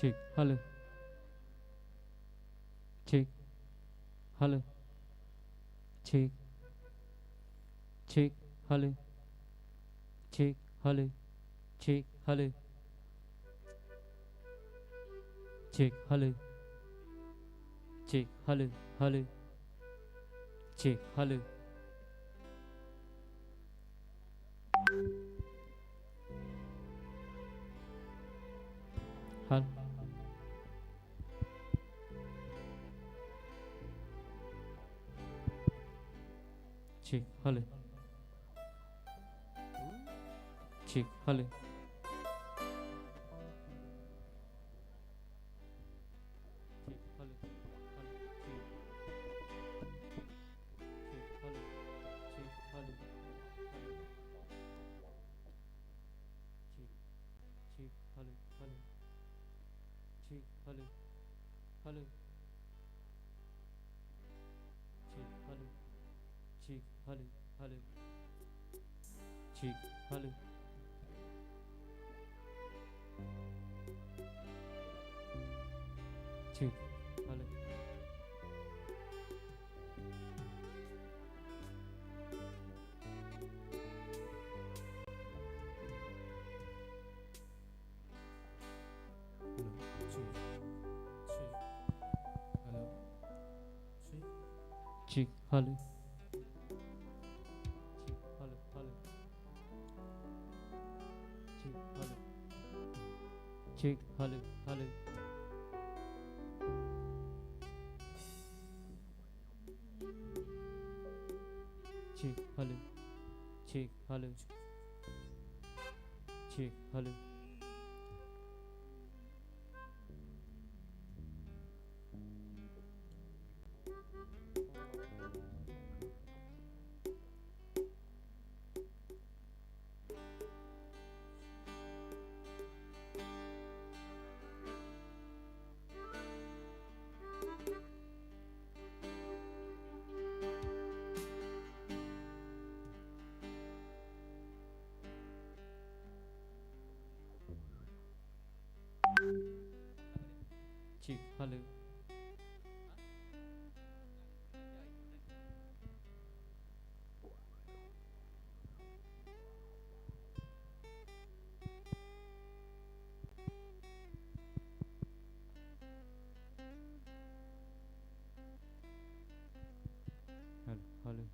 Check. Hello. Check. Hello. Check. Check. Hello. Check. Hello. Check. Hello. Check. Hello. Check. Hello. Hello. Check. Hello. Hello. Check. Hello. Check. Hello. Check. Hello. Hello. Check. Check. Hello. Check. Hello. Check. Check. Hello. Hello. Check. Hello. Hello. Check. Hello. Check. Hello. Hello. Check. Hello. Check. Hello. Hello, check, check. Hello, check. Check. Hello. Check. Hello. Hello. Check. Hello. Check. Hello. Hello. Check. Hello. Check. Hello. Check. Hello. Check. Hello. Hello. Hello.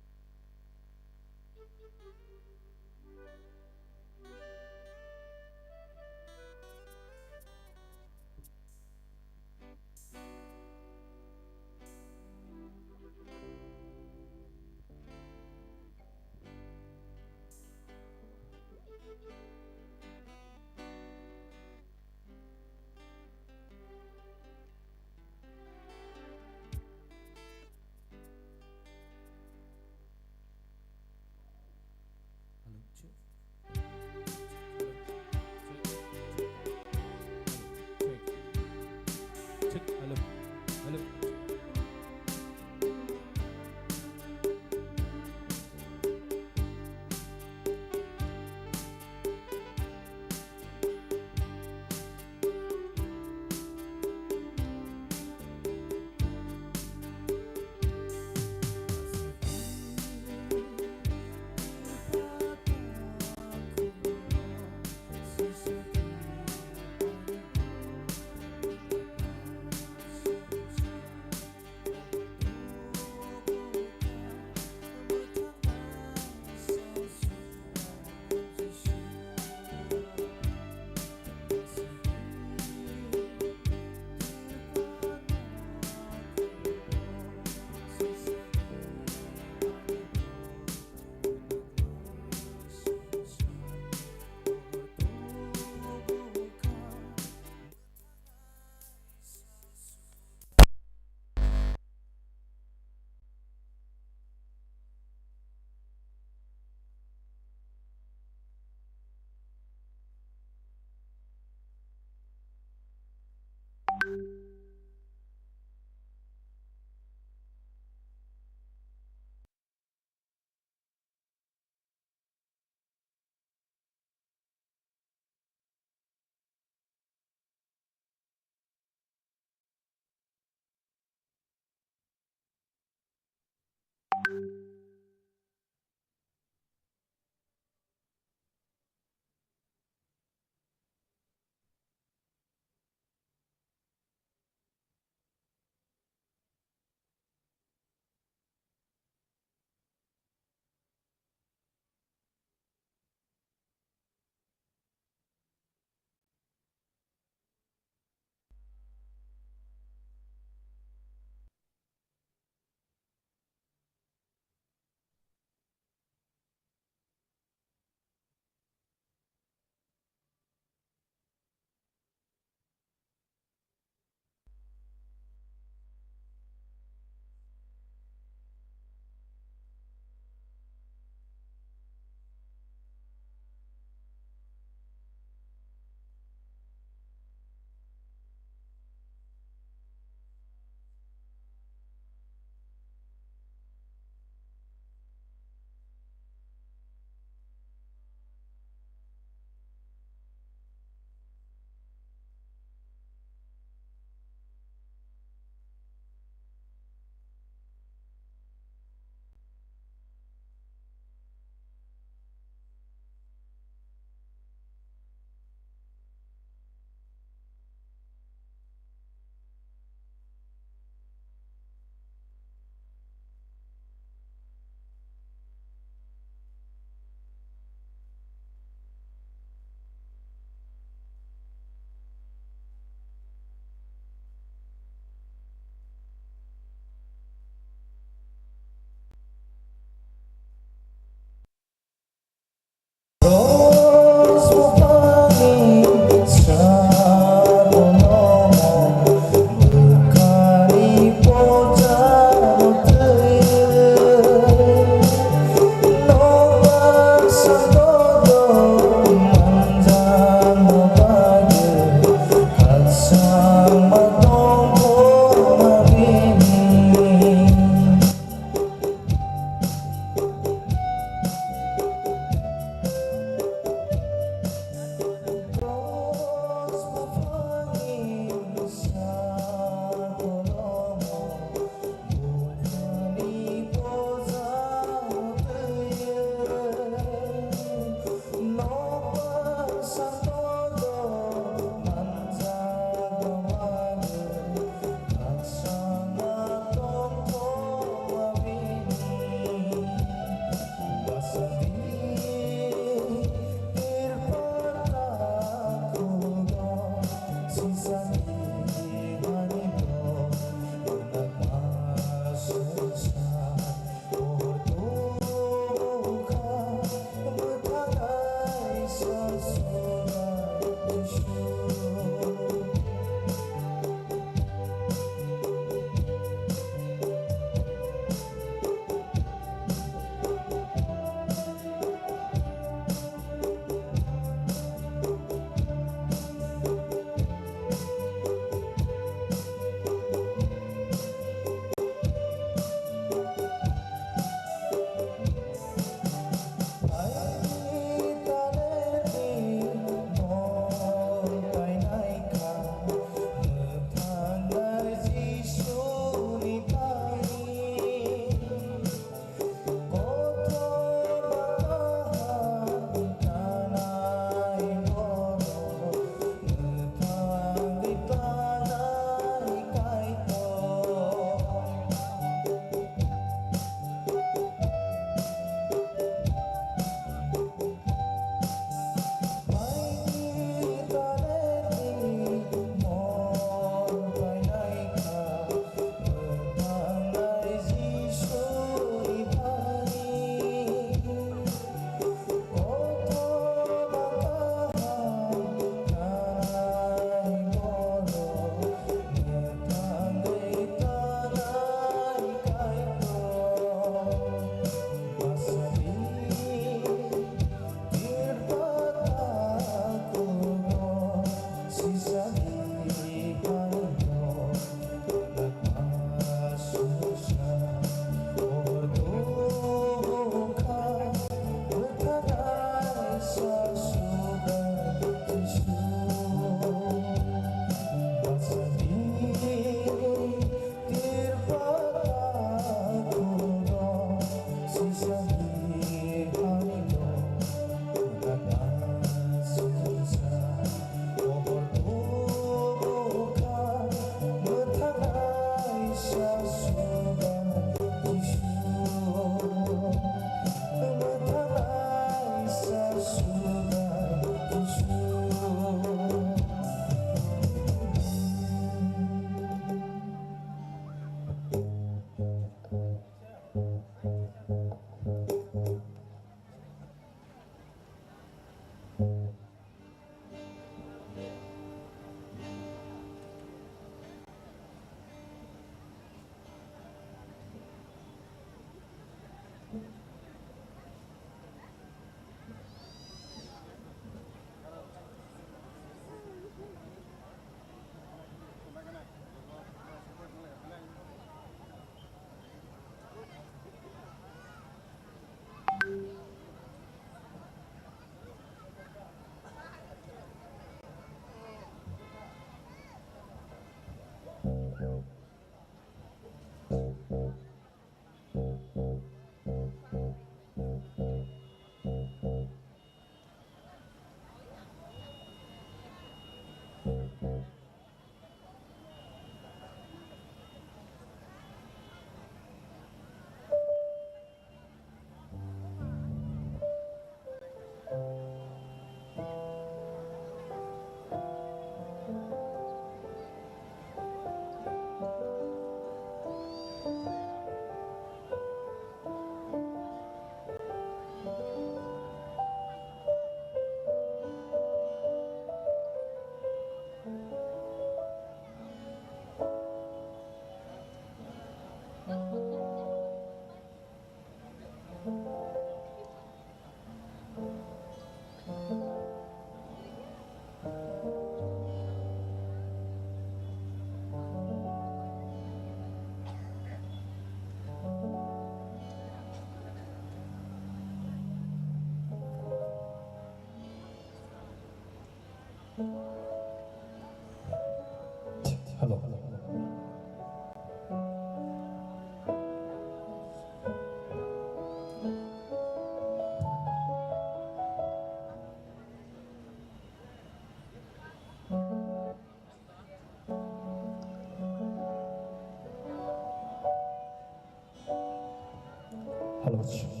Hello, check.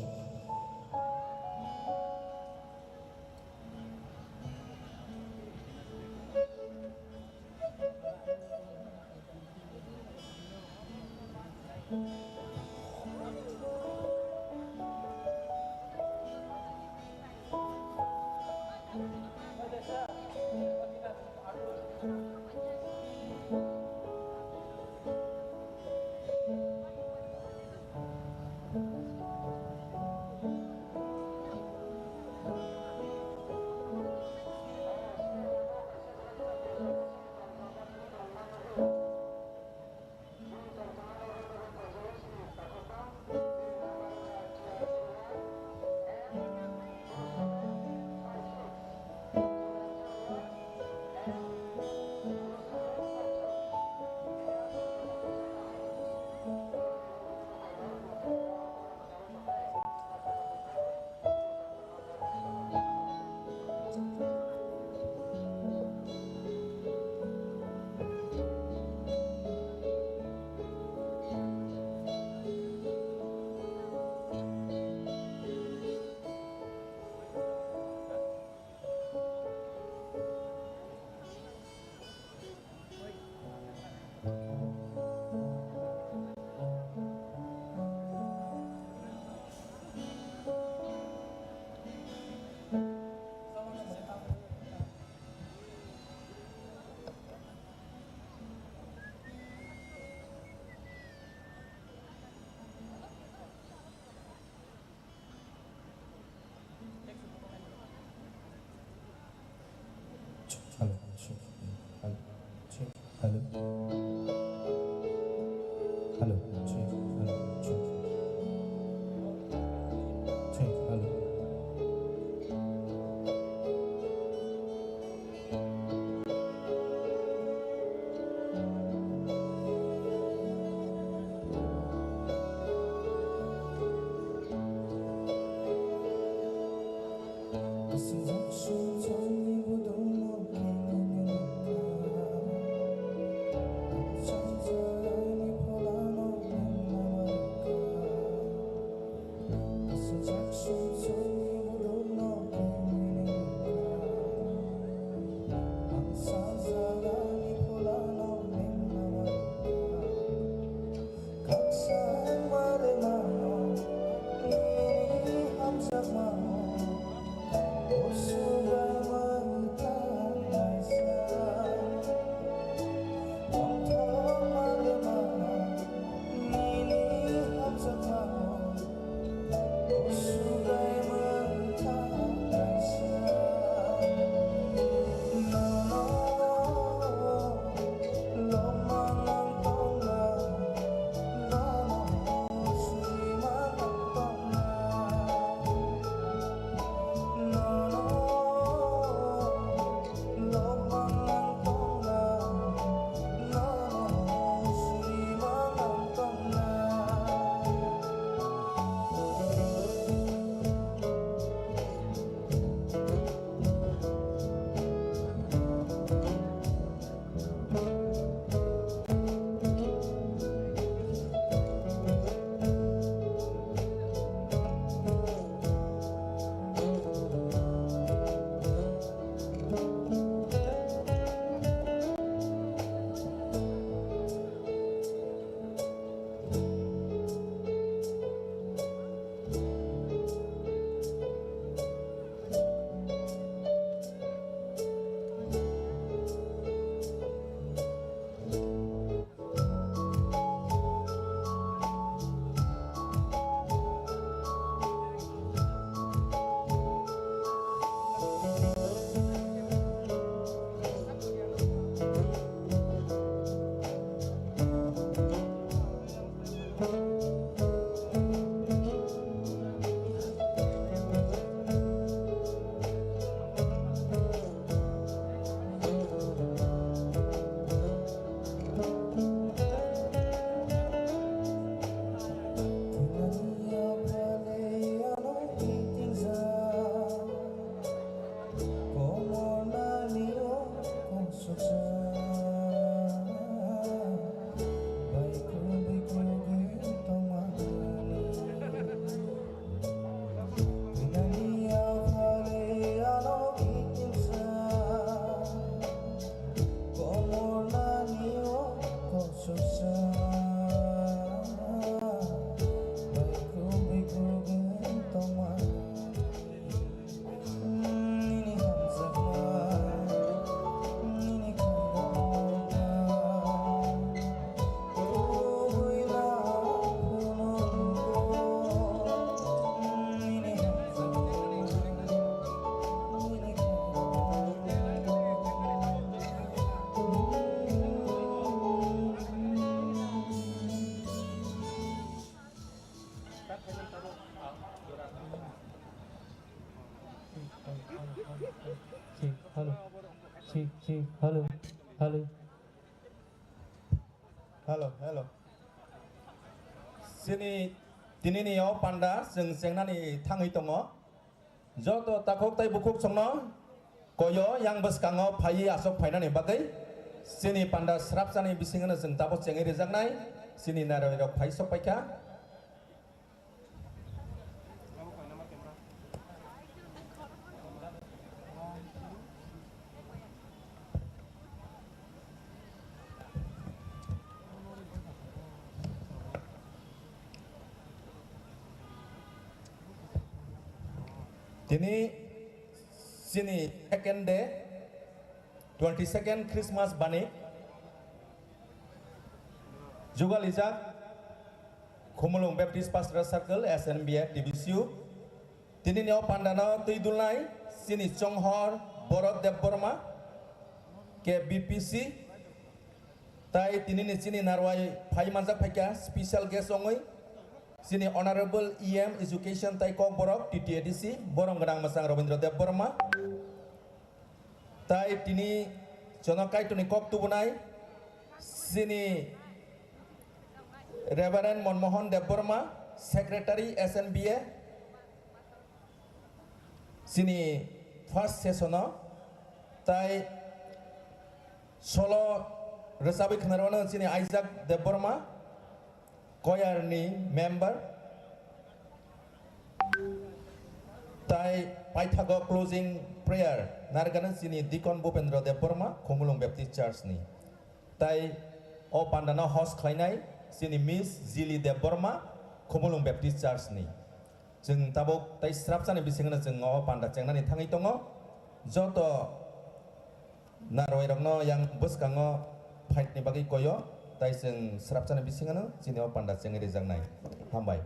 Hello, check. Hello, check. Hello. Hello, check. Hello, check. Check. Hello. Sugai Check, hello. Check, check, hello. Hello. Halo, halo. Sini dininiयाव पान्डा जों जेंनानि थाङै दङ जत ताखौ ताइ बुकुक संनो कयो yang बसकाङाव फायि आसक फायनानै बागै sini पान्डा स्राब जानाय बिसिङानो जों दाबो जेङै रोजागनाय sini नारायरक five सपायखा Dini sini second day 22nd Christmas bani juga lijak Khumulung Baptist Pastoral Circle SNBF DBCU Dini niau pandana tuidulai sini Chonghor Borot Debborma ke BPC tai dini ni sini narwai phai manjak phaika special guest ongoi Sini Honorable EM Education Tai Kok Borok TTADC Borong Gedang Masang Robindra Dev Burma Tai Tini Jonokai Tuni Kok Tubunai Sini Reverend Monmohon Dev Burma Secretary SNBA Sini First Sessiono Tai Solo Resabi Khnarwana Sini Isaac Dev Burma Choir ni member Tai Paithago closing prayer Nargana sini Deacon Bupendra Dev Burma Khumulung Baptist Church ni Tai O Pandana host khlainai sini Miss Zili Dev Burma Khumulung Baptist Church ni Jeng tabok tai srap jani bisingna jeng O Panda jengnani thangai tongo joto narwairokno yang boskango fight ni bagi koyo Tai sing serap sana bisingana sini o panda sing rezang nai hambai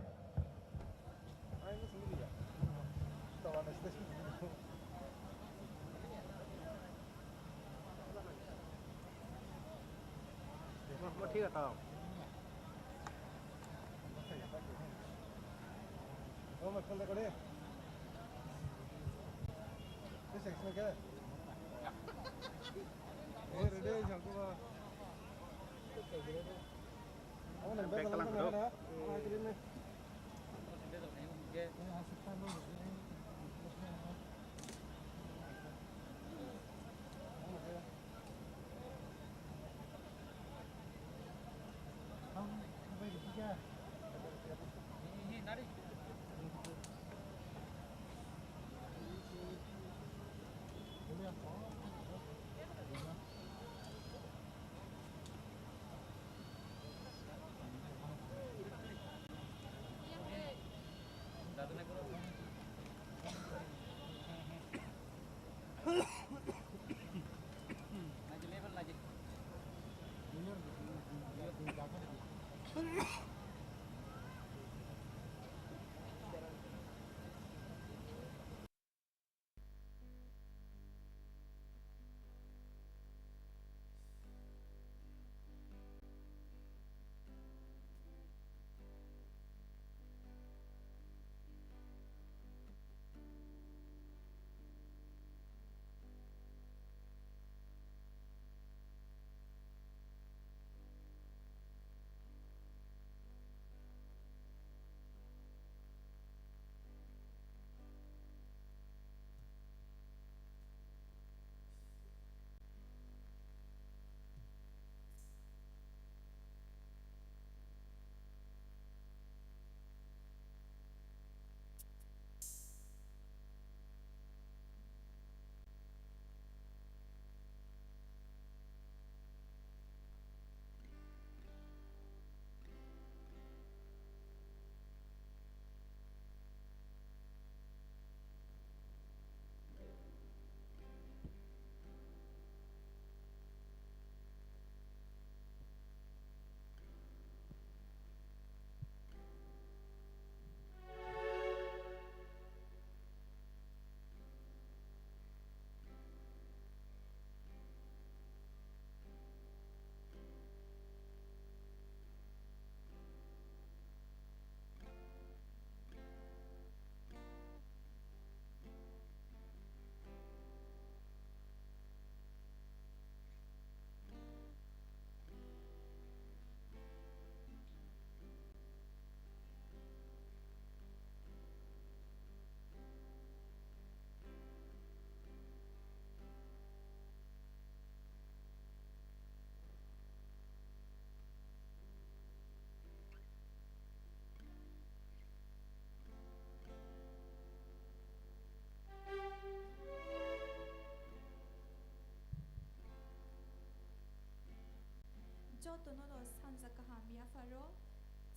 tonono sanza kahamia faro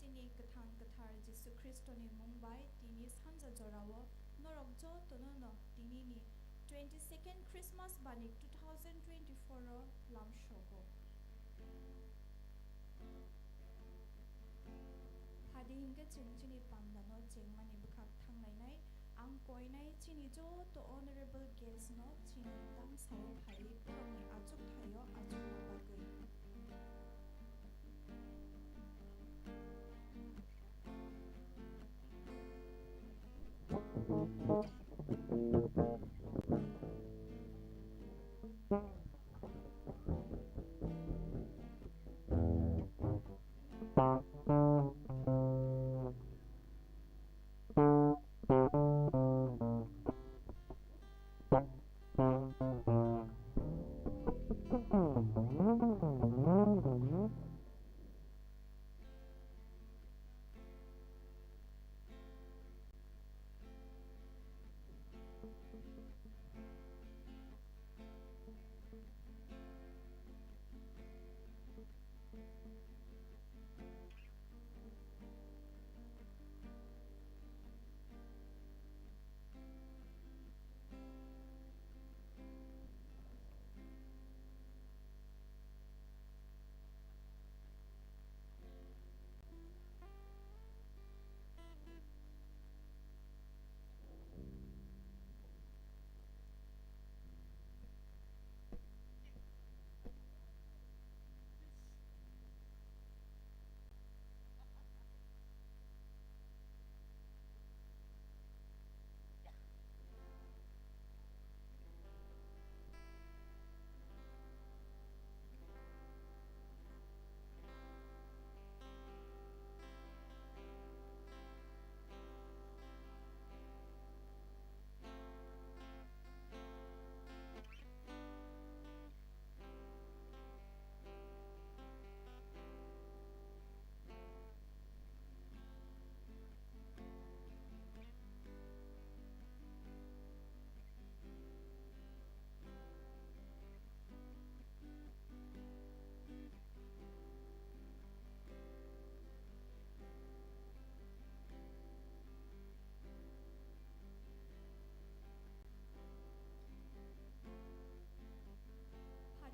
tini ketang ketar Jesu Kristo ni Mumbai tini sanza jorawo norok jo tonono tini ni 22nd Christmas banik 2024 ro lam shogo hadi hingga chini pandano jengmani bekak thangnai ang koinai chini jo to honorable guest no chini dam sawo phai phangni achuk thayo achuk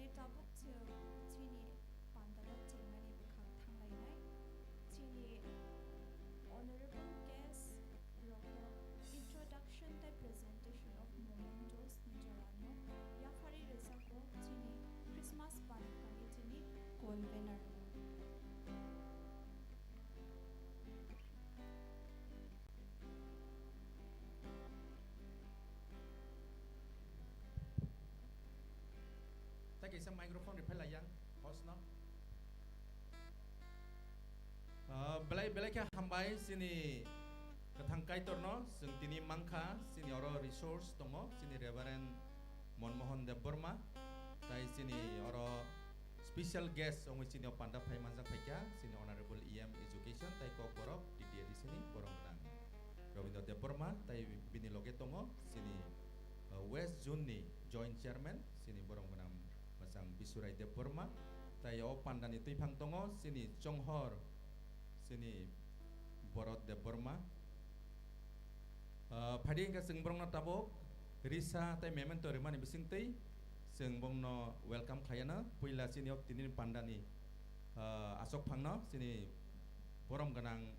nabagui tabuk chini pandala jengmani bekak thangnai chini honorable guest roto introduction tai presentation of mementos nijorano yafari resako chini Christmas banikani chini convener Isa microphone repair layang host no belai kya hambai sini ketangkai torno sing tini mangka sini oro resource tongo sini Reverend Monmohon Dev Burma tai sini oro special guest ong sini opanda pai manjang pai kya sini honorable EM education tai kok borok di dia di sini borong menang Robindra Dev Burma tai bini loge tongo sini West Zone ni joint chairman sini borong menang sang Bisurai Dev Burma tayo pandan itu ipang tongo sini Chonghor sini Borot Dev Burma phadi ka sengbrong na tabok risa tay memento remani bising tay sengbong no welcome khayana puila sini op tinin pandani asok phangno sini borom ganang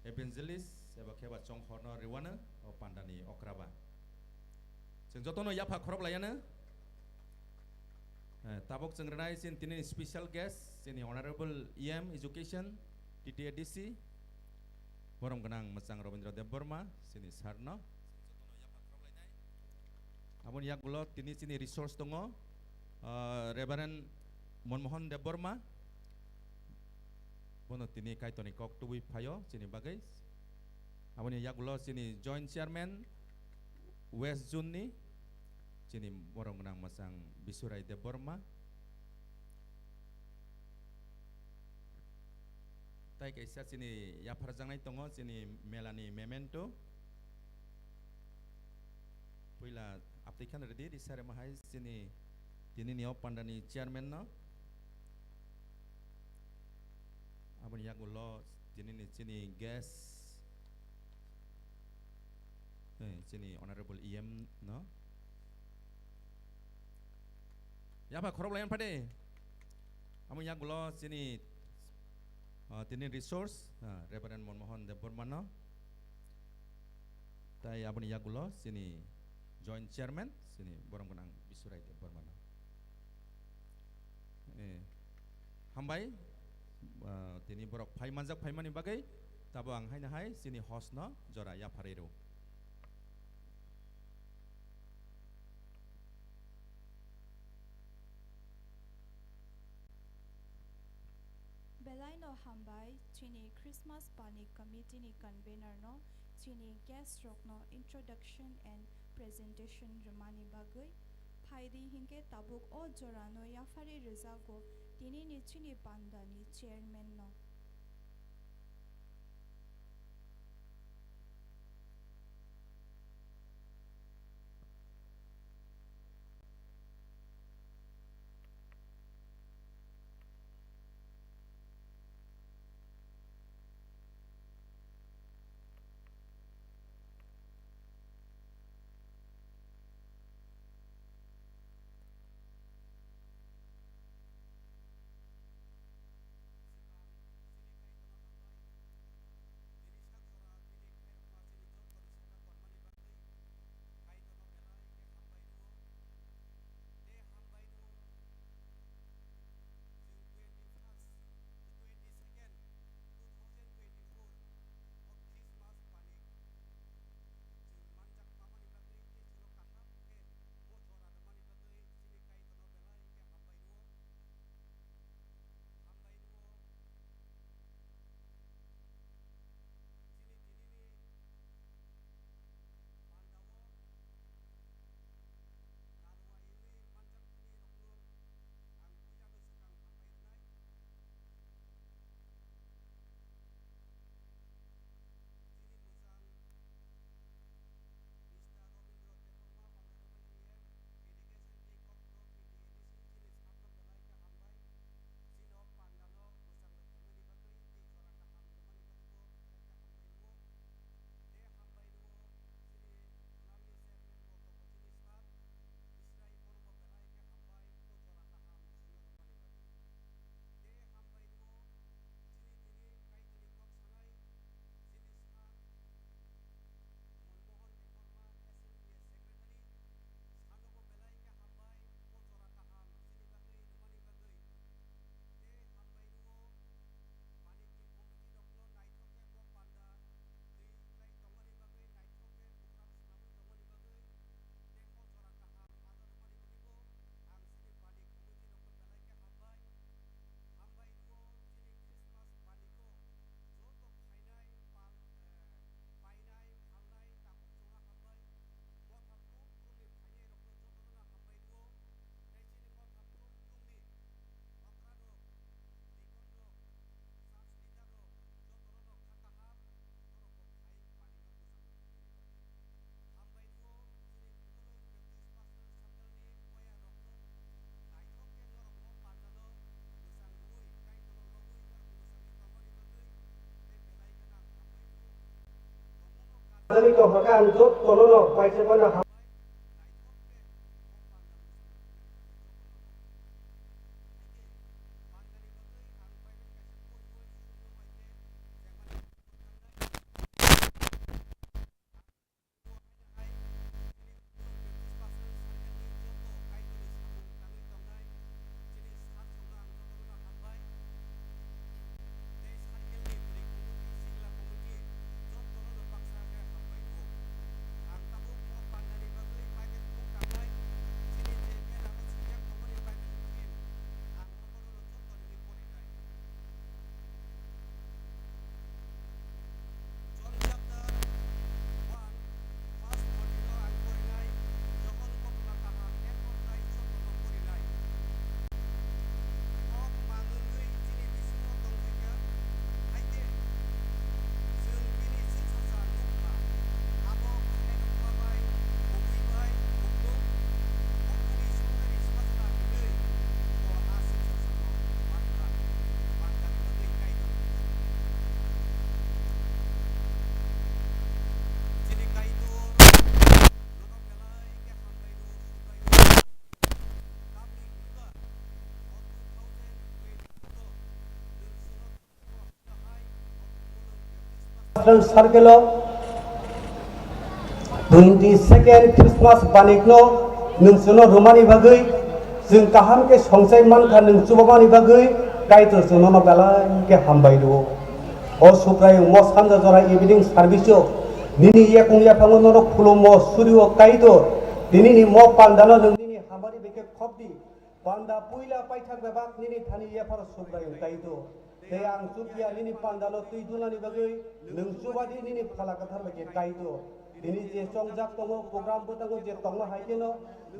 evangelist eba kheba Chonghor no rewana o pandani okraba seng jotono yapa khorok layana tabok sengrenai sin tini special guest sini honorable EM education DTADC borom genang mesang Robindra Dev Burma sini sarno abon yak gulo tini sini resource tongo Reverend Monmohon Dev Burma bono tini kaitoni kok tuwi payo sini bagai abon yak gulo sini joint chairman West Zone ni sini borong menang masang Bisurai Dev Burma tai kaisa sini ya parjangai tongo sini Melanie Memento puila aptikan ready di sare mahai sini tini nio pandani chairman no abang yak ulo sini gas sini honorable EM no ya pak korok layan pada abang yak ulo sini resource Reverend Monmohon Debormano tai abang yak ulo sini joint chairman sini borong kunang bisurai Debormano hambai tini borok pai manjak pai mani bagai tabang hai na hai sini host no jora ya pharero Belai no hambai chini Christmas Panic Committee ni convener no chini guest rock no introduction and presentation remani bagai phaidi hingke tabuk o jorano ya fari rezago tini ni chini panda ni chairman no Dari kau makan jod tolong baik sebenarnya. सार्केल 22nd Christmas बानिकनो नोंसोरनो रुमानि बागै जों काहाम के संसाय मानखा नोंसुबामानि बागै कायतो जोंनो बेलाय के हामबायदो ओ सुप्राय म सानजा जरा इभिनिं सार्भिसो निनि एकंया फांनो खुलुमो सुरियो कायतो दिनिनि म पान्दानो नोंनि हामारि बेके खबदि पान्दा पुइला पाइथाक बेबाक निनि थानि याफार सुप्राय कायतो ते आं सुकिया निनि पान्दानो तुइदुनानि बागै नोंसुबादि निनि फाला कथार बेके कायतो दिनै जे संजाक दङ प्रग्राम बोतांगो जे दंनो हायनो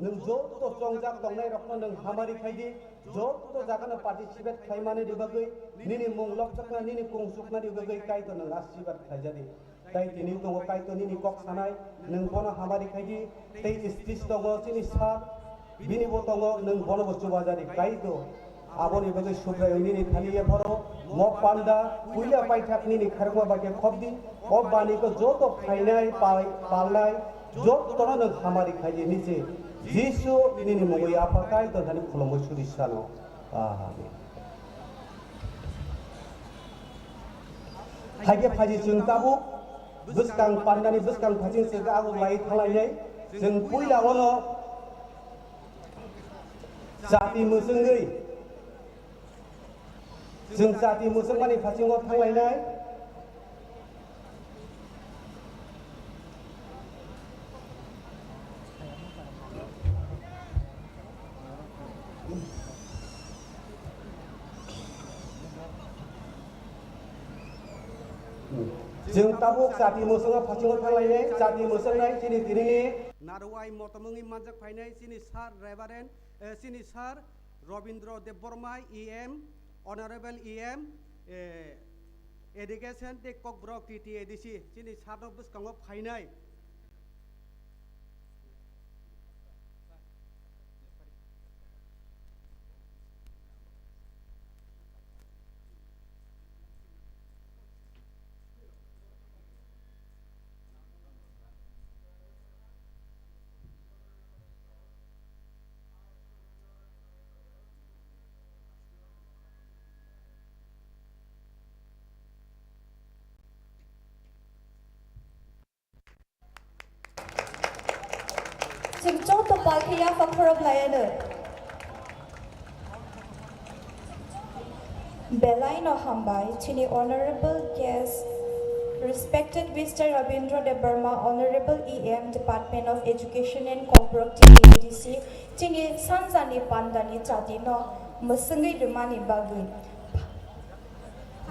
नों जत संजाक दंनाय रखम नों हामारि खायदि जत जागानो पार्टिसिपेट खालामनानै दिबागै निनि मुंलक सकना निनि कुंसुकना दिबागै कायतो नों आशीर्वाद खायजादि ताई दिनै दङ कायतो निनि कक सानाय नों बनो हामारि खायदि तै स्टिस दङ सिनि सार बिनि बो दङ नों बनो बुस्तु बाजारि कायतो आबोनि बागै सुब्राय निनि थानिया फरो म पान्दा पुइला पाइथाक निनि खारगवा बागे खबदि ओ बानिको जत फाइनाय पालनाय जत तोरा नों हामारि खायदि निजे जिसु निनि मुङै आफाकाय दोननानै खुलुमो सुरिसानो आमीन हागे फाजि जों ताबु बुसकां पान्दानि बुसकां फाजिं सेगा आगु लाइ थालायनाय जों पुइलावनो जाति मोसोङै जों जाति मुसलमाननि फारसेङाव थांलायनाय जों ताबुक जाति मोसङा फारसेङाव थांलायनाय जाति मोसंनाय सिनि दिनैनि नारवाय मतमङै मानजाक फायनाय सिनि सार रेभारेन्ड सिनि सार Rabindra Debbarma EM Honorable EM Education te kokbrok TTADC sini sarno bus kangop khainai जों जत पालखिया फखरब लायनो बेलायनो हामबाय चिनि Honorable Guest Respected Mr. Rabindra Debarma Honorable EM Department of Education and Corporate TTADC चिनि सानजानि पान्दानि जातिनो मसंगै रुमानि बागै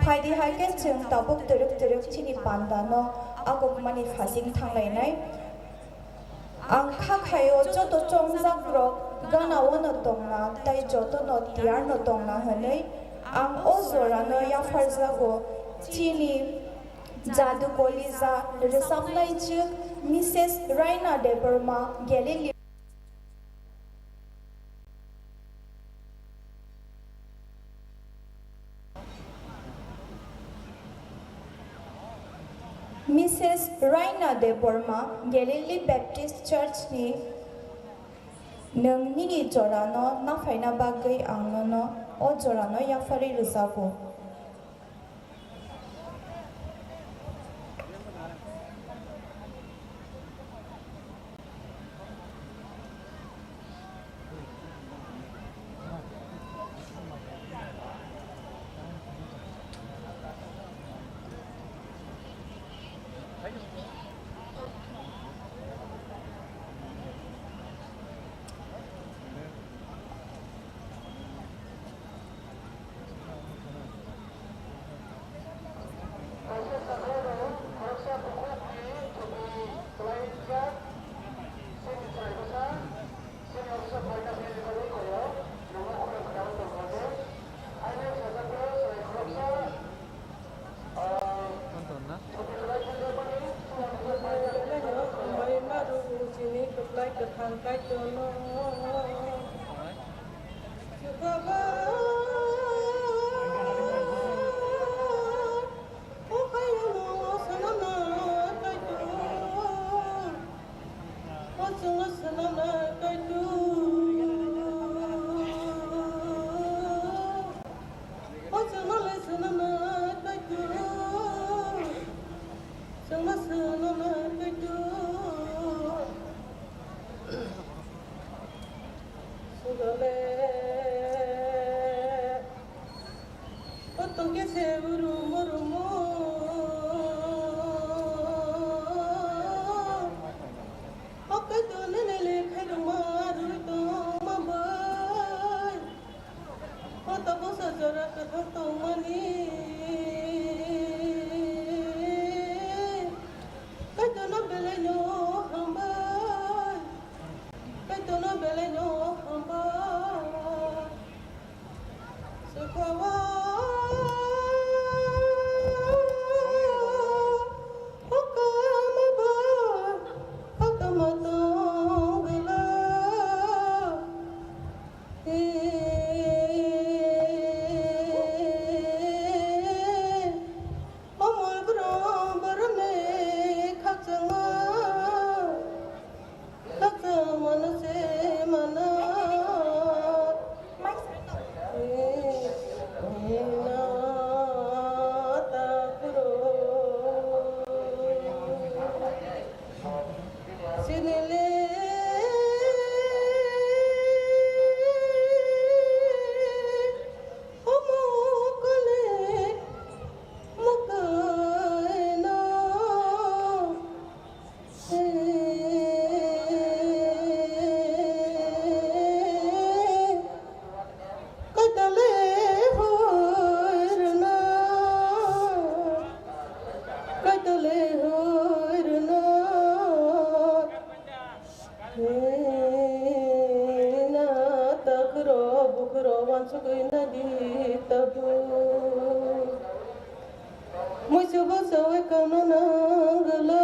फायदि हायके जों ताबुक तरक चिनि पान्दानो आगममानि फासिं थांलायनाय आं खाखायो जत चंजाग्र गानावनो दंना ताई जतनो तियारनो दंना हनै आं ओ जरानो याफारजागो चिनि जादु कलिजा रोजाबनायजों मिसेस रायना देबर्मा गेलेलि Mrs. Raina Deborma Galilee Baptist Church ni nongni jorano na faina bagai angno o jorano yafari rusago Sinile Omokole Mokaina Katale Horna Katale Horna Na takro bukro wansukui nadi tabu Musuba sawe kanana gala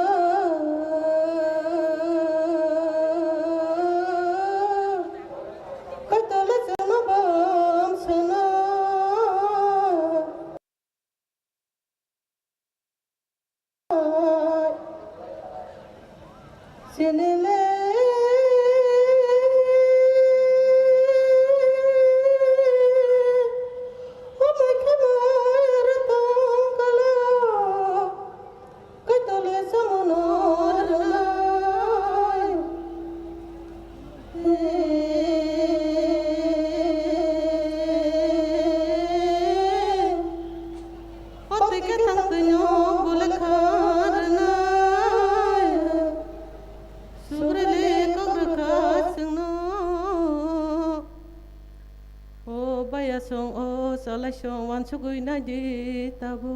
Katala sana bam sana Sinile Omay kamar tangkala Katale samunor lay Ote ke tangtunyo bulakharna Surele kagraka singno O bayasong o salasong wansugui nadi tabu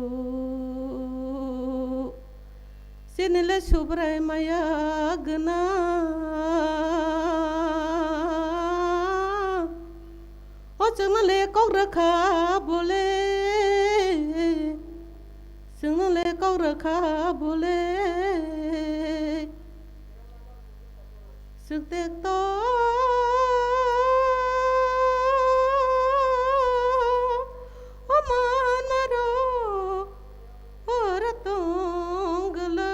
Sinile subray maya gna O chungle kagraka bole Single kagraka bole Suktek to Oman maro Oratongla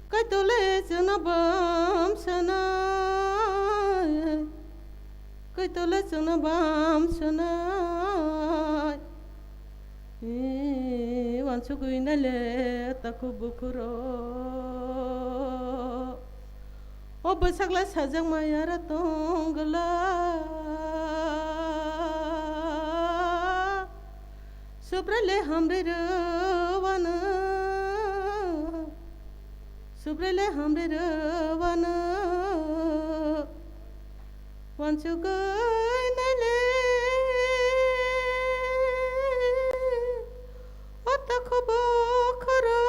Katule sanabam sana Katule sanabam sana Wansugui nale takubukuro O besakla sajang mayara tonggala Subrele hamre rawana Subrele hamre rawana Wansugui nale Otakubukuro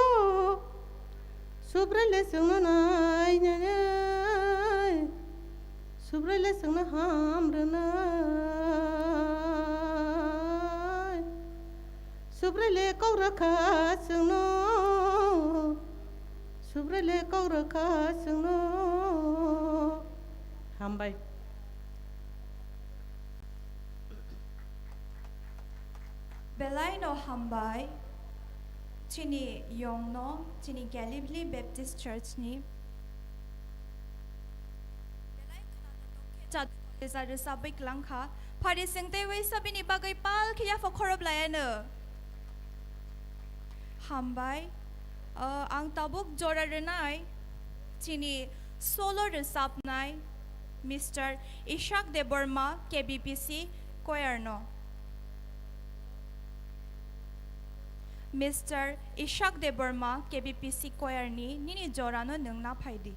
Subrele sunganay nyay Subrele sungna hamranay Subrele kauraka sungno Subrele kauraka sungno Hambai Belai no hambai Chini Yongno Chini Galilee Baptist Church ni Belai kana sabik langkha Pari singte wei sabini bagai pal kiya fokhorob layana Hambai ang tabuk jora renai Chini solo resap nai Mr. Ishak Deborma KBPC Koyarno Mr. Ishak Deborma KBPC Choir ni nini jorano nungna phaidi.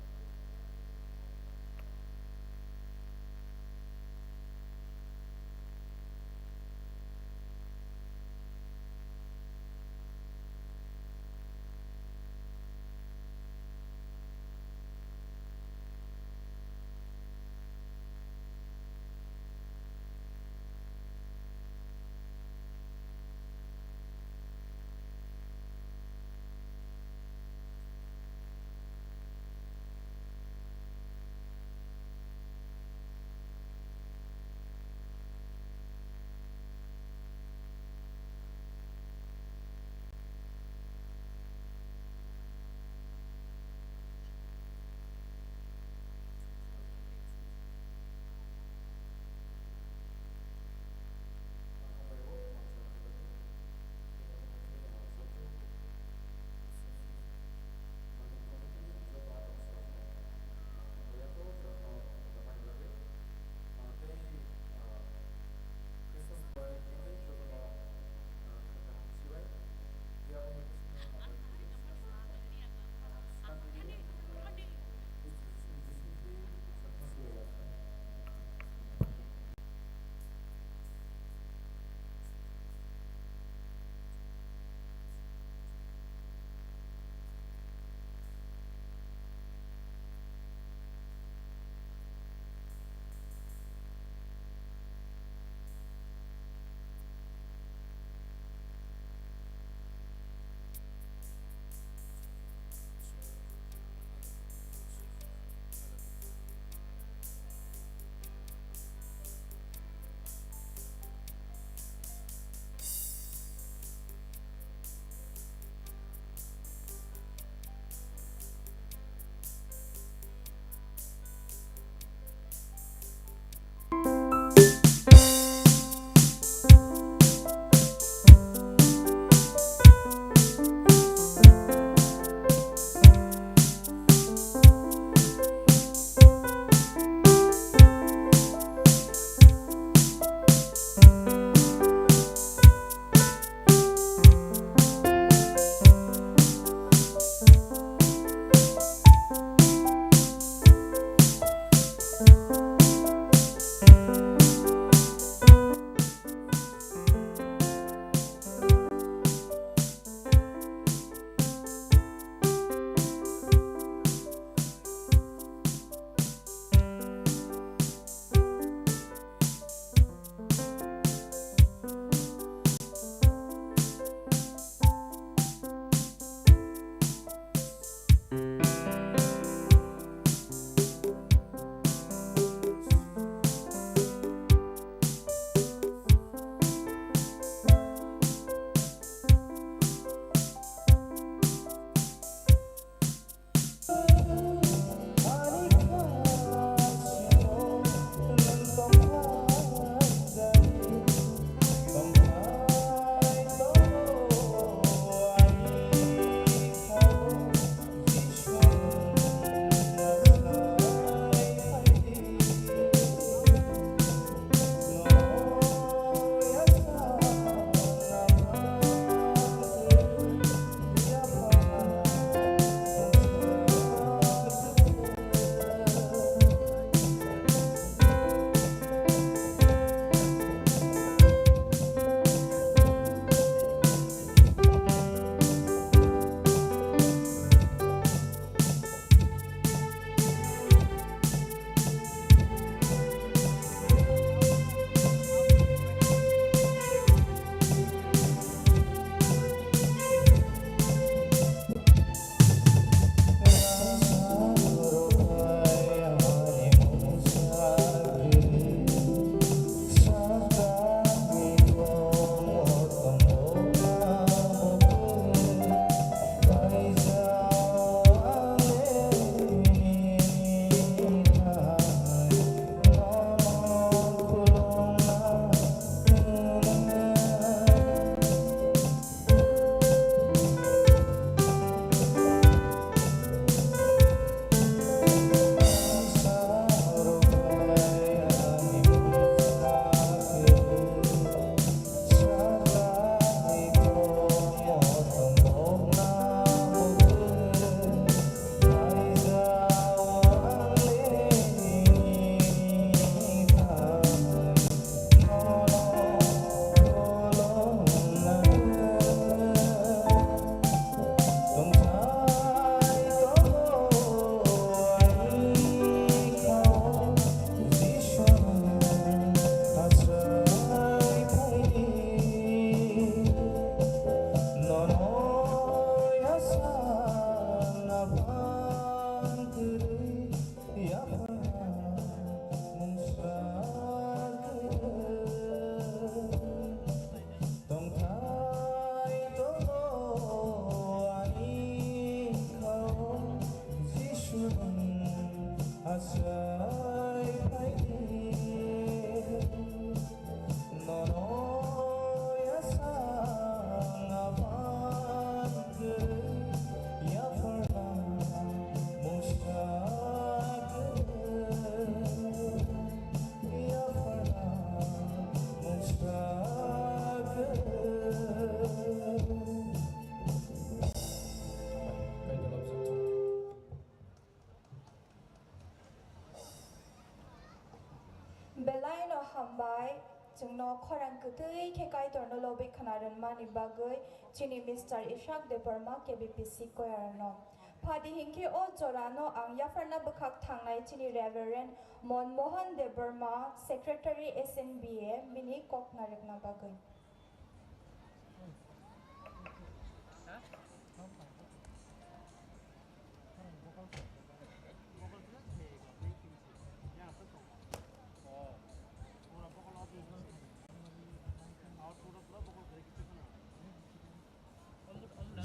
kutui ke kai torno lobe khanaran mani bagoi chini Mr. Ishak de Burma KBPC koyarno Padi hinke o jorano ang yafarna bukhak thangnai chini Reverend Monmohan de Burma Secretary SNBA mini kok narikna bagoi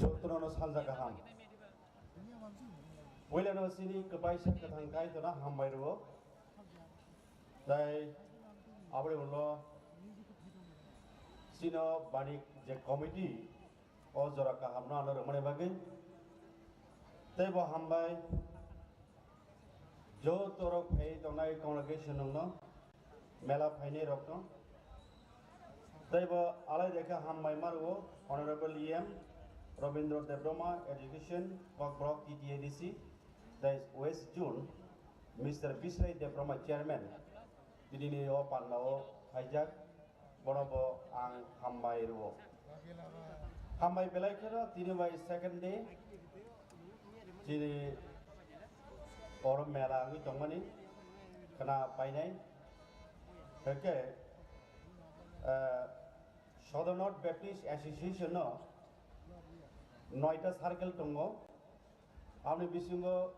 Joktono Sanza Gaham. William Sini Kabai Sakatankai to Hambairo. They Abremulo Sino Banik the committee or Zoraka Hamna Romanebagi. They were Hambai Joe Toro Pay Donai congregation no Mela Pine Rockno. They were Aladeka Hambai Maru, Honorable EM. Robindra Debroma, Education, Cockbrock, TTADC, that is West June, Mr. Bisray Debroma, Chairman, Didini Opandao, Hijack, Bonobo, and Hambai Ruo. Hambai Belakera, Tinova is second day, Chili or Mela, Tomani, Kana Painai, okay, Southern North Baptist Association, no. Noita Circle Tongo, Amni Bisungo,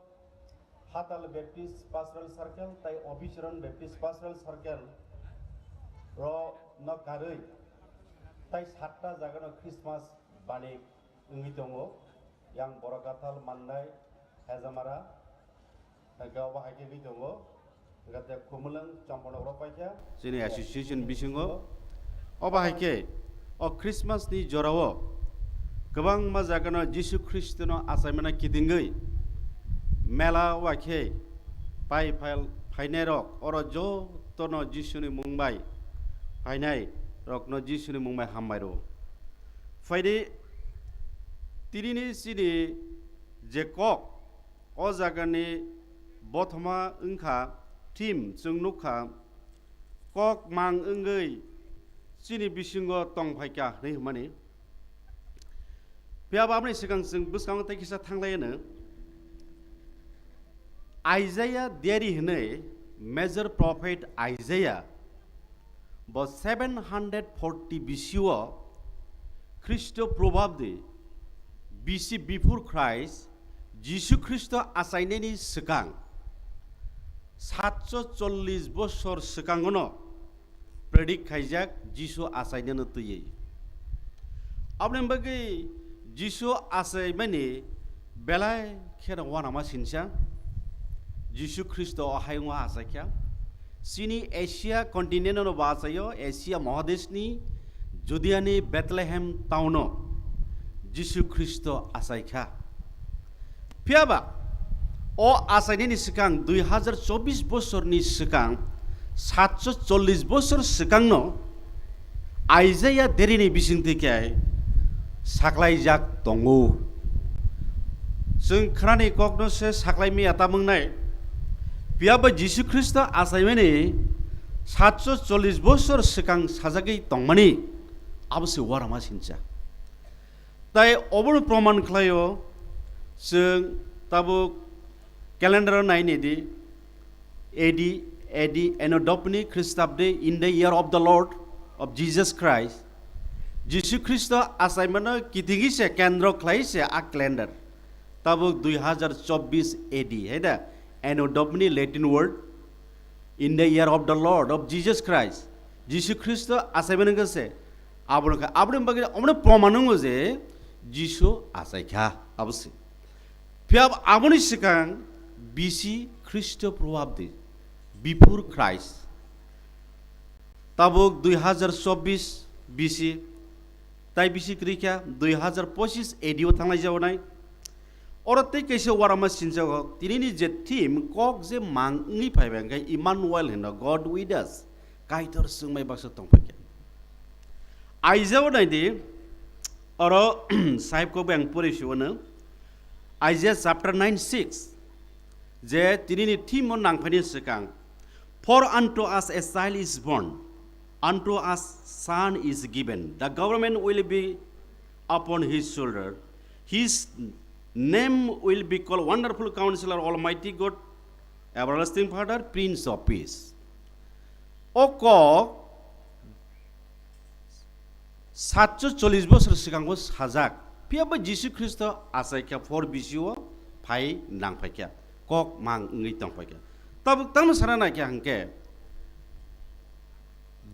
Hatal Baptist Pastoral Circle, Tai Obisharon Baptist Pastoral Circle, Ro no Karui, Tai Hatta Zagano Christmas Bani Ungitongo, Young Borakatal Mandai, Hazamara, Gawa Hakivitongo, got the Kumulan, Champon Europaja, Sini Association Bisungo, Obahake, or Christmas ni Jorawo. Kabang mazagano Jisu Christono asaimana kitingai mela wakhe pai phainero oro jo tono Jisuni Mumbai phainai rokno Jisuni Mumbai hambairo faide tirini sini jekok o jagani bothoma ungkha team jungnukha kok mang ungei sini bisingo tongphaika nei mani Piabamni sigang sing buskang tekisa thanglayana Isaiah deri hne major prophet Isaiah was 740 BC Christo probably BC before Christ Jesus Christo asaineni sikang 740 বছর sikangono predict khaijak Jesus asaineno tuye apne bagi Jesus asai mani belai kera wana masincha Jesus Christo ahayunga asakya sini Asia continent no basayo Asia mahadeshni Judiani Bethlehem tauno Jesus Christo asaikha piaba o asaini sikang 2024 bosorni sikang 740 bosor sikangno Isaiah derini bisingti kai saklai jak tongo जों खोनानाय कगनसे साख्लायमि आता मोंनाय बियाबो जिसु Christ आसायमानि 740 बोसोर सिगां साजागै दंमानि आबोसो वारामा सिनचा ताय अबुन प्रमाण खालायो जों ताबो क्यालेन्डार नायनिदि एडी एनोडपनि ख्रिस्टाब्दे in the year of the lord of Jesus Christ जिसु ख्रिस्ट आसायमानो किथिगिसे केन्द्र खालायसे आ क्यालेन्डार ताबो 2024 AD है ना एनोडपनि Latin word in the year of the lord of Jesus Christ जिसु ख्रिस्ट आसायमानो गसे आबुनका आबुन बगे अमने प्रमाणंगो जे जिसु आसायखा आबसे फियाब आबुनि सिगां BC ख्रिस्ट प्रभाबदि बिफोर क्राइस्ट ताबो 2024 BC ताई BC क्रिका 2025 AD आव थांनाय जावनाय औरते कैसे वारामा सिनजागो तिनिनि जे टीम कक जे मांगनि फाइबांगाय इमानुएल हिनो गॉड विथ अस काइटर सुंगमाय बाक्स तंफाके आइजाव नायदि और साहिब को बें परिशुनो आइजा चैप्टर 9:6 जे तिनिनि टीम नांफानि सिगां for unto us a child is born unto us son is given. The government will be upon his shoulder. His name will be called Wonderful Counselor, Almighty God, Everlasting Father, Prince of Peace. Oko 740 বছর সিগাংবো সাজাক পিয়াবো যিশু খ্রিস্ট আসাইকা for বিসিও phi নাংফাইকা cock মাং ngui tangfaika tab tam sarana kya hangke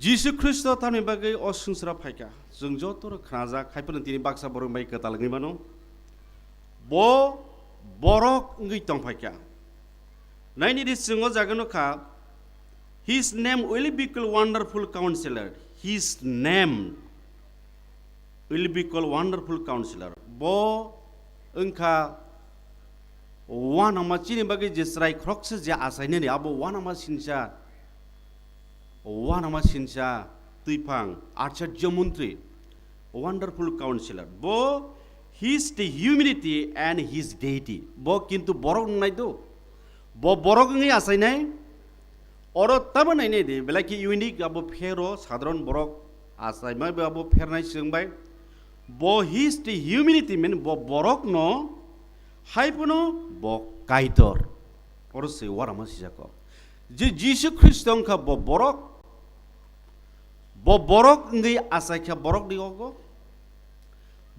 যিশু খ্রিস্ট tamni bagai o sungsra phaika जों jotor khraja khaipon tini baksa borong bai katal ngui mano bo borok ngui tangfaika naini dis singo jagano kha his name will be called Wonderful Counselor. His name will be called Wonderful Counselor. Bo engka wana ma chini bagi jesrai krokse ja asaine ni abo wana ma sincha tuipang Archadjo Mantri, Wonderful Counselor. Bo his the humility and his deity. Bo kintu borok nai do. Bo borok ngi asaine oro tabo nai ne de belaki unique abo phero sadharon borok asai ma abo phernai singbai bo his the humility men bo borok no haipuno bo kaitor oro se wara ma sijako je Jesus Christ ka bo borok ngi asai kha borok di ogo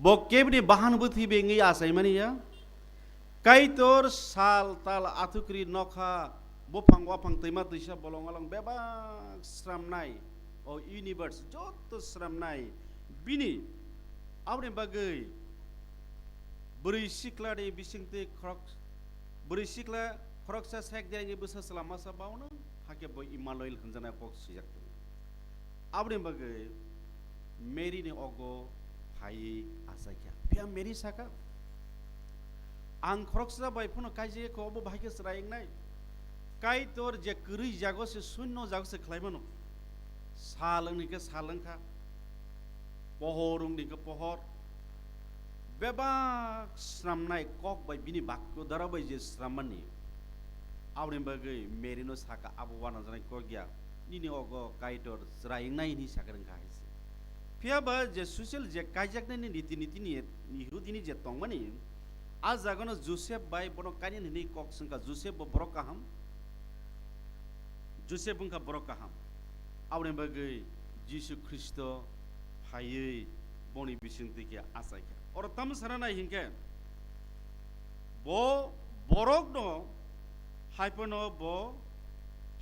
bo kebni bahan buthi be ngi asai mani ya kaitor sal tal athukri nokha bo phangwa phang teima tuisa bolongalang beba sramnai o universe joto sramnai bini awne bagai beri sikla de bisingte krok sa sek de busa selama sa bauna hake boy Immanuel hanjana kok sijak awne bagai Mary ne ogo hai asakya pia Mary saka ang krok sa bai phono kaije ko bo bhage sraing nai kai tor je kuri jago se sunno jago se khlaimano salang ni ke salang kha pohorung ni ke pohor beba sramnai kok bai bini bakko darabai je sramani awne bagai merino saka abuwana janai korgia nini ogo kaitor sraing nai ni sakarang khais pia ba je social je kajak ni niti ni hudini je tongmani az jagono Joseph bai bono kani ni kok sangka Joseph bo borok kaham Joseph bungka borok kaham awne bagai Jesus Christo phayei boni bisingti ke asaika or tam sarana hingke bo borok no hypono bo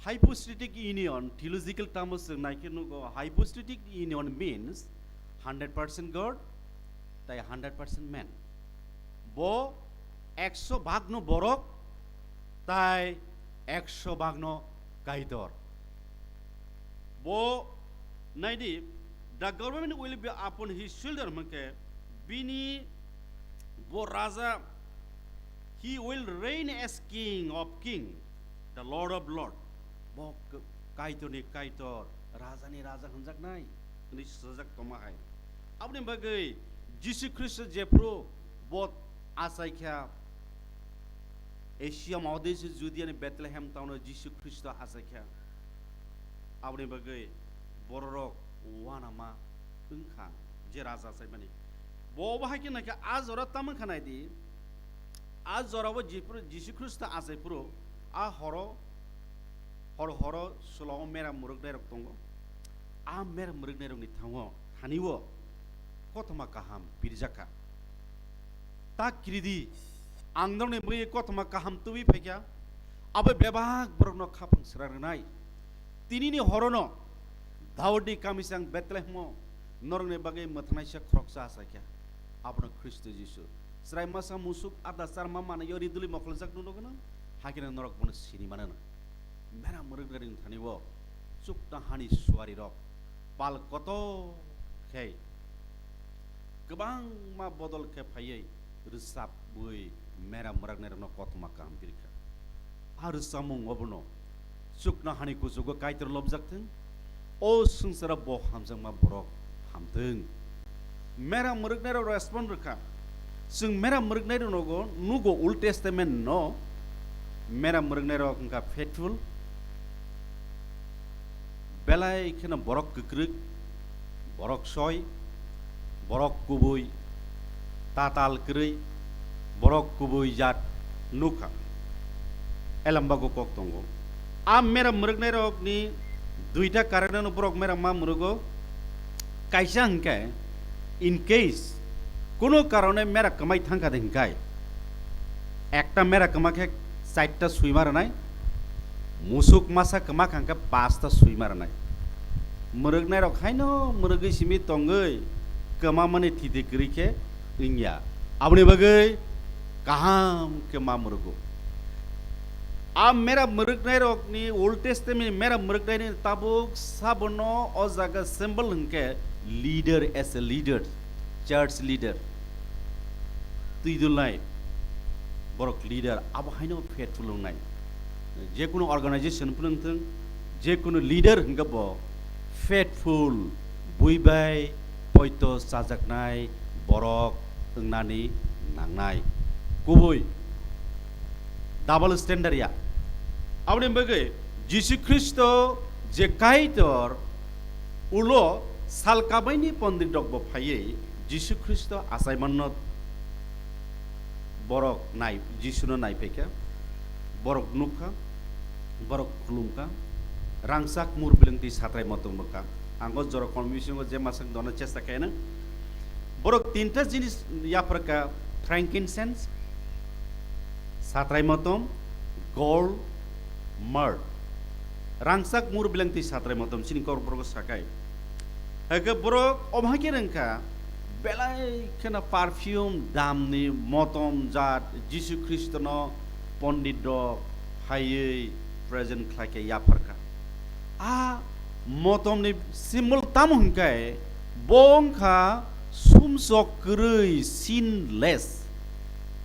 hypostatic union theological terms naike no go hypostatic union means 100% God tai 100% man bo 100 ভাগ no borok tai 100 ভাগ no kaitor bo naidi the government will be upon his shoulder manke bini bo raja he will reign as king of king the lord of lord bo kaitor ni kaitor raja ni raja hanjak nai ni sajak toma hai apni bagai Jesus Christ jepro bot asai kha Asia Mahadesh Judean Bethlehem town Jesus Christ asai kha apni bagai borok wanama engkha je raja sai mani bo bahaki na ka azora tam khanai di azora bo Jesus Christ asai pro a horo sulo mera muruk dai rok tongo a mera muruk dai rok ni thango thaniwo kotoma kaham birjaka ta kridi angdong ne bui kotoma kaham tuwi phekya abe bebak borokno khapang srangnai tinini horono Daudi kamisang Bethlehem norong ne bagai matnai sya kroksa asakya apno Kristo Jesus srai masa musuk ada sarma mana yori duli moklajak nuno gana hakina norok bon sini mana mera murug garing thaniwo sukta hani suari rok pal koto khei kebang ma bodol ke phayei rusap bui mera murug nerno kotma kam birka harus samung obono sukna hani kusugo kaitor lobjak theng o sungsara bo hamjang ma borok hamteng mera murug nero respond reka sung mera murug nero nogo nugo old testament no mera murug nero ka faithful belai kena borok kekruk borok soy borok kubui tatal kerui borok kubui jat nuka elambago kok tongo am mera murgnai rok ni duita karena no borok mera ma murugo kaisa hingke in case কোনো কারণে মেরা কামাই থাঙ্কা দেখায় একটা মেরা কামাকে 4টা সুই মারা নাই মুসুক মাসা কামা খাঙ্কা 5টা সুই মারা নাই মুরগনাই রখাইনো মুরগই সিমি তঙ্গই কামা মানে থিতে করিকে ইংয়া আপনি বাগৈ কাহাম কামা মুরগো अब मेरा मुरुगनाय रकनी ओल्ड टेस्टामेंट मेरा मुरुगनाय नि ताबुक साबनो ओ जागा सिंबल हंके leader as a leader church leader तुइदुलनाय बरक लीडर अब हाइनो फेटफुल होनाय जे कोनो अर्गानाइजेशन फोरंथों जे कोनो लीडर हंगब फेटफुल बुइबाय पयत साजाकनाय बरक ओंनानि नांनाय गुबै डाबल स्टैंडर्ड या आपने बगे जीसु ख्रिस्ट जे काइटर उलो सालकाबायनि पंडित डगब फाये जीसु ख्रिस्ट आसायमन्नत बरक नाय जीसुनो नायफेका बरक नुखा बरक खुलुमका रांसाक मुरबिलंति सात्राय मतमका आंगो जर कन्विशनगो जे मासक दना चेष्टा खायना बरक तीनटा जिनिस याफरका फ्रैंकिनसेंस सात्राय मतम gold myrrh rangsak mur bilang ti satray motom sini kor borok sakai aga borok omhake rengka belai kena perfume damni motom jat jisu kristono pondit do haye present khlake yafarka a motom ni symbol tam hungkai bongkha sumsok krui sinless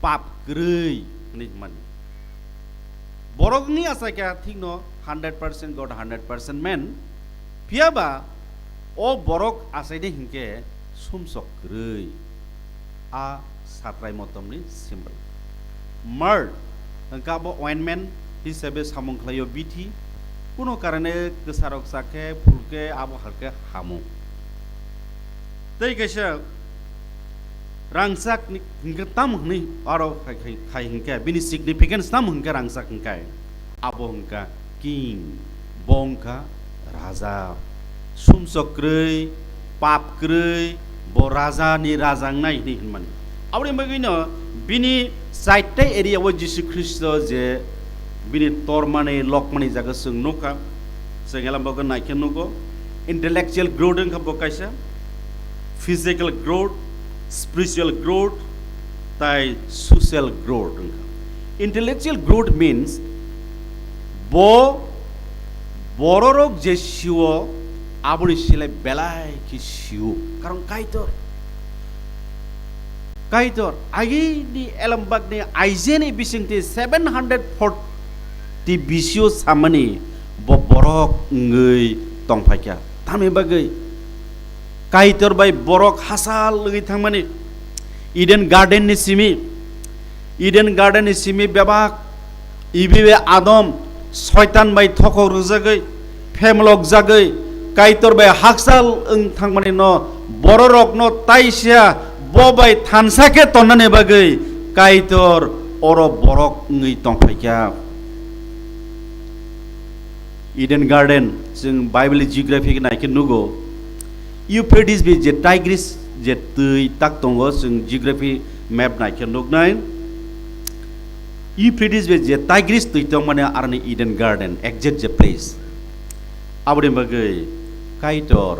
pap krui ni man borok ni asa kya thik no 100% god 100% man piaba o borok asai de hingke sumsok krui a satrai motom ni symbol myrrh hangka bo ointment hisabe samung khlayo bithi kuno karane gesarok sake phulke abo halke hamu tei kaisa rangsak hingga tam hni aro khai hingga bini significance tam hingga rangsak hingga abo hingga king bongka raja sumsokrei papkrei bo raja ni rajang nai ni hinman abri magino bini site area wo jisu kristo je bini tormane lokmani jaga sung nuka sengelam boga naiken nugo intellectual growth hingga bokaisa physical growth spiritual growth tai social growth intellectual growth means bo bororok je shiwo abuni sile belai ki shiwo karon kaitor agi di elambak ni aijeni bisingti 740 bisio samani bo borok ngei tongphaikya tami bagai kaitor bai borok hasal lagi thangmani eden garden ni simi bebak ibibe adam শয়তান bai thokok rujagai femlok jagai kaitor bai haksal ung thangmani no bororok no taisia bo bai thansake tonnane bagai kaitor oro borok ngui tongphaikya eden garden jeng bible geography naike nugo Euphrates be je Tigris je tui tak tongo jeng geography map naike nugnai Euphrates be je Tigris tui tong mane arni Eden Garden exact je place abri bagai kaitor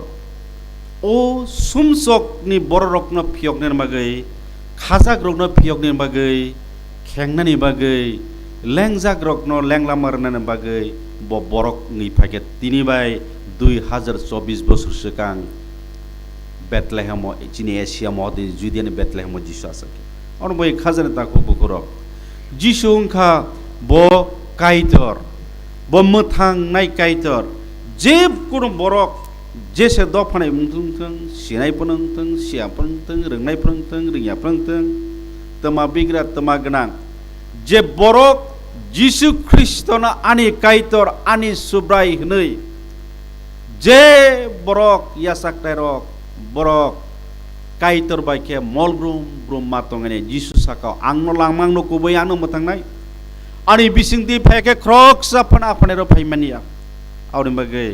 o sumsok ni bororok no phiok ne bagai khajak rok no phiok ne bagai khengna ni bagai lengjak rok no lenglamar ne bagai bo borok ngi phake tini bai 2024 বছর sekang Bethlehem chini Asia modi Judean Bethlehem jisu asake on boy khazane ta ko bukuro jisu ungkha bo kaitor bo muthang nai kaitor jeb kuno borok jese dophanai mungthung sinai punungthung sia punungthung rengnai punungthung ringya punungthung tama bigra tama ganang je borok jisu kristona ani kaitor ani subrai hnei যে borok yasak terok borok kaitor baike mol brum matongene Jesus sakau angno langmang no kubai anu matangnai ani bising di pheke krok sapana apnero phaimania aure bagai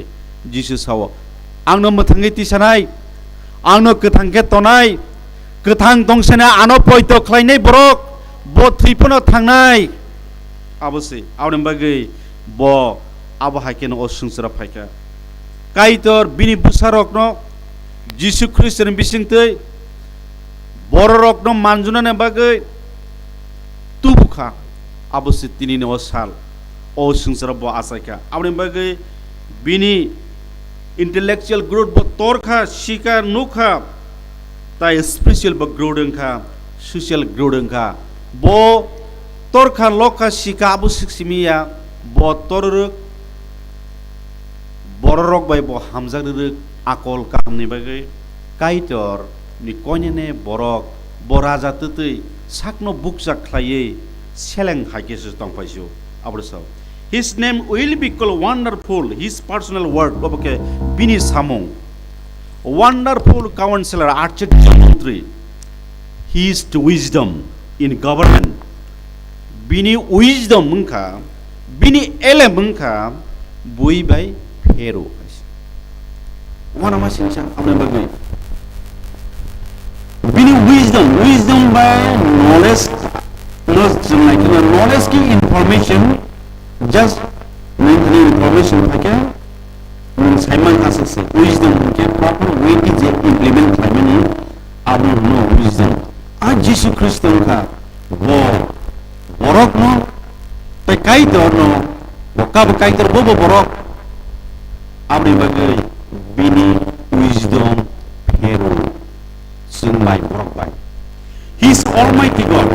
Jesus sawo angno mathangai tisanai angno kethangke tonai kethang tongsena ano poito khlainai borok bo thripono thangnai abose aure bagai bo abo haikeno osungsra phaika kaitor bini busarok no Jesus Christ ni bisingtei borok no manjuna ne bagai tubuka abose tini ne osal osungsra bo asaika aure bagai bini intellectual growth bo torkha shika nukha tai spiritual bo growth kha social growth kha bo torkha lokha shika abu siksimiya bo toruk borok bai bo hamjak ruk akol kamni bagai kaitor ni koinene borok boraja tutui sakno bukjak khlaiye seleng haikesu tongpaisu abrso his name will be called wonderful his personal word okay bini samung wonderful counselor architect mantri he is to wisdom in government bini wisdom mungka bini ele mungka bui bai hero wana masih sa apne bagai bini wisdom by knowledge knowledge ki information just maintaining information pakai Simon asas wisdom ke proper way is implement klamani adu no wisdom a Jesus Christ ka bo borok no te kai dor no boka kai dor bo borok abri bagai bini wisdom hero sung by borok by His Almighty God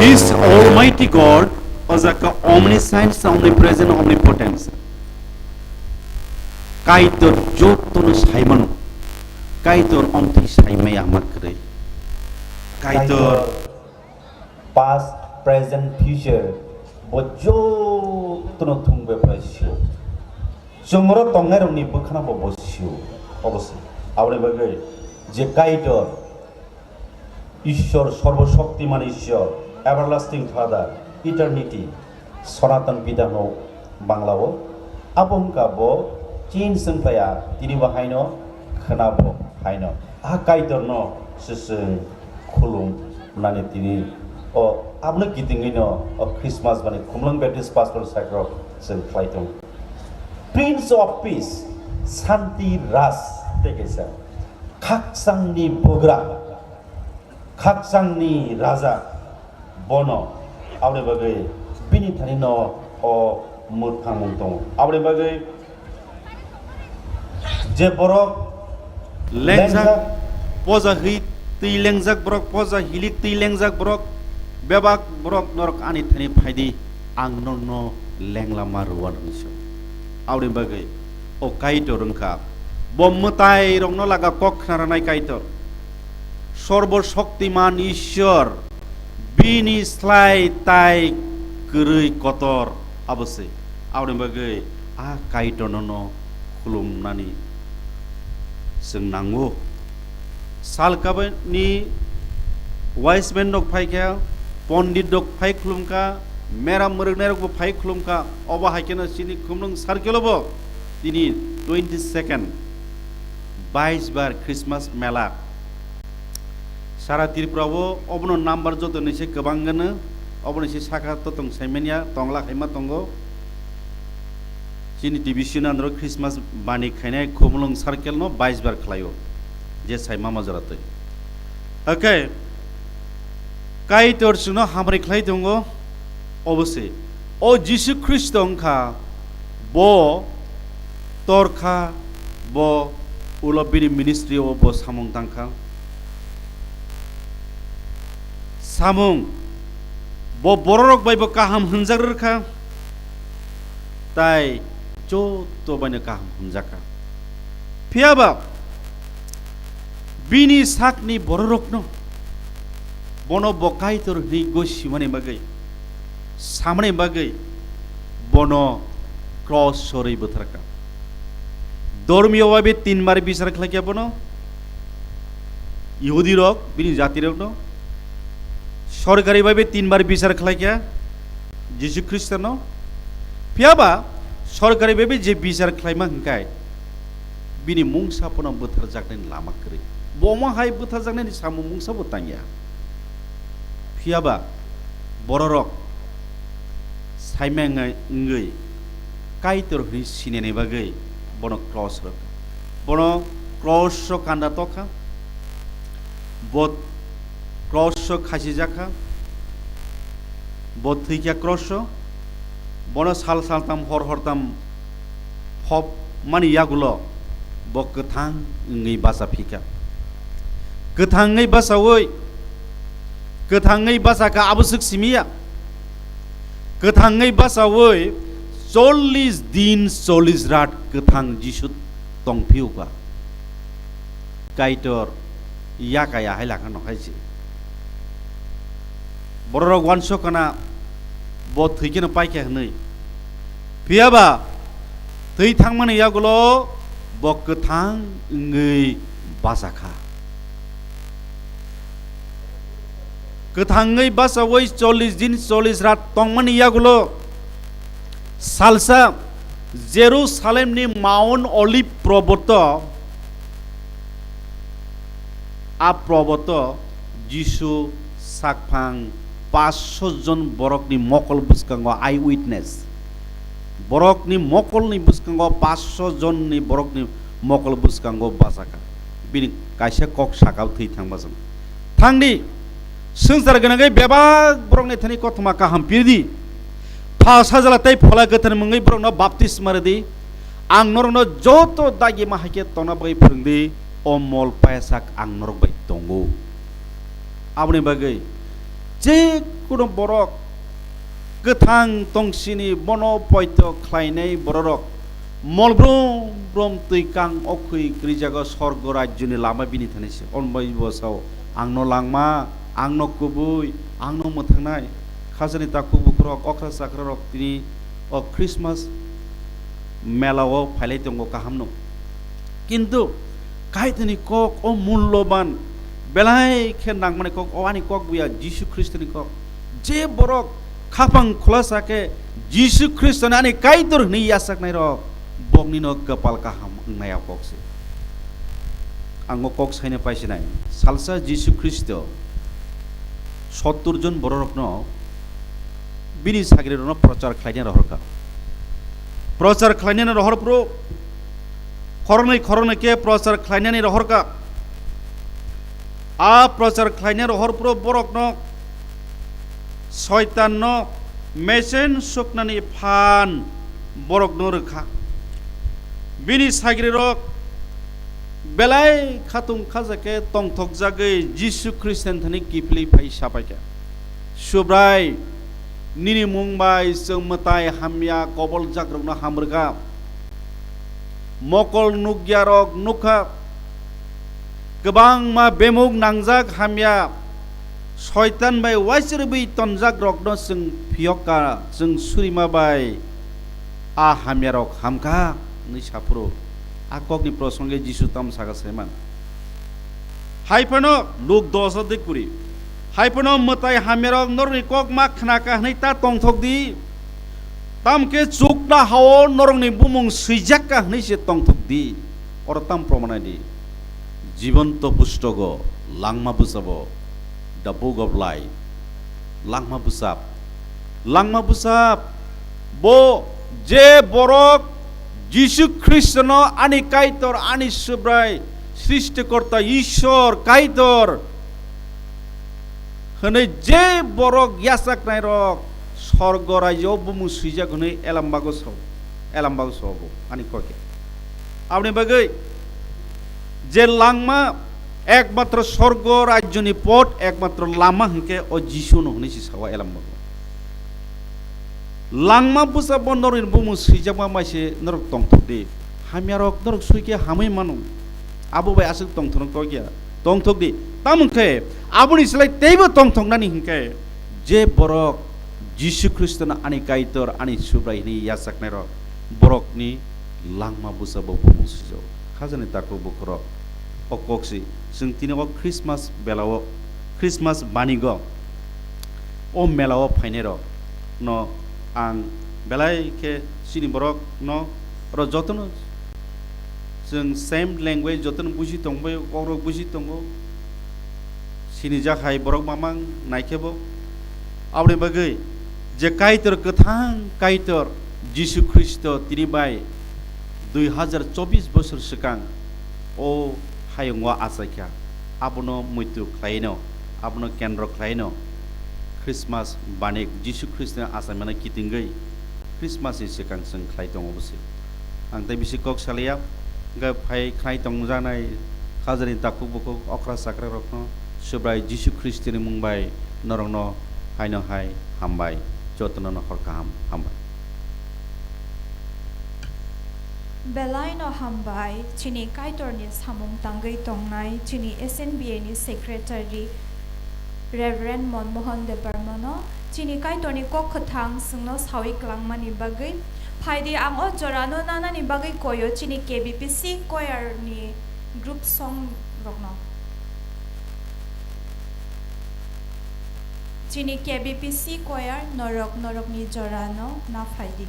His Almighty God was like omniscience, omnipresent, omnipotent. Kaitor jotono Simon, kaitor omti Simon yamakre. Kaitor past, present, future, bojo tono thungbe prasyo. Sumro tongerong ni bukhana bo bosyo. Obviously, aure bagai je kaitor Ishwar সর্বশক্তিমান ঈশ্বর everlasting father eternity সনাতন পিতানো বাংলাও abongkabo chin sengplaya tini bahaino khnabo haino akaitorno seseng khulum nani tini o abno kitingino o Christmas bani khumlang Baptist pastor sakro seng khlaitong Prince of Peace Santi Ras tekesa khaksangni bogra khaksangni raja bono aure bagai bini thanino o muthangmung tong aure bagai je borok lengjak poja hi tui lengjak borok poja hilik tui lengjak borok bebak borok norok ani thani phaidi ang no lengla maruan niso aure bagai o kaitor rungka bommutai rongno laga kokhnara kaitor সর্বশক্তিমান ঈশ্বর বিনি sly তাই গরৈ কতর অবশ্যে আউরে বাগৈ আ কাইটননো খুলুমনানি जों नांगौ सालकाबनि वाइसमेन दक फाइका Pandit दक phi खुलुमका मेराम मरगनाय रक phi खुलुमका अबा हाइकेनो सिनि खुमलुं सार्केलबो दिनि 22 22 बार क्रिसमास मेला सारा त्रिपुरावो अबनो नाम्बार जतो नैसे गोबांगनो अबनो से साखा ततों साइमेनिया तंगला खाइमा तंगो जिनि डिभिजन आन्ध्र क्रिसमास बानि खाइनाय खुमलुं सार्केल न 22 बार खलायो जे साइमा मजरातै ओके काइटर सुनो हामरे खलाय दंगो अबसे ओ जिसु ख्रिस्ट अंखा बो तोरखा बो उलबिनि मिनिस्ट्री ओ बो सामं तांखा सामं बो बररक बायबो काहाम हनजागरखा ताई जो तो बने काहाम हनजाका फियाबा बिनि साकनि बररकनो बनो बकाय तोर नि गोसिमाने बागै सामने बागै बनो क्रस सरै बोथारका धर्मीयভাবে তিনবার বিচার খাইকে বনো ইহুদি রক বিনি জাতি রক ন সরকারিভাবে তিনবার বিচার খাইকে যিশু খ্রিস্টান ফিয়াবা সরকারিভাবে যে বিচার খাইমা হংকাই বিনি মুংসাপনা बोथार जागनायनि लामा करै बमा हाय बोथार जागनायनि सामु मुंसा बोतांया फियाबा बररक साइमेंगै ngै काइतर हरि सिनेने बागै बनो क्रस रक बनो क्रस कान्दा तखा बत क्रस खासि जाखा बत थैया क्रस बनो साल सालताम हर हरताम फब मानि यागुलो ब गोथां ngै बासा फिका गोथाङै बासावै गोथाङै बासाका आबसुक सिमिया गोथाङै बासावै 40 दिन 40 रात गोथां जिसु तंफिउका काइटर याकाया हायलाखा नखायसि बररक वानसकना ब थैकेनो पाइके हनै फियाबा थै थांमाने यागुलो ब गोथां ngै बासाखा गोथाङै बासावै 40 दिन 40 रात तंमाने यागुलो सालसा जेरुसालेमनि माउन्ट अलिभ पर्वत आ पर्वत जिसु साकफां 500 जन बरकनि मकल बुसकांगो आई विटनेस बरकनि मकलनि बुसकांगो 500 जननि बरकनि मकल बुसकांगो बासाका बिनि कायसे कक साकाव थै थांबाजों थांनि संसार गनागै बेबाग बरकनि थनि कथमा काहाम पिरदि फासा जला तै फला गथन मंगै बरकनो बाप्तिस मारदि आं नरनो जतो दागि माहाके तना बै फोरोंदि अमल पायसाक आं नरक बै दंगो आबनि बागै जे कुनो बरक गोथां तंसिनि बनो पयत ख्लायनाय बररक मलब्रम ब्रम तैकां अखै ग्रिजागो स्वर्ग राज्यनि लामा बिनि थानायसो अनबाय बसाव आंनो लांमा आंनो कुबुय आंनो मोथांनाय खाजनि ताकु बुखरक अख्रा साख्ररक तिनि अ क्रिसमास मेलाव फाइलाय दंगो काहामनो किन्तु कायतनि कक अ मूल्यबान बेलाय खे नांमाने कक अवानि कक बिया जिसु ख्रिस्टनि कक जे बरक खाफां खुलासाके जिसु ख्रिस्टनानि कायदर नि यासाकनाय र बगनिनो कपाल काहाम नाया ककसे आंगो कक साइने पाइसिनाय सालसा जिसु ख्रिस्ट 70 जन बररकनो बिनि सागिरिनो प्रचार खालायनो रहरका प्रचार खालायनो रहरप्रो खरनै के प्रचार खालायनो रहरका आ प्रचार खालायनो रहरप्रो बरकनो शयताननो मेसेन सुकनानि फान बरकनो रखा बिनि सागिरिरक बेलाय खातुं खाजाके तंथक जागै जिसु ख्रिस्टान थनि किफलि फाइ साबायके सुब्राय निनि मुंबाय जों मताय हामिया कबल जाग्रगनो हामरगा मकल नुग्यारक नुखा गोबां मा बेमुग नांजाक हामिया शयतान बाय वाइसर बै तनजाक रगनो जों फियका जों सुरिमा बाय आ हामियारक हामका नि सापुरो आककनि प्रसंगे जिसु ताम सागासेमान हाइफनो लुक 10 देखुरि हाइफनो मताय हामियारक नरनि कक मा खनाका हनै ता तंथक दि तामके चुकना हाव नरनि बुमुं सैजाका हनै से तंथक दि और ताम प्रमाणाय दि जीवंत पुस्तक लांमा बुसाबो द बुक ऑफ लाइफ लांमा बुसाब बो जे बरक जिसु ख्रिस्टनो आनि काइतर आनि सुब्राय सृष्टिकर्ता ईश्वर काइतर हनै जे बरक यासाकनाय रक स्वर्ग राज्य बुमु सुइजाक हनै एलामबागो सबो आनि कके आपनि बागै जे लांमा एकमात्र स्वर्ग राज्यनि पथ एकमात्र लामा हंके अ जिसु न हनै सावा एलामबागो लांमा बुसा बन्दरिन बुमु सैजामा माइसे नरक तंथदि हामियारक नरक सुइके हामै मानु आबो बाय आसुक तंथन कगिया तंथदि तामखे आबुनि सलाय तेबो तंथंनानि हंके जे बरक जिसु ख्रिस्टन आनि काइतर आनि सुब्रायनि यासाकनाय र borokni langma busa bo bumusijo khajani taku bukhoro okoksi sing tini o Christmas belao Christmas banigo o melao phainero no ang belai ke sini borok no ro jotono जों same language jotono buji tongbo orok buji tongo sini jakhai borok mamang naikebo abri bagai je kaitor gothang kaitor जिशु ख्रिस्ट तिनिबाय 2024 बोसोर सिगां ओ हायंवा आसाख्या आपनो मृत्यु ख्लायनो आपनो केन्द्र ख्लायनो क्रिसमास बानिक जिशु ख्रिस्ट आसामना कितिंगै क्रिसमास सिगां जों ख्लाय दङ बसे आं दै बिसि कक सालिया गा फाय ख्लाय दं जानाय खाजनि दाकु बको अख्रा साख्रा रखनो सुब्राय जिशु ख्रिस्टनि मुंबाय नरंनो हायनो हाय हामबाय जतनो नखर काम हामबाय Belai no hambai chini kaitor ni samung tangai tongnai chini SNBA ni secretary Reverend Monmohan de Barmano chini kaitor ni kokhathang sungno sawi klangmani bagai phaidi ang o jorano nana ni bagai koyo chini KBPC choir ni group song rokno chini KBPC choir norok ni jorano na phaidi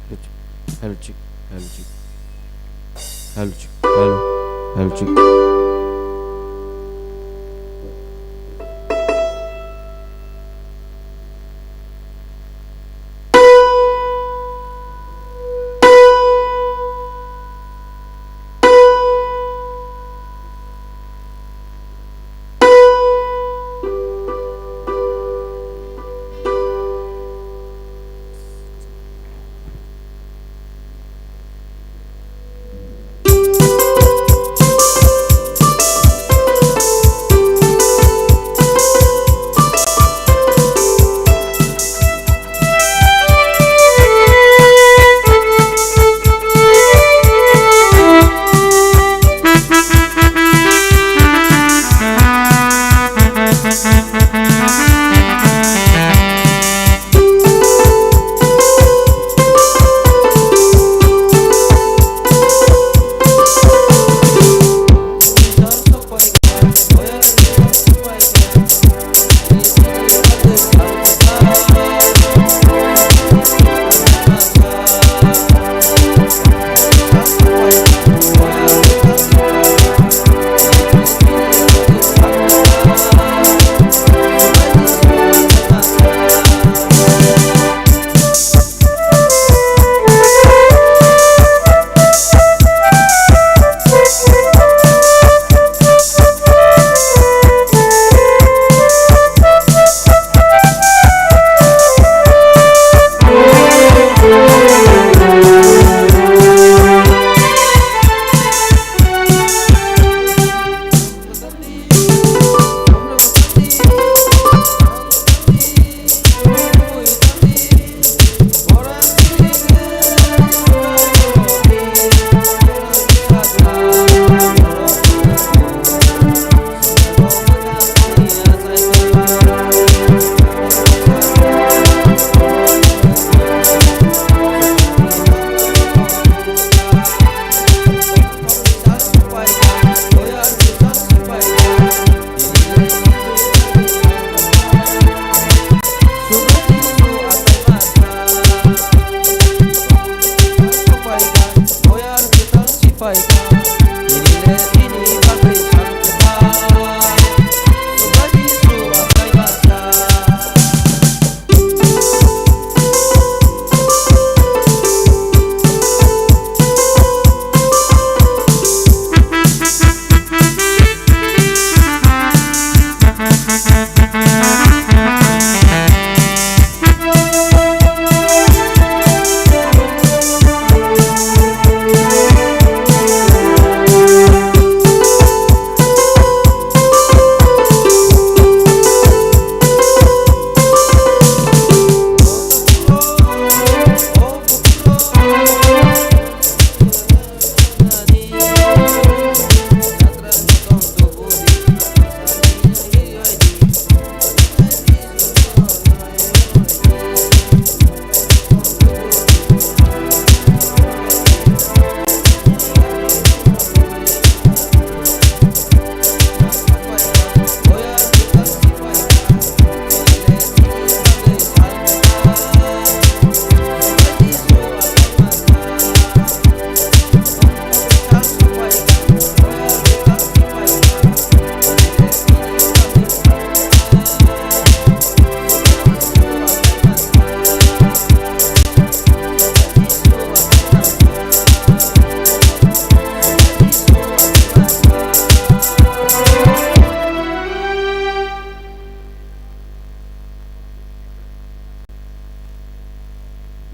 Hello, chick. Hello, chick. Hello, chick. Hello. Hello, chick.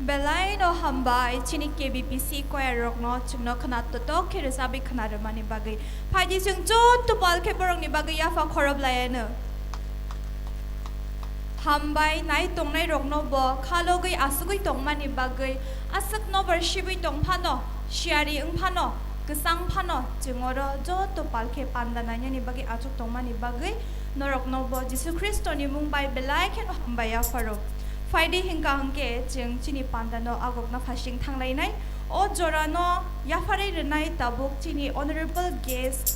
Belai no hambai chini KBPC koya rokno chungno khanat to khere sabi khanar mani bagai phaji chung chot to pal khe borong ni bagai ya fa khorob layana hambai nai tong nai rokno bo khalo gai asugui tong mani bagai asak no bershibi tong phano shiari ung phano kesang phano chungoro jot to pal khe pandana ni bagai achuk tong mani bagai norok no bo Jisu Kristo ni mumbai belai khe hambai ya faro Friday hingga hangke jeng chini pandano agok na fashing thanglai nai o jorano yafare renai tabuk chini honorable guest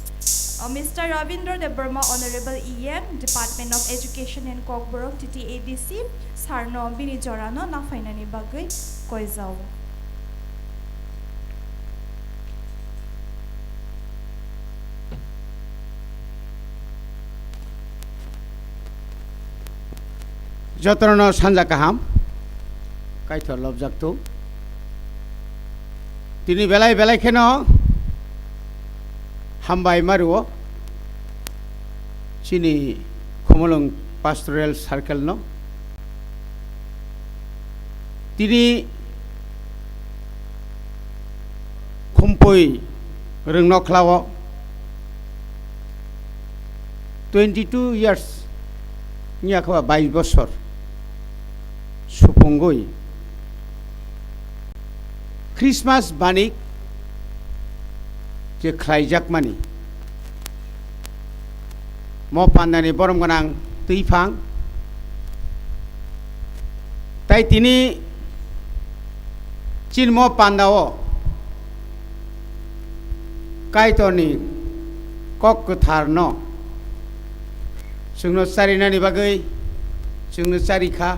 Mr. Ravindra De Burma Honorable EM Department of Education and Kokborok TTADC sarno bini jorano na fainani bagai koizau যতন সানজা কাহাম কাইথর লবজাক তো তিনি বেলায় বেলায় কেন হামবাই মারুও চিনি কমলং পাস্টোরেল circle ন তিনি খুমপই রংনখলাও 22 years নিয়াখবা 22 বছর সুপঙ্গই খ্রিসমাস বানিক যে খ্লাইজাক মানি ম পান্দানি বরম গোনাং তৈফাং তাই তিনি চিনম পান্দাও কাইতনি কক गोथार न जोंनो चारिनानि बागै जोंनो चारिखा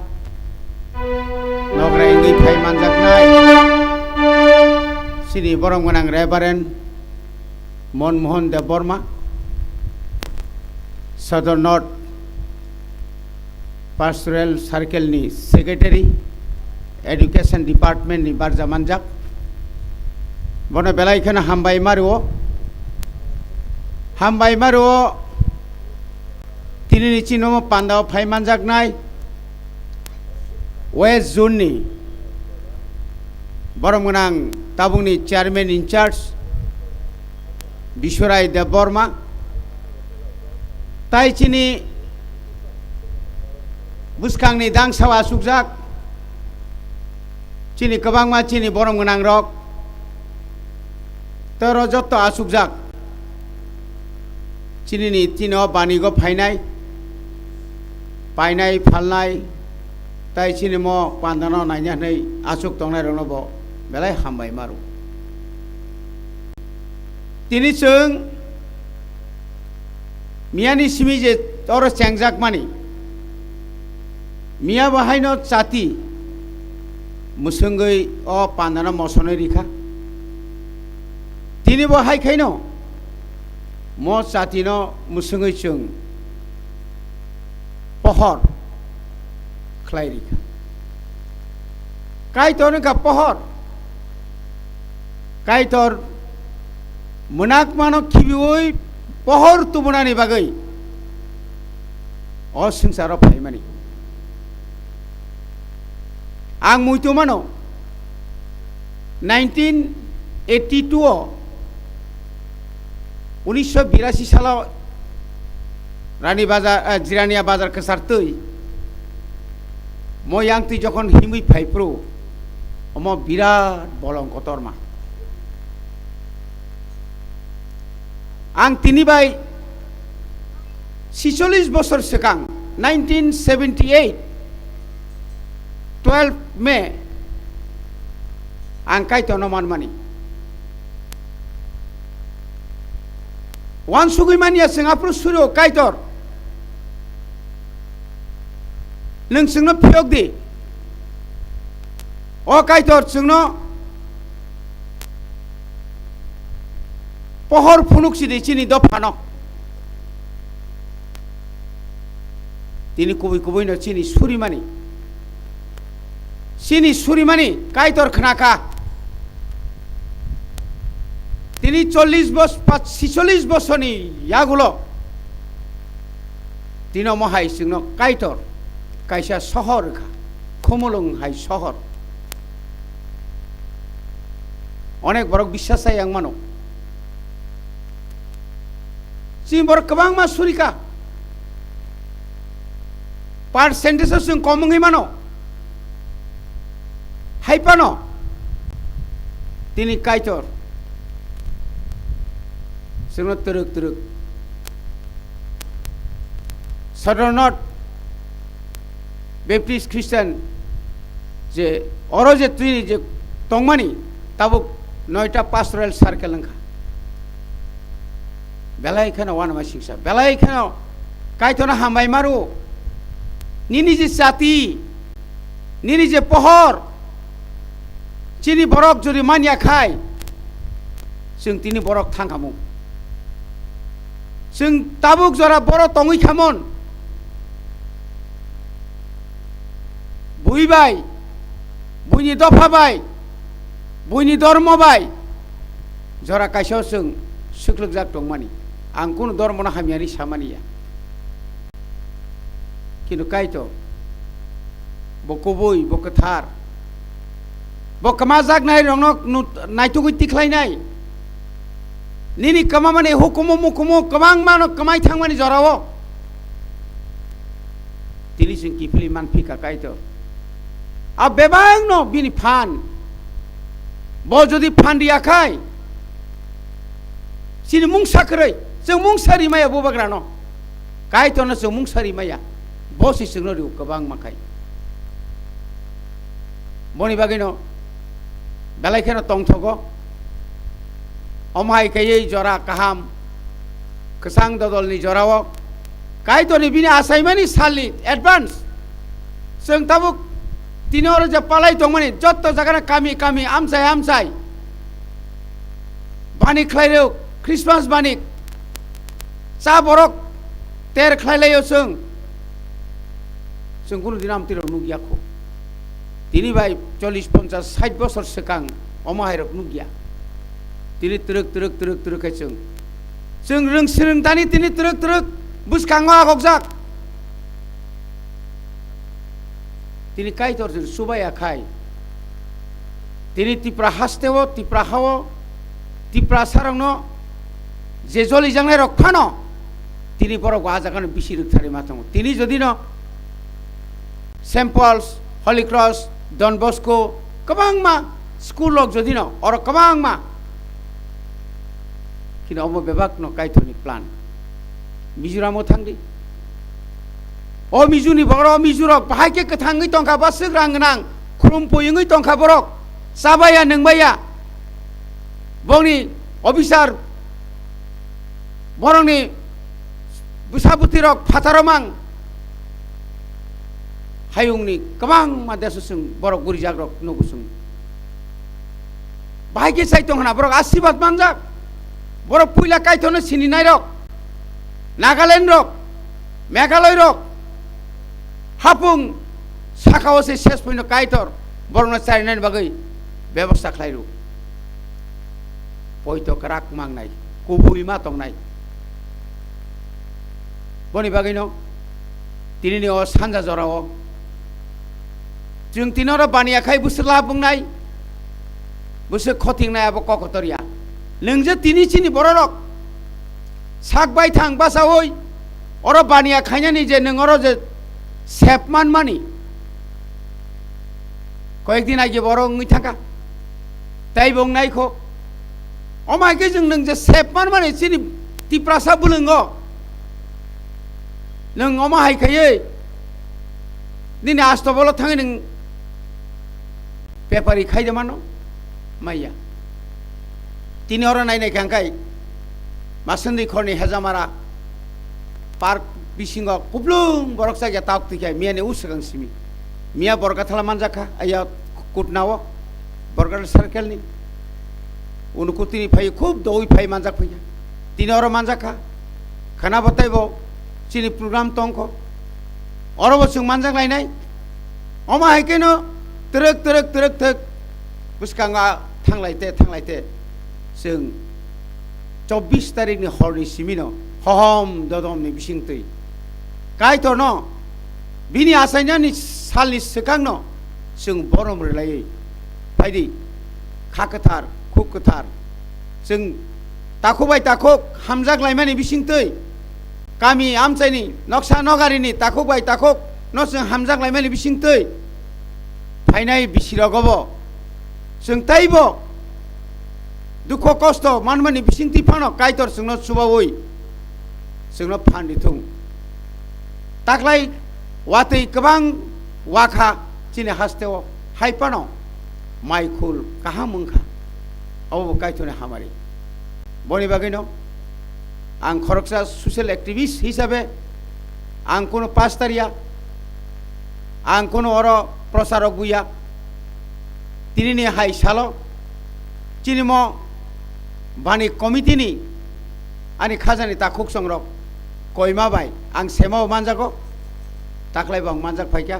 नग्रा इंगै फाइ मानजाकनाय सिनि बरम गोनां रेभारेन्ड मनमोहन देव बर्मा सदर नर्थ पास्टोरेल सार्केलनि सेक्रेटारि एडुकेशन डिपार्टमेन्टनि बारजा मानजाक बनो बेलायखोनो हामबाय मारुओ तिनि चिनो पान्दाव फाइ मानजाकनाय वेस्ट जोननि बरम गोनां ताबुंनि चेयारमेन इनचार्ज बिश्वराय देव बर्मा ताई चिनि बुसखांनि दांसावा सुकजाक चिनि गोबांमा चिनि बरम गोनां रक तर जत्त आसुकजाक चिनिनि तिनो बानिगो पाइनाय फालनाय ताई चिनि म पान्दानो नायनानै आसुक तंनाय रंनबो बेलाय हामबाय मारु तिनि जों मियानि सिमि जे तर चेंगजाक मानि मिया बाहायनो जाति मुसंगै अ पान्दानो मसनै रिखा तिनि बाहायखायनो म जातिनो मुसंगै जों पहर ख्लायरिखा कायतर का पहर कायतर मोनाक मानो खिबिवै पहर तुमुनानि बागै अ संसाराव फाइमानि आं मुइतो मानो 1982 1982 सालाव रानी बाजार जिरानिया बाजार कसारतै म यांगतै जखन हिमै फाइप्रो अम बिराट बलंकतरमा आं तिनि बाय 46 बोसोर सिगां 1978 12 मे आं कायतनो मानमानि वान सुगैमानिया सिंगापुर सुरो कायतर नोंसोंनो फियक दे अ कायतर जोंनो पहर फुनुकसिदे चिनि दफानो तिनि कुबै चिनि सुरिमानि कायतर खनाका तिनि 46 बोसोरनि यागुलो तिनो महाय जोंनो कायतर कायसा सहर खमलং हाय सहर अनेक बरक বিশ্বাস जाय आं मानो जों बर गोबां मा सुरिका पार्सेन्टेज जों कमङै मानो हायपानो तिनि कायतर जोंनो तुरुक सदर नर्थ बेप्टिस्ट ख्रिस्टान जे अरो जे तिनि जे तंमानि ताबुक 9टा पास्टोरेल सार्केल लंखा बेलायखानो वानमा सिंसा बेलायखानो कायतनो हामबाय मारु निनि जे जाति निनि जे पहर चिनि बरक जुदि मानिया खाय जों तिनि बरक थांखामु जों ताबुक जरा बर तङै खामोन बुइबाय बुइनि दफाबाय बुइनि धर्मबाय जरा काइसाव जों सुख्लुक जाक दं मानि आं कुनु धर्मना हामियारि सामानिया किन्तु काइतो बकबुइ बकथार बकमा जागनाय रंनक नायतुगै तिख्लायनाय निनि कमा माने हुकुमो मुकुमो कमां मानो कमाय थां माने जरावो तिनि जों किफिलि मानफिका काइतो आ बेबां न बिनि फान ब जदि फान दियाखाय सिनि मुंसाखरै जों मुंसारि माया बबाग्रा न काइतो न जों मुंसारि माया बसि जोंनो रिउ गोबां माखाय बनि बागै न बेलायखेनो तंथगो अमाय कायै जरा काहाम कसां ददलनि जरावो काइतो नि बिनि आसायमानि सालनि एडभान्स जों ताबु तिनि हर जे पालाय दं माने जत्त जागाना कामि कामि आमसाय बानिक खालायो क्रिसमास बानिक चा बरक तेर खालायो जों कुनु दिन आमतिराव नुगियाखौ तिनि बाय 40-50-60 बोसोर सिगां अमाहायरक नुगिया तिनि तुरुक जों रोंसिरों दानि तिनि तुरुक बुसखाङो आगकजाक तिनि काइतर जों सुबायाखाय तिनि तिप्रा हास्तेवो तिप्रा हावो तिप्रा सारंनो जे जलि जांनाय रखफानो तिनि बरक आजागानो बिसि रोखथारि माथाङो तिनि जदि न सेन्ट पल्स हलि क्रस डन बस्को गोबां मा स्कुल जदि न अर गोबां मा किन्तु अमो बेबाक न काइतरनि प्लान मिजोरामो थांदि अ मिजुनि बर मिजुरक बाहायके गोथाङै दंखा बा सोग्रां गोनां खुलुमफैयै दंखा बरक जाबाया नोंबाया बंनि अफिसार बरंनि बुसाबुतिरक फाथारमां हायुंनि गोबां मादेसुसुं बरक गुरि जाग्रक नगुसुं बाहायके साइतं होना बरक आशीर्बाद मानजाक बरक पुइला काइथनो सिनिनाय रक नागालेण्ड रक मेघालय रक हापुं साखावसे शेष फैनो काइतर बरंना चारिनाय बागै व्यवस्था खालायरु पयतो कराक मांनाय कुबुइ मा तंनाय बनि बागैनो तिनिनि अ सानजा जराव जों तिनर बानियाखाय बुसला बुंनाय बुसे खथिंनाय अब ककतरिया नोंजे तिनि चिनि बररक साकबाय थां बासावै अर बानिया खायनानि जे नोंअर जे सेपमान मानि कयेकदिन आगे बरङै थाका ताइ बुंनायखौ अमायके जों नों जे सेपमान मानि चिनि तिप्रासा बुलुंगो नों अमा हायखायै दिनै आस्तबल थाङै नों पेपारि खायदोमानो माइया तिनि हर नायनाय खांखाय मासुन्दै खरनि हेजामारा पार्क बिसिंग कुब्लुं बरक जायगा ताक तिखाय मियाने उसगां सिमि मिया बरगाथाला मानजाखा आया कुटनावो बरगाल सार्केलनि उनको तिनि फाय खूब दौइ फाय मानजाक फैया तिनि हर मानजाखा खाना बताइबो चिनि प्रोग्राम तंखो अरबो जों मानजाक लायनाय अमा हायकेनो तुरुक बुसखाङा थांलायते जों 24 तारिखनि हरनि सिमिनो हहम ददमनि बिसिंतै काइतर न बिनि आसायनानि सालनि सिगांनो जों बरम रलायै फायदि खाखोथार खुखोथार जों ताखुबाय ताखुक हामजाक लायमानि बिसिंतै गामि आमचाइनि नक्सा नगारिनि ताखुबाय ताखुक न जों हामजाक लायमानि बिसिंतै फायनाय बिसिरगबो जों ताइबो दुख कष्ट मानमानि बिसिंति फानो काइतर जोंनो सुबावै जोंनो फान्दिथुं ताकलाय वातै गोबां वाखा चिनि हास्तेव हाइपानो माइखुल काहा मुंखा अबो काइतने हामारि बनि बागैनो आं खरकसा ससियेल एक्टिविस्ट हिसाबै आं कोनो पास्तारिया आं कोनो अर प्रसारक गुया तिनिनि हाइ सालो चिनिमो बानि कमिटिनि आनि खाजानि ताखुक संरक कयमा बाय आं सेमाव मानजागो ताकलाय बां मानजाक फायका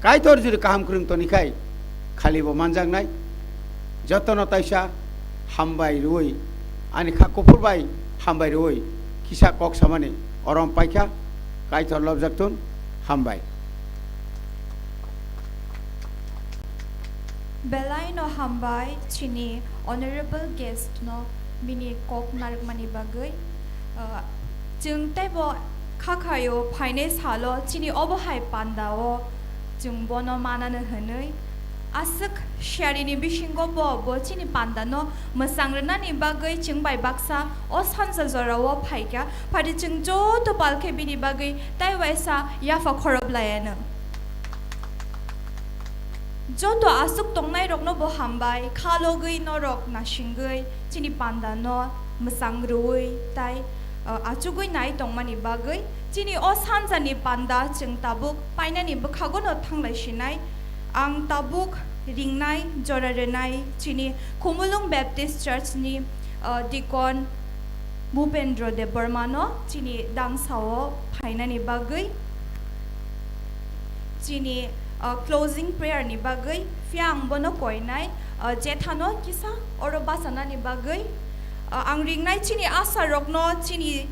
kaitor juri kaham krung tonikai khali bo manjangnai jotono taisa hambai rui ani kha kopurbai hambai rui kisa kok samani orom paikha kaitor lobjaktun hambai Belai no hambai chini honorable guest no mini kok narik mani bagai jeng tebo khakhayo phaine salo chini obo hai pandao jeng bono manana hanai asuk sharini bishingo bo chini pandano masangrana ni bagai jeng bai baksa o sansa zorawo phaika phari jeng jo to palkhe bini bagai tai waisa yafa khorob layana Joto asuk tongnai rok no bo hambai khalo gui no rok na shingai chini panda no masangrui tai achugui nai tongmani bagai chini o sanza ni panda chung tabuk paina ni bkhago no thanglai shinai ang tabuk ringnai jorarenai chini Khumulung Baptist Church ni dikon Bhupendra de Burma no chini dangsao paina ni bagai chini closing prayer ni bagai fiang bono koinai jethano kisa oro basana ni bagai ang ringnai chini asa rokno chini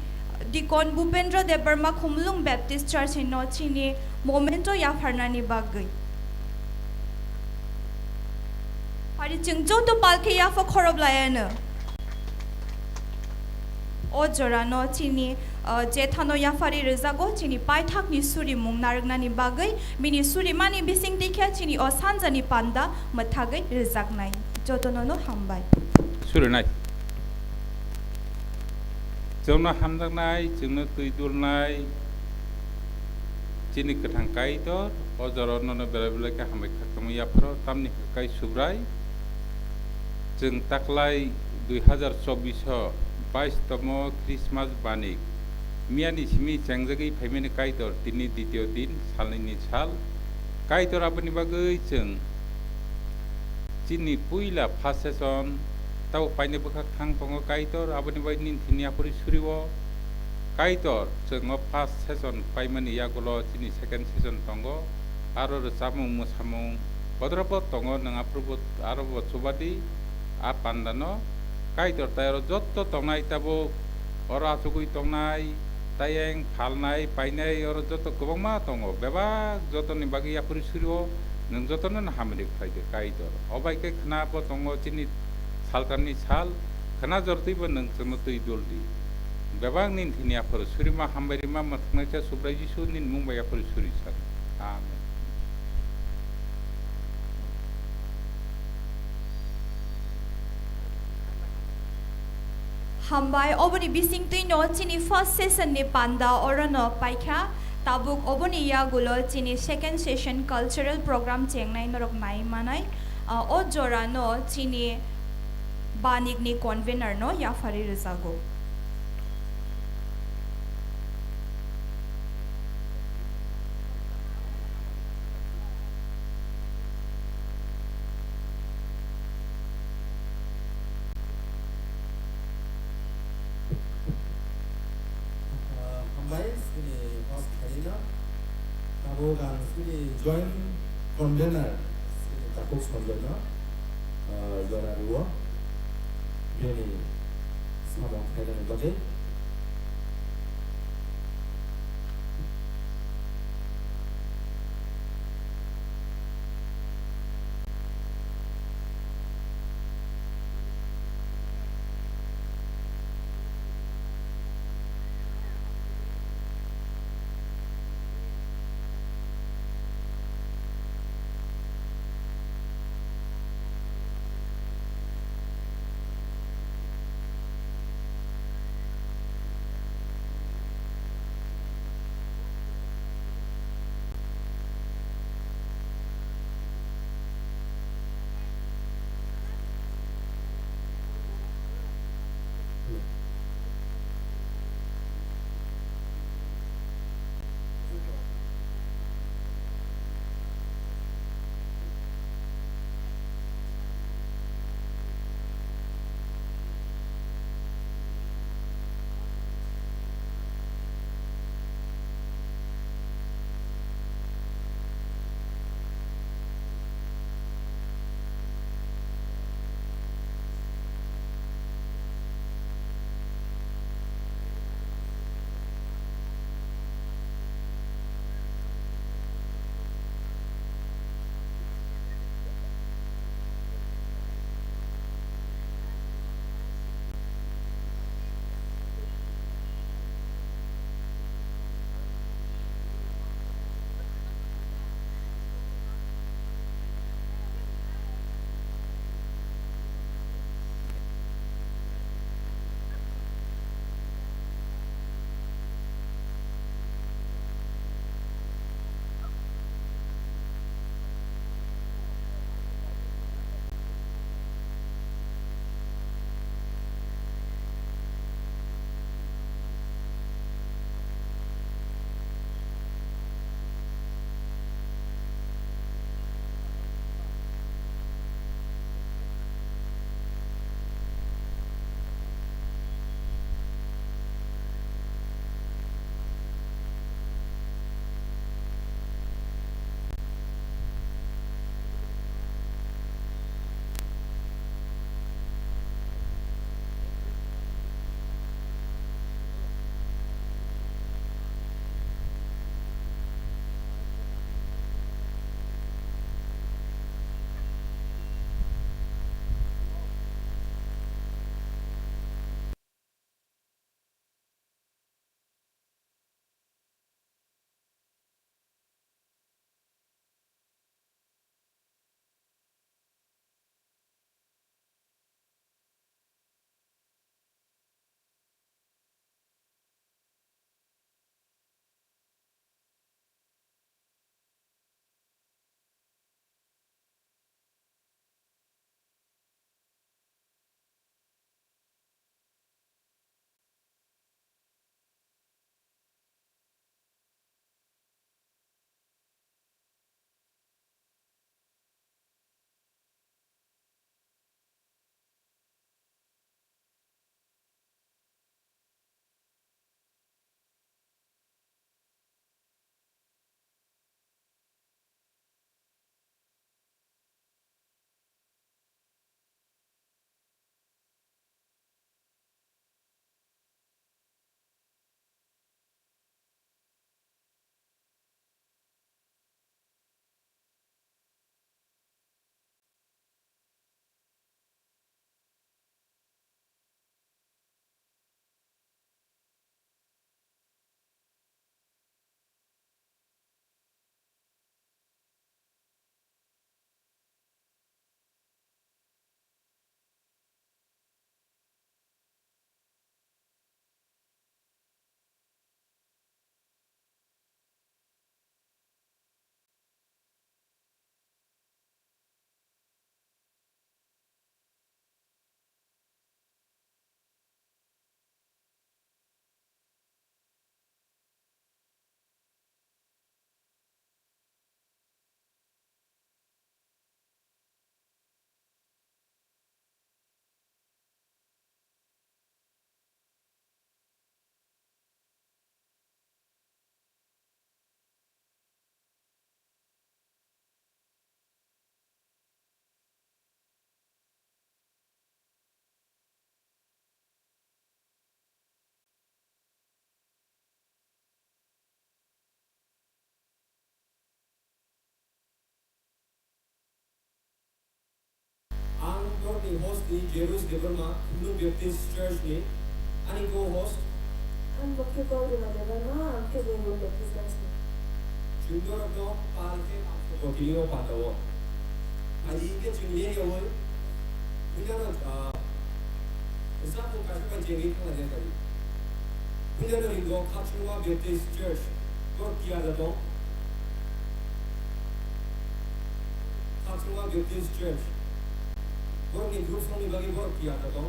dikon Bhupendra de Burma Khumulung Baptist Church no chini momento ya farna ni bagai pari chingjo to palkhe ya fa khorob layana o jorano chini jethano yafari rezago chini paithak ni suri mung naragna ni bagai mini suri mani bising dikha chini o sanjani panda mathagai rezagnai jotono no hambai suri nai jona hamdagnai jingno tuidulnai chini kathang kai tor o jorono no bela ka hambai khakam yapro tamni kai subrai jeng taklai 2024 22তম Christmas banik miani simi changjagi phaimene kaitor tini ditiyo din salini sal kaitor apni bagai jeng chini puila first session tau paine bukha khang pongo kaitor apni bai nin thini apuri suriwo kaitor jeng first session paimani yagulo chini second session tongo aro samung musamung podrapo tongo nang aprubo aro chubadi a pandano kaitor tayro jotto tongnai tabo ora chugui tongnai tayeng phalnai painai oro jotto kobangma tongo beba jotto ni bagi yapuri suriwo nang jotto na hamri khaide kaitor obai ke khna po tongo chini saltani sal khna jortui bo nang chmutui doldi bebang nin thini apur surima hambari ma matnai cha subrai jisu nin mumbai apur suri sar amen hambai oboni bising tui no chini first session ni panda orano paikha tabuk oboni ya gulo chini second session cultural program chengnai norok nai manai o jorano chini banik ni convener no ya fari rezago joint convener takut convener jora dua ini sama kaitan bagai host ni Jerus Deverma Hindu Baptist Church ni ani co-host Ang mukhya ko rin na ang kailangan ng business ni. Junior no parke ko kiliyo patawo. Ali ke junior yawo. Punya na isa ko kasi pa jengi ko na dito. Punya na ringo Kachunwa Baptist Church ko kiya da to. Kachunwa Baptist Church ko ni group ni bagi ko kiya da to.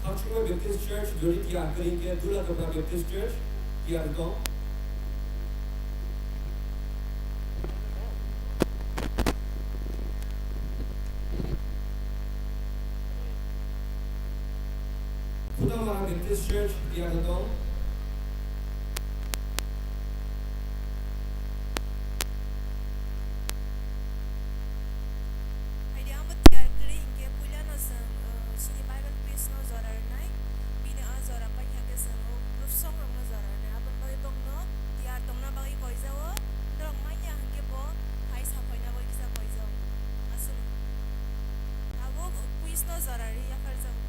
Kachunwa Baptist Church jodi kiya keringe Dula Kapra Baptist Church kiya da to. Kudamara Baptist Church kiya da to. Haydi ama diğer kırıngke pulano sen sini Bible quiz no zorar nai bini a zora pa kya ke sen o group song ro no zorar nai apan bagi tong no diğer tong na bagi koi jawo drong manya ke po hai sa koi na bagi kisa koi jawo asun abo quiz no zorar ya kar jawo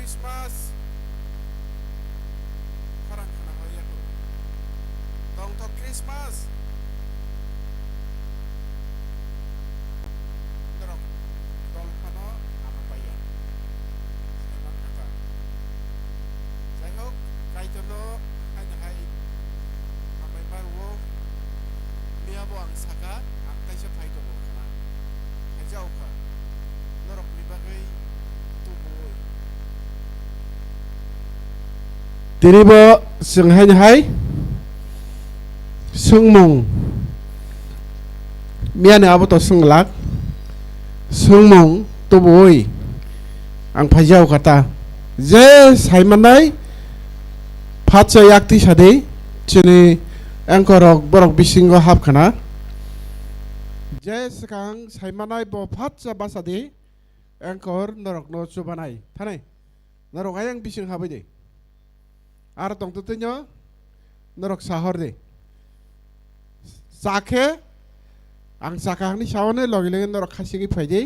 Christmas parang kana hoy ako tong to Christmas dorong dol pano ama bayan semak kata saya hok kai tono hai amai baru dia buang saka ang tai se phai tono kana hajau ka dorok ni bagai tubuh Tiribo sing hai sungmung miane abo to sunglak sungmung tuboi ang phajau kata je saimanai phatcha yakti sade chini angkorok borok bisingo hapkhana je sakang saimanai bo phatcha basade angkor norok no chubanai thane norok ayang bising habai de আর তং তুতন্য নরক সাহর দে সাখে আং সাখাংনি সাওনে লগে লগে নরক খাসিগি ফাইদে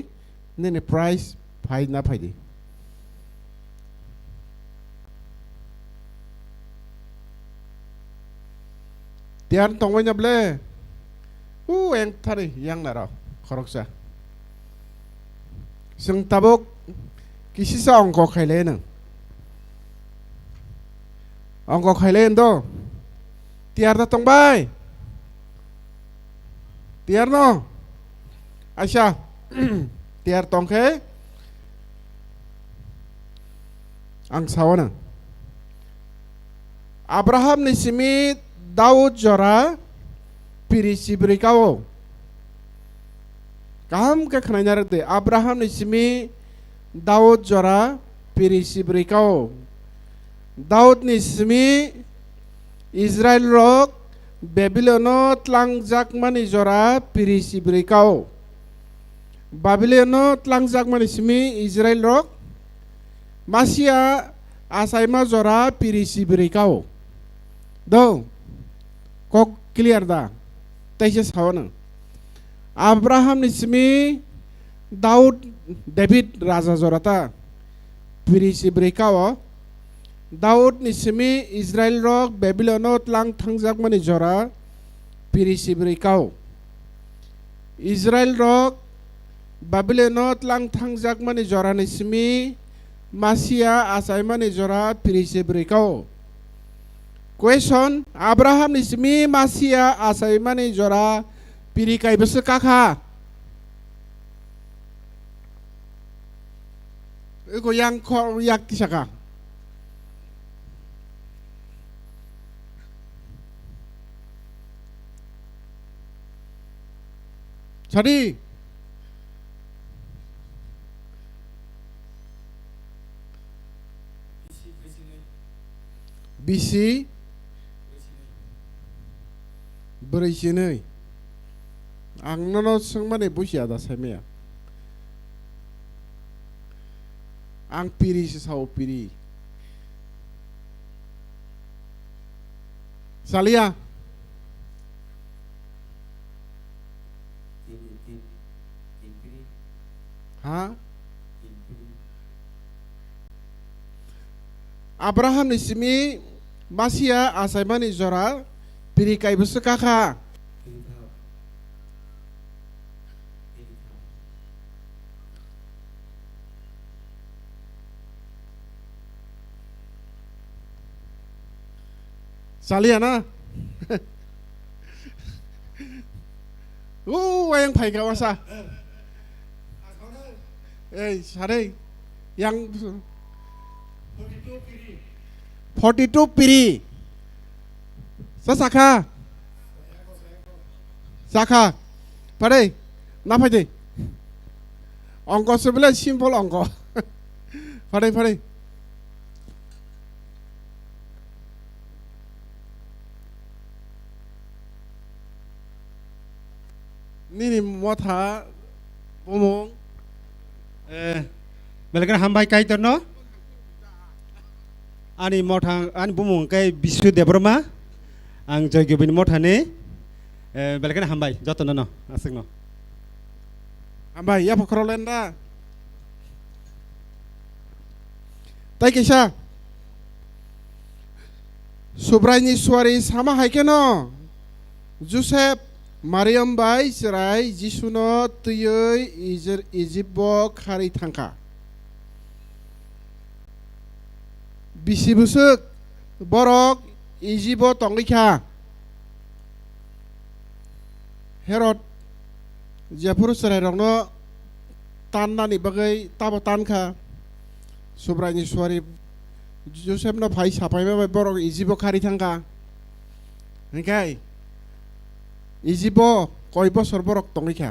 নেনে price phi না ফাইদে Tian তংবাই নাবলে উ এং থারে young নারা খরকসা जों tabok kisisa ongko khaile nang ongko khaile endo tiar ta tongbai tiar no aisha tiar tongke ang sawana Abraham ni simi Daud jora piri sibrikao kaham ke khnainar de Abraham ni simi Daud jora piri sibrikao Daud ni simi Israel rok Babilono tlangjak mani jora piri sibrikao Babilono tlangjak mani simi Israel rok Masia asaima jora piri sibrikao do kok clear da taise sawana Abraham ni simi Daud David raja jorata piri sibrikao Daud ni simi Israel rok Babilono tlang thangjak mani jora piri sibrikao Israel rok Babilono tlang thangjak mani jora ni simi Masia asaima ni jora piri sibrikao Question Abraham ni simi Masia asaima ni jora piri kai besu kakha ego yang ko yak tisaka Sari Bisi Berisini Ang nono sengmane busia da semea Ang piri sesau piri Salia Ha Abraham ni simi Masia asaimani jora piri kai besu kakha Salia na yang pai kawasa sare yang 42 piri Sasaka Saka Pare na pade Ongko sebelah simple ongko Pare pare Nini motha Bomong Belakan hambai kai terno Ani mothang ani bumung kai bisu debrama ang joygobin mothane belakan hambai jotono no asingno hambai ya pokrolenda তাই কেসা সুব্রাইনি সুয়ারি সামা হাইকেন Joseph Mariam by যেরাই যিশুন তুই Egypt খারি থাকা BC বুসুক বরক Egypt তংগৈখা हेरद जेफोर सेरायरंनो ताननानै बागै ताबो तानखा सुब्रायनि सुवारि जोसेफनो भाई साफायबाय बरक Egypt खारि थांखा ओंखाय Egypt कय बसर बरक तंगैखा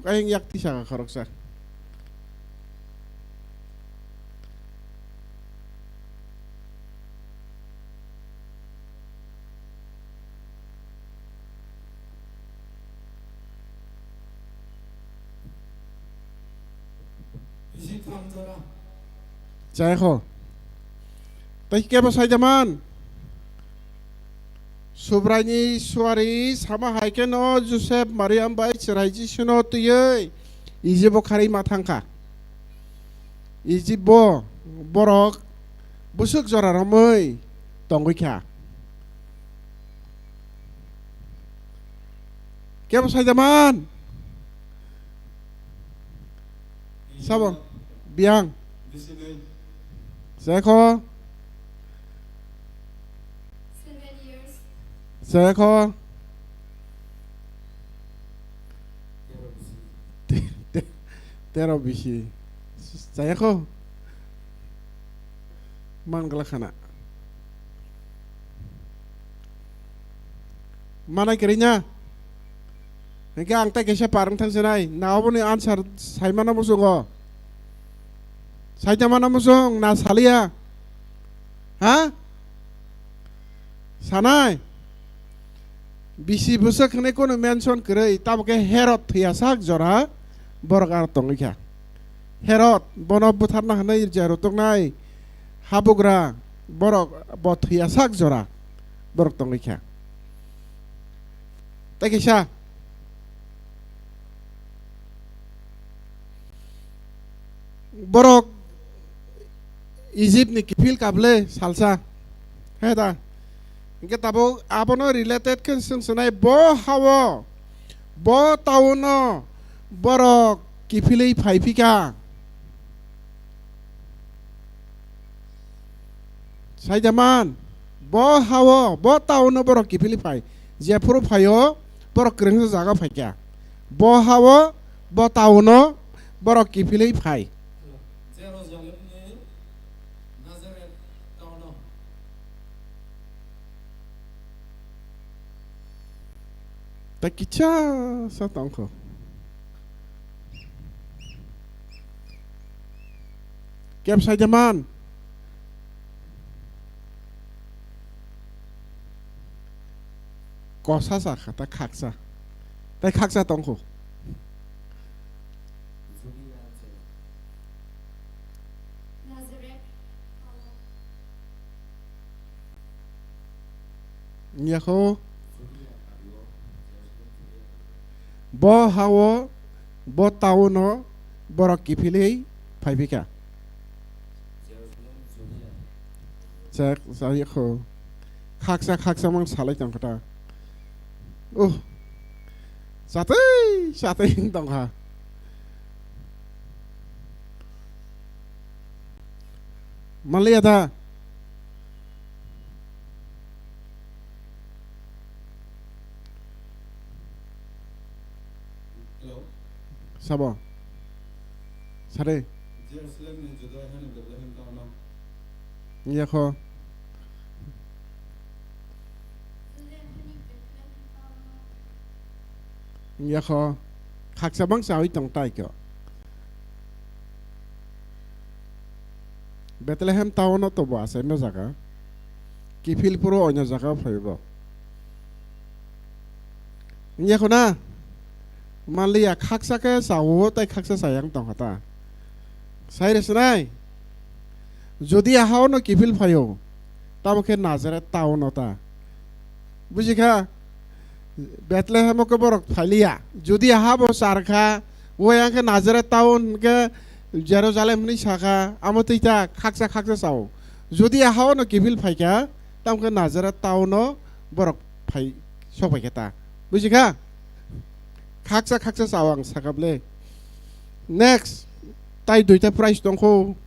आयं याक्ति saga खरकसा Jaiko, tapi kaya pasai zaman, Subrani suari sama haiken o Joseph Mariam bai cerai jisuno tuye, Ijibo kari matangka, Ijibo borok busuk zora ramai tongguika. Kaya pasai zaman, sabon, biang. Jaiko, 7 years. Jaiko, tero bisi, Jaiko, man gelakana, mana kirinya? Mereka angkat kesha parang tan senai, na apa ni answer, saya mana musuh Saya mana musong na salia, ha? Sanai, bisi busak ni kono mention kerei, tapi ke Herod hiasak jora, borgar tongikya. Herod, bono butar na hanai jaro tong nai, habugra, borok bot hiasak jora, borok tongikya. Takisha. Borok Egypt ni kipil kable salsa, heda. Ingke tabo abono related kan senai bo hawo, bo tauno, borok kipilei paipika. Saya zaman, bo hawo, bo tauno borok kipilei pai. Jepuru payo, borok kerengsa jaga paikya. Bo hawo, bo tauno, borok kipilei pai. Tak kica satangko. Kiam saya zaman. Kosa sa kata kaksa. Tak kaksa tangko. Nyako. Bo hawo, bo tauno, borok kipilei, paipika. Saya ko, kaksa mang salai tang kata. Sate tang ha. Malia ta. Sabo, sare. Iya ko. Iya ko. Hak sabang sawi tong tai ko. Bethlehem town to ba sa ino jaka. Kipil puro onya jaka phaibo. Iya ko na. Malia kaksa ke sawo tai kaksa sayang tong hata. Saya resnai. Jodi ahao no kipil phayo. Tabo ke Nazaret town ota. Bujika Bethlehem ko borok phalia. Jodi ahabo sarkha wo yang ke Nazaret town ke Jerusalem ni saka amotita khaksa khaksa sao jodi ahao no kivil phaika tamke Nazaret town no borok phai sok phaiketa bujika khaksa khaksa sao ang sakable next tai duita price dongko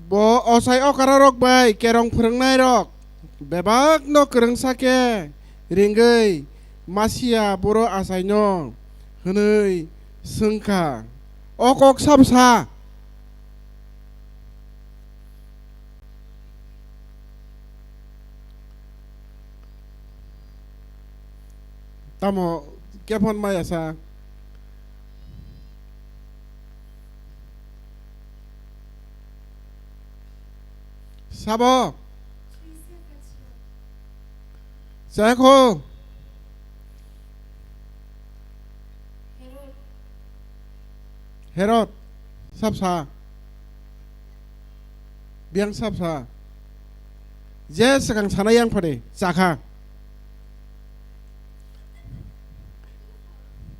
bo osai okara rok bai kerong phrangnai rok bebak no kreng sake ringai masia boro asai no hnei sengka okok samsa tamo kepon maya sa sabo Sako Herod sabsa biang sabsa je sakang sanayang pade saka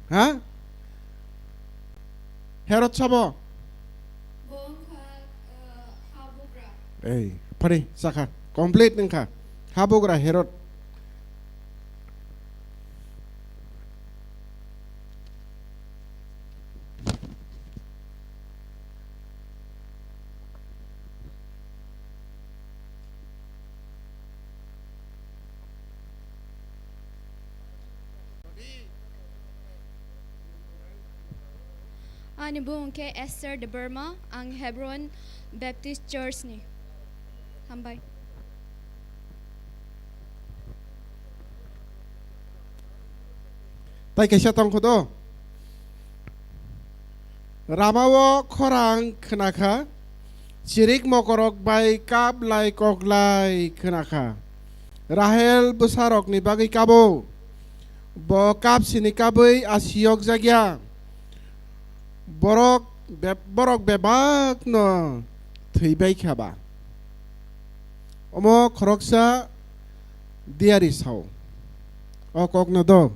ha Herod sabo pade saka complete ningka habogra Herod Ani buong ke Esther de Burma ang Hebron Baptist Church ni. Hambay. Tai kaisa tong khodo Ramawo khorang khnakha chirik mokorok bai kap lai koklai khnakha Rahel busarok ni bagi kabo bo kap sini kabai asiok jagya borok bebak no theibai khaba omo khoroksa diari sao okok no do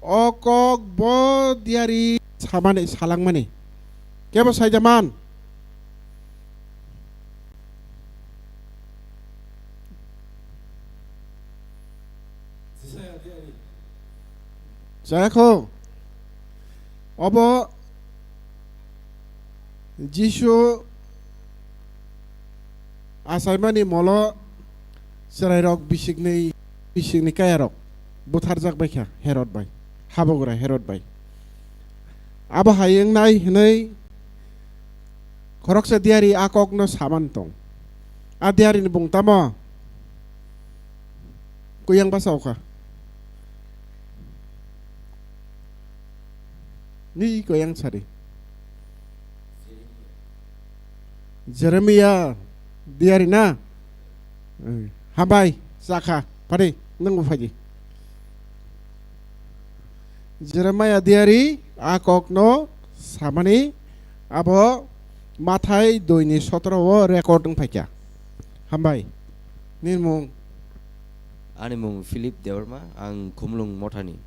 okok bo diari samane salang mane kebo saijaman saya ko obo Jishu asaimani molo serairok bisikni kayarok butarjak baikha Herod bai habogra Herod bai abo hayeng nai hnei khoroksa diari akok no saman tong a diari ni bung tamo kuyang basau ka ni kuyang sari Jeremia diari na habai saka pare nang ufaji Jeremia diari akok no samani abo mathai doini 17 o recording phaikya habai nirmung Ani mung Philip Dewarma ang Khumlung Mothani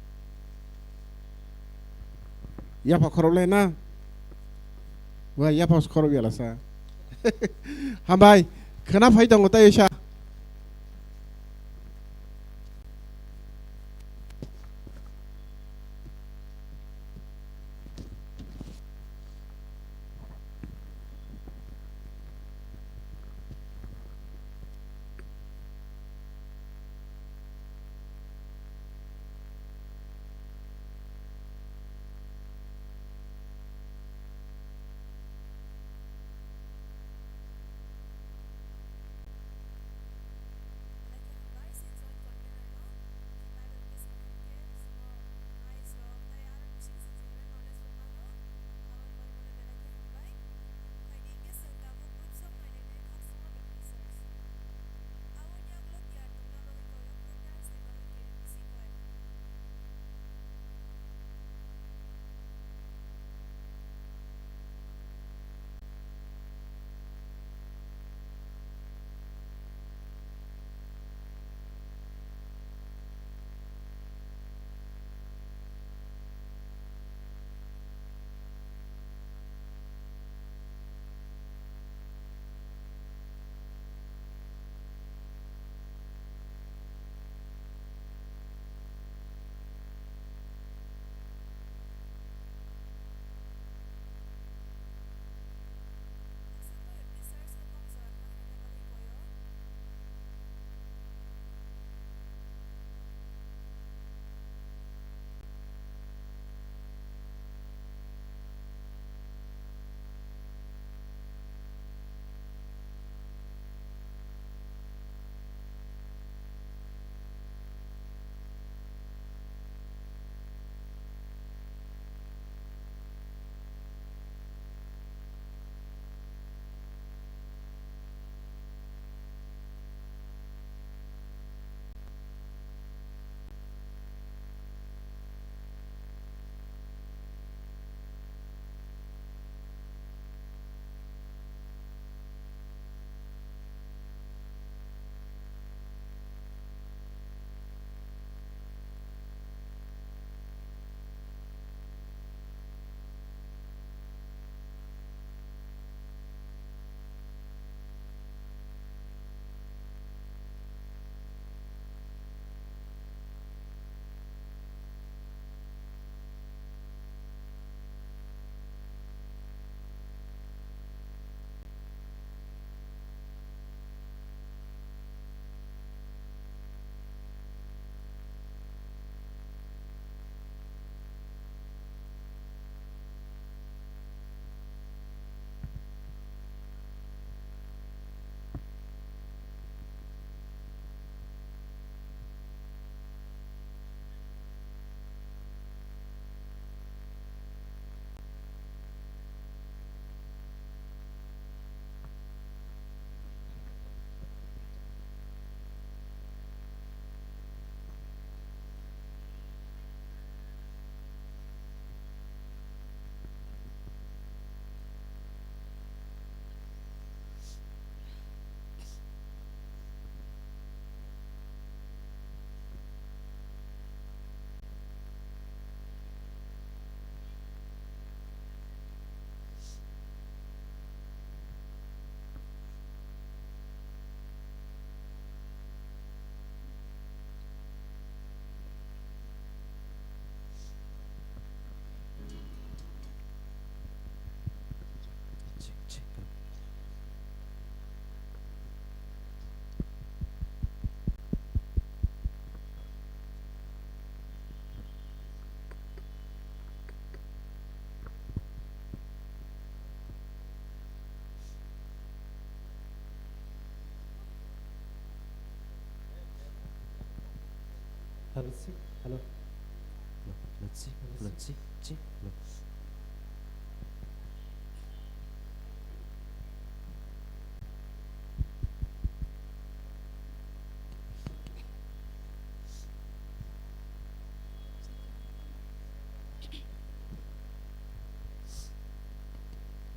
ya pakhorole na wa ya pas khoro biala sa Hambai, kenapa itu nggak tahu ya? Hello, sir. Hello. Let's see. Let's see. See. Look.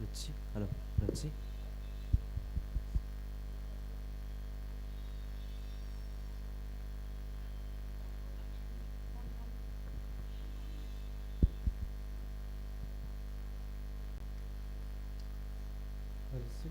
Let's see. Hello. Let's see. Hello, sir.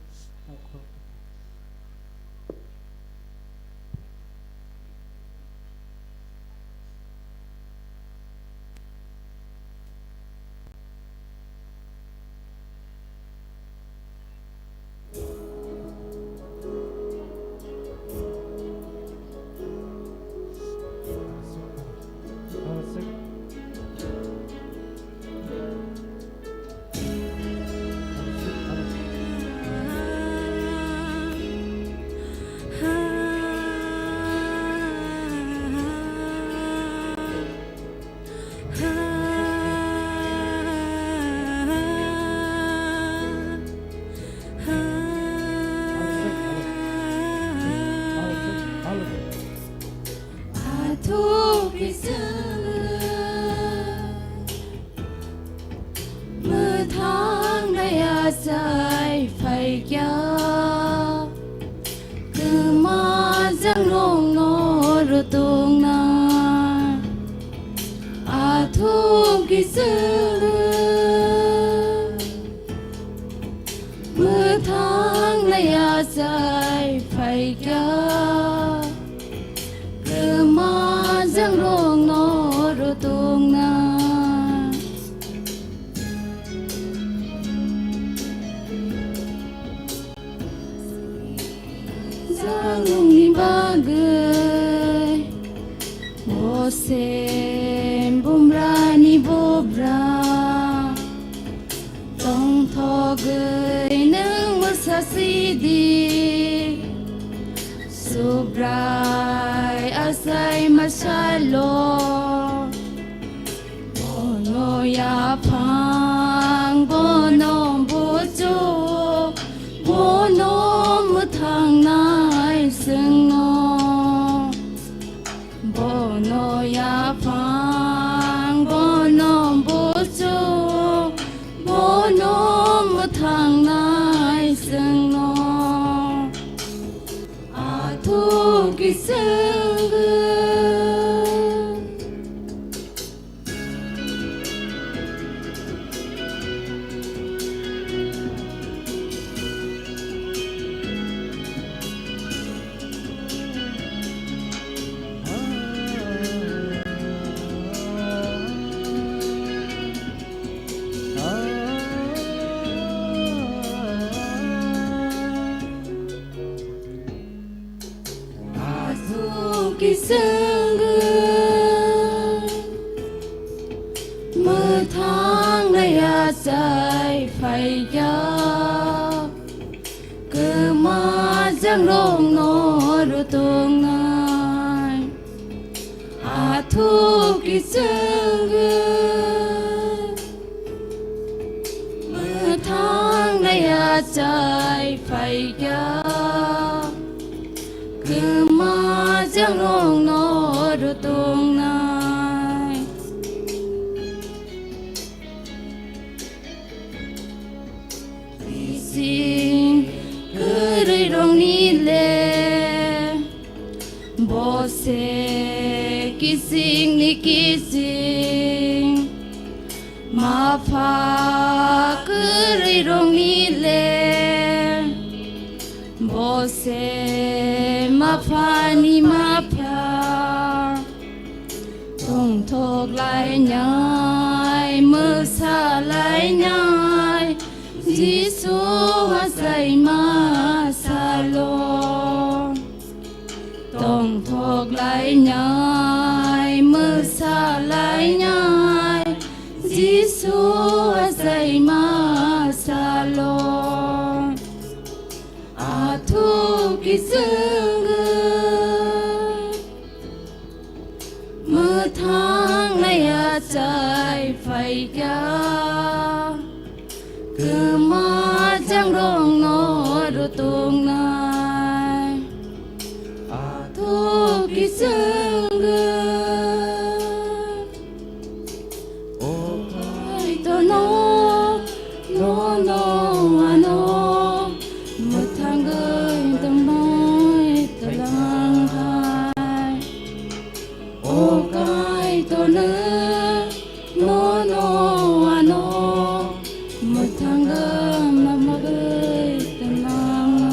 Hello, sir. mưa tháng nay dài phải kia cứ mà giang nông nô rồi tung na thu kỳ sương mưa tháng nay dài phải kia cứ mà giang nông nô rồi tung na Zangungi bagai Bosem bumrani bobra Tong thogai nang masasidi Subrai asai masalo Bono ya pang bono bojo Bono mutang nai sing no Bono ya pang bono bojo Bono mutang nai sing no Atu ki sing Kỳ sương mưa tháng nay dài phải gió cứ mà giang rong nô rồi tung ngay thu kỳ sương mưa tháng nay dài phải gió cứ mà giang rong nô rồi tung ngay xin cứ rơi rong ni lệ bo se kissing ma pha cứ rơi rong ni lệ bo se ma pha ni ma pha tung thok lại nhai mơ xa lại nhai Giêsu hoa say ma sa lo tung thok lại nhai mơ xa lại nhai Giêsu hoa say ma sa lo thu kỳ sương mưa gai phai cha cứ mà chẳng rong nó ru tung nai thu ki sương gai to nó ano một tháng gơi tâm nói tâm lang thai ô gai to no ano một tháng gơi mà gơi tâm lang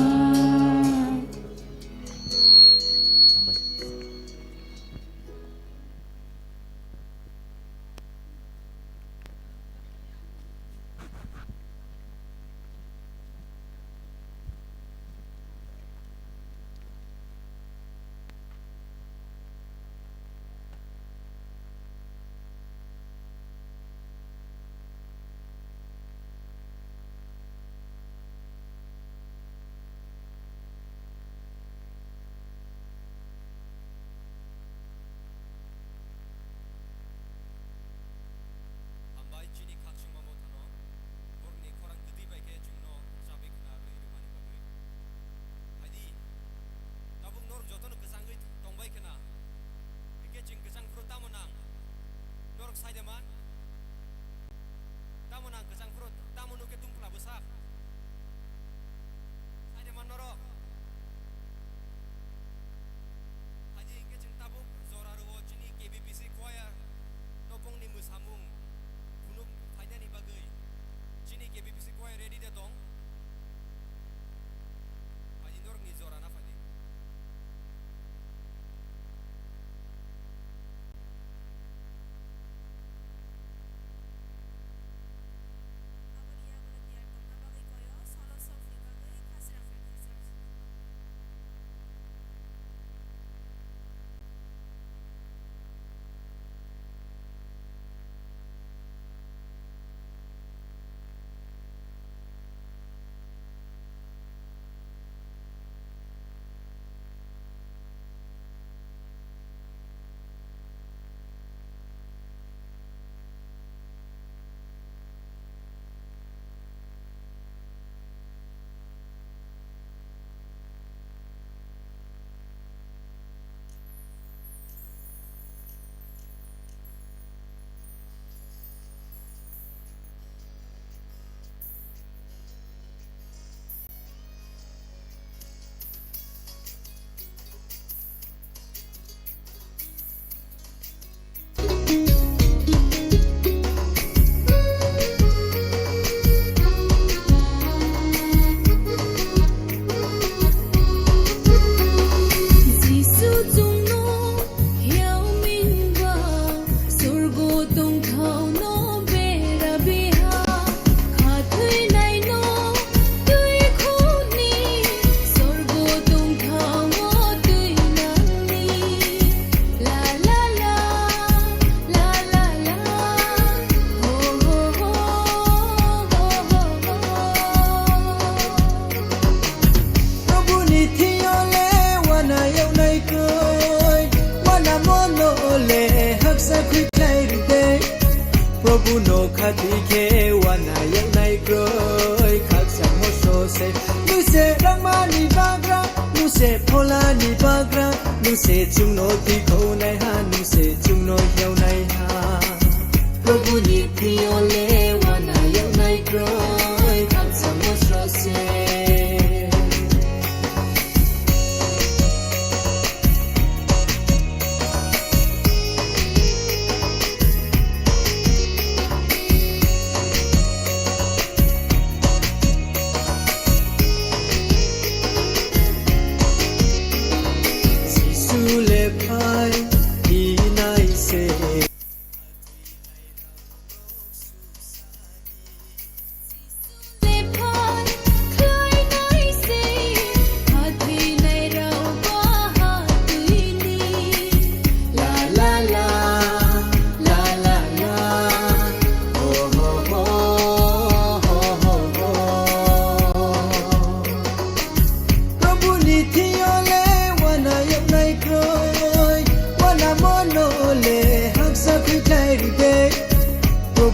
Puno khati ke wana yang nai groi khak sang mo so se nu se rangma ni bagra nu se phola ni bagra nu se chung no ti kho nai ha nu se chung no hyau nai ha Prabhu ni priyo le wana yang nai groi khak sang mo so se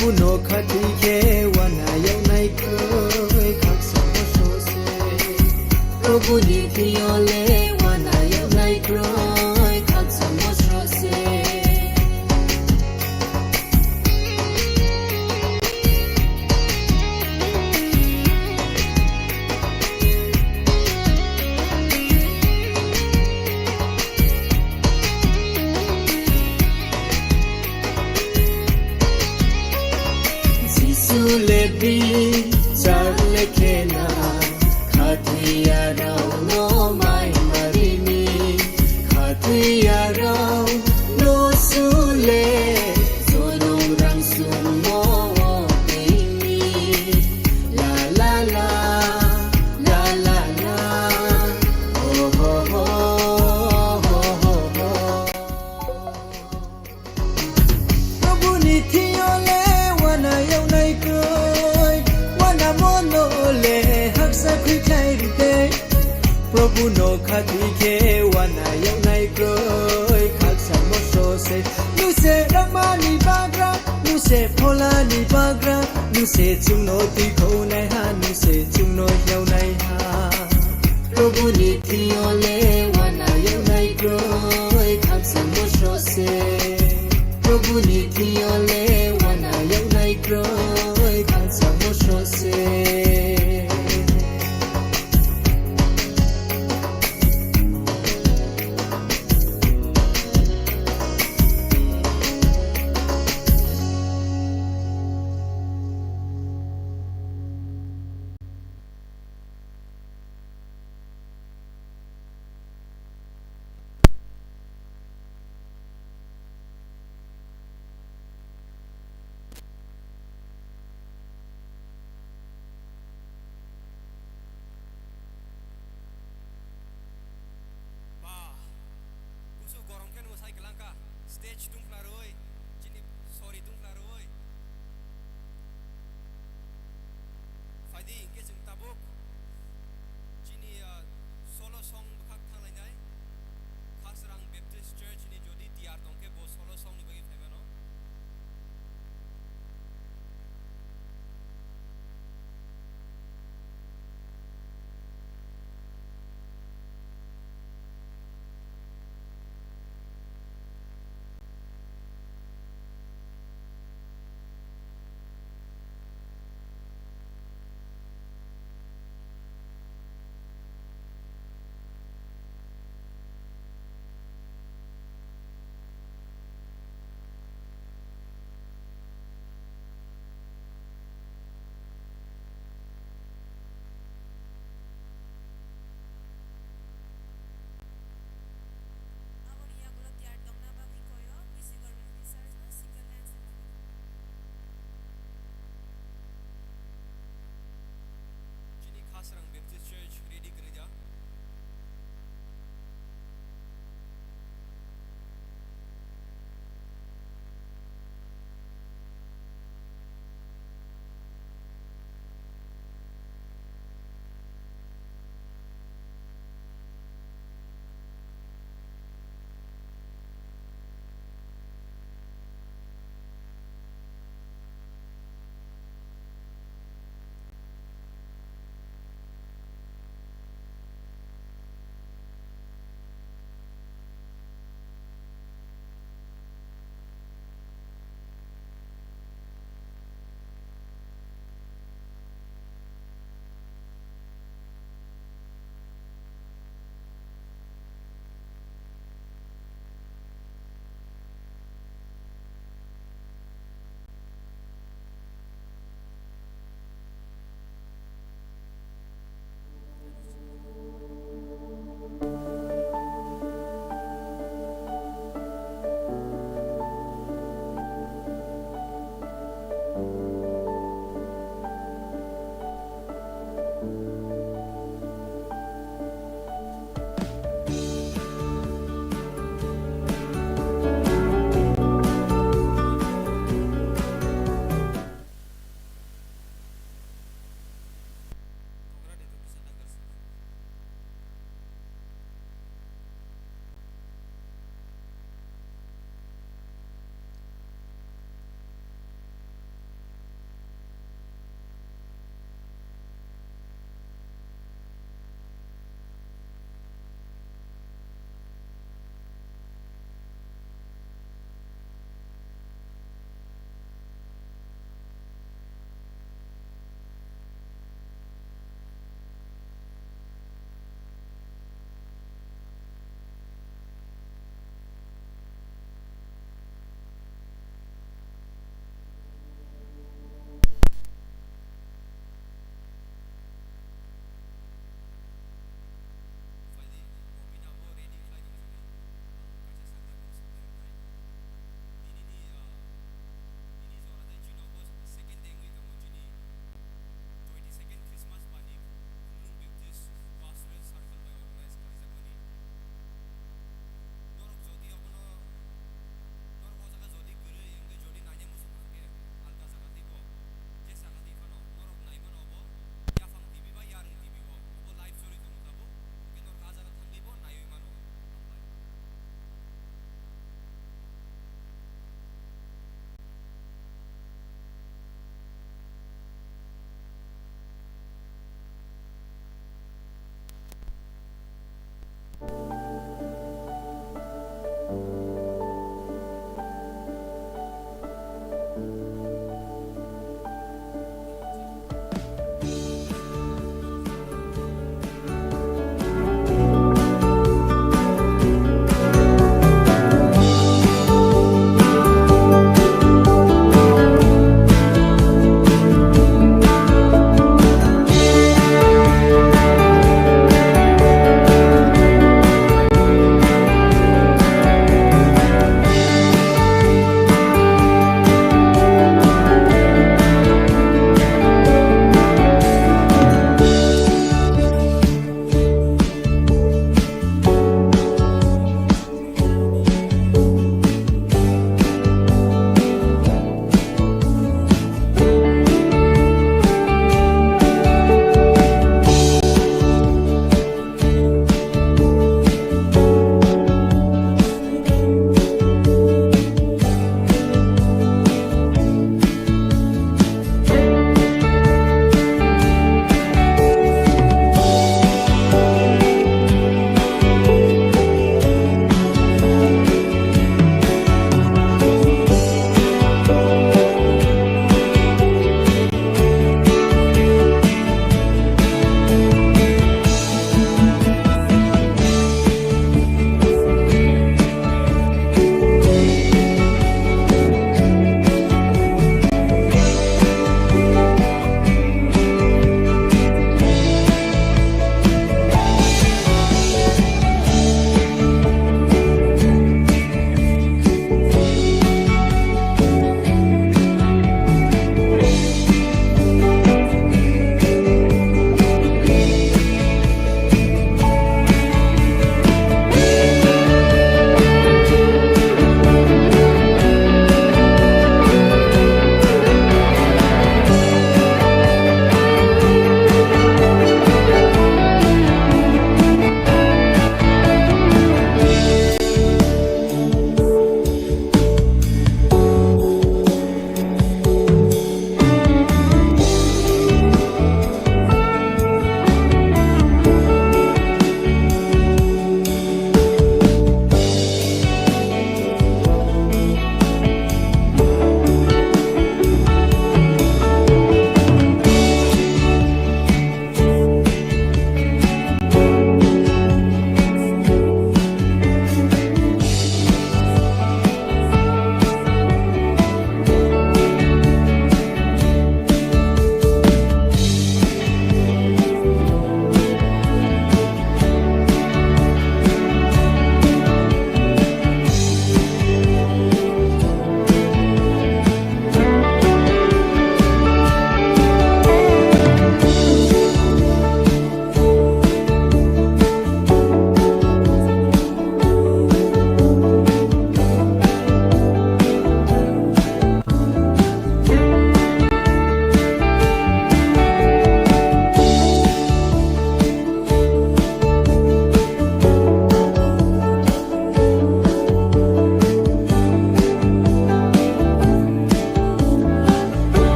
Prabhu no khati ke wana yau nai kroi khak samo shose Prabhu ni thiole wana yau nai kroi khak samo shose Lebi charle kena khatiya rao no mai marini khatiya rao no sule sorong rang sumo ini la la la la la la oh ho ho ho ho ho Prabhu nithiyole wana yau nai kroi wana mono le hak sa khri khai rite Prabhu no khati ke wana yau nai kroi khak sa mo so se nu se ramani bagra nu se phola ni bagra nu se chung no ti kho nai ha nu se chung no yau nai ha Prabhu ni thiole wana yau nai kroi khak sa mo so se Prabhu ni thiole wana yau nai kroi khak sa mo so se Stage tung laroi, chini sorry tung laroi. Fadi inke jeng tabuk, chini solo song bakak thang lai nai. Khasrang Baptist Church ni jodi tiar tongke bo solo song ni bagi femeno.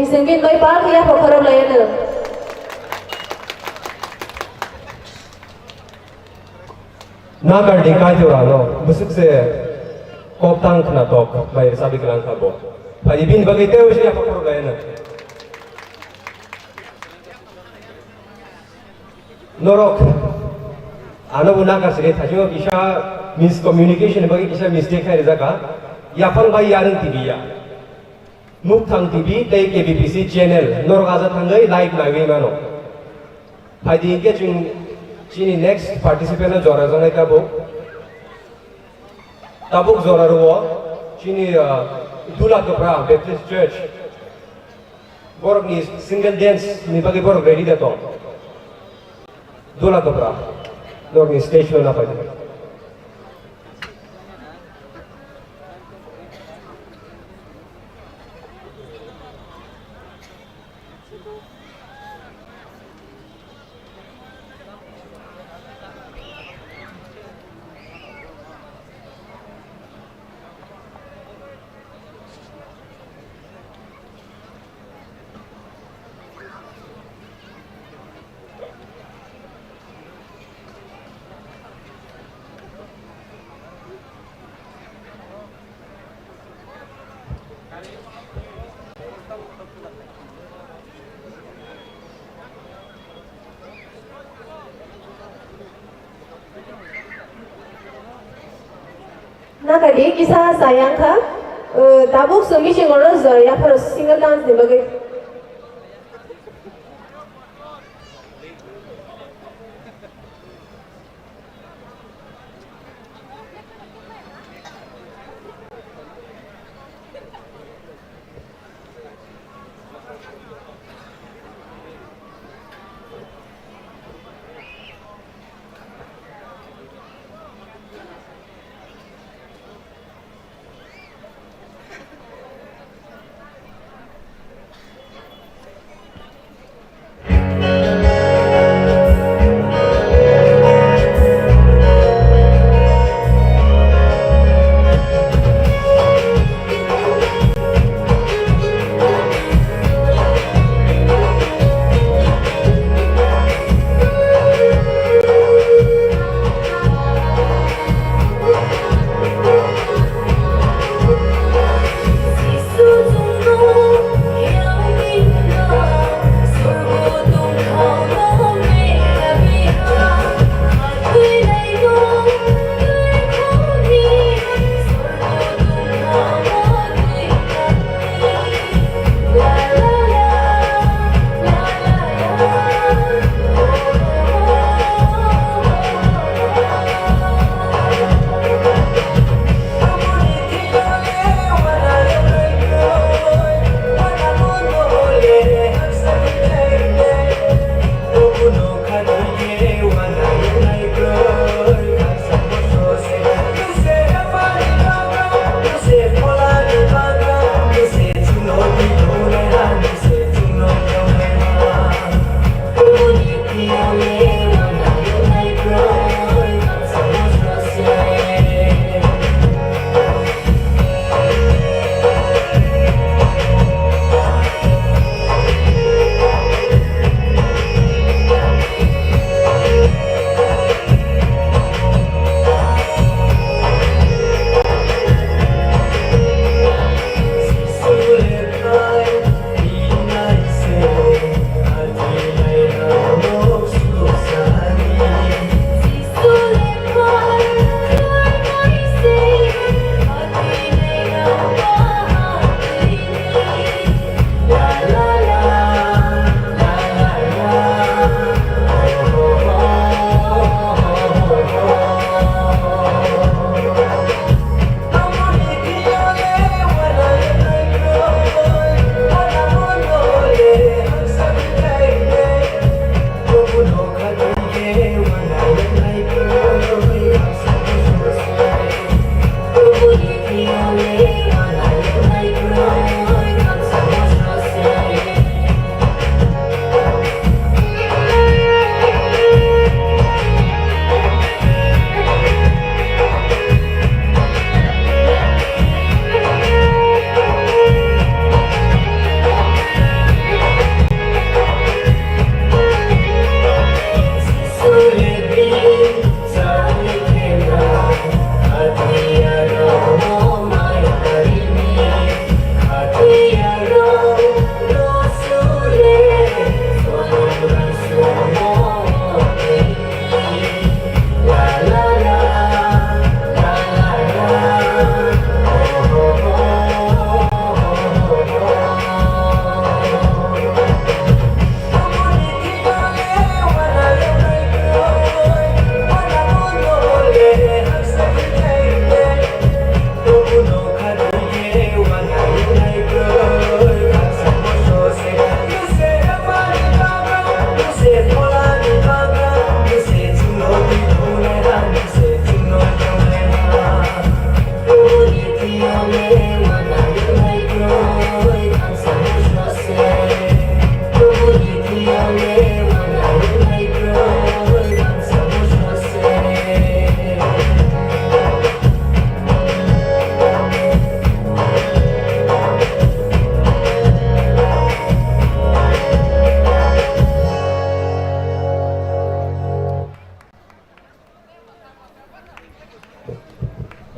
Isengin noi par ya pokoro layana. Nagar di kai tu rano, busuk se koptang kena tok, bayar sabi kelang kabo. Pagi bin bagi teu siya pokoro layana. Norok, ano buna kasih thajo kisah miscommunication bagi kisah mistake hai rezaka. Yapang bayi yareng TV ya. Muktang TV, tei KBPC channel, norok aja thangai live nawi mano. Pagi ke jung Chini next participant na jora zongai tabuk jora ruwa chini Dula Topra Baptist Church borok ni single dance ni bagi borok ready dato Dula Topra borok ni stage na pati Na kali kisah sayang ka, tabuk sumi cingoro zor ya per single dance ni bagi.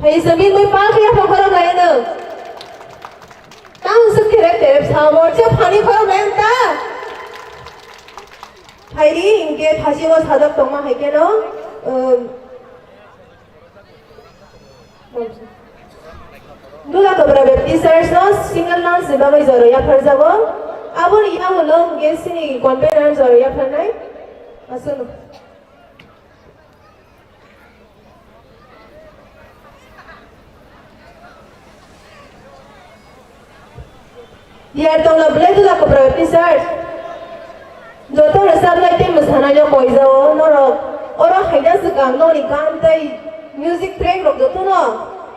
hay sami mới ba cái phong khởi lại nữa tăng sức thế sao mà chứ 파니 khởi lại ta hay đi 이게 다시 뭐 사적 동마 할게요 누가 그러면 baptizers single dance बाबा जरो या फिर जब अब यहाँ वो लोग गेस्टिनी convent जरो या फिर नहीं असुनो यार तो ना ब्लेड तुला कपड़ा baptizers जो तो रसाद लाइटे मसाना जो कोई जाओ नोरो और हैदा से काम नोरी काम तय म्यूजिक ट्रैक रोक दो तो ना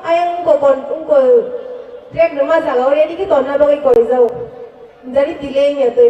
ayang uko track nama saga ore ni ki tonna bagai koi jao jari delay me to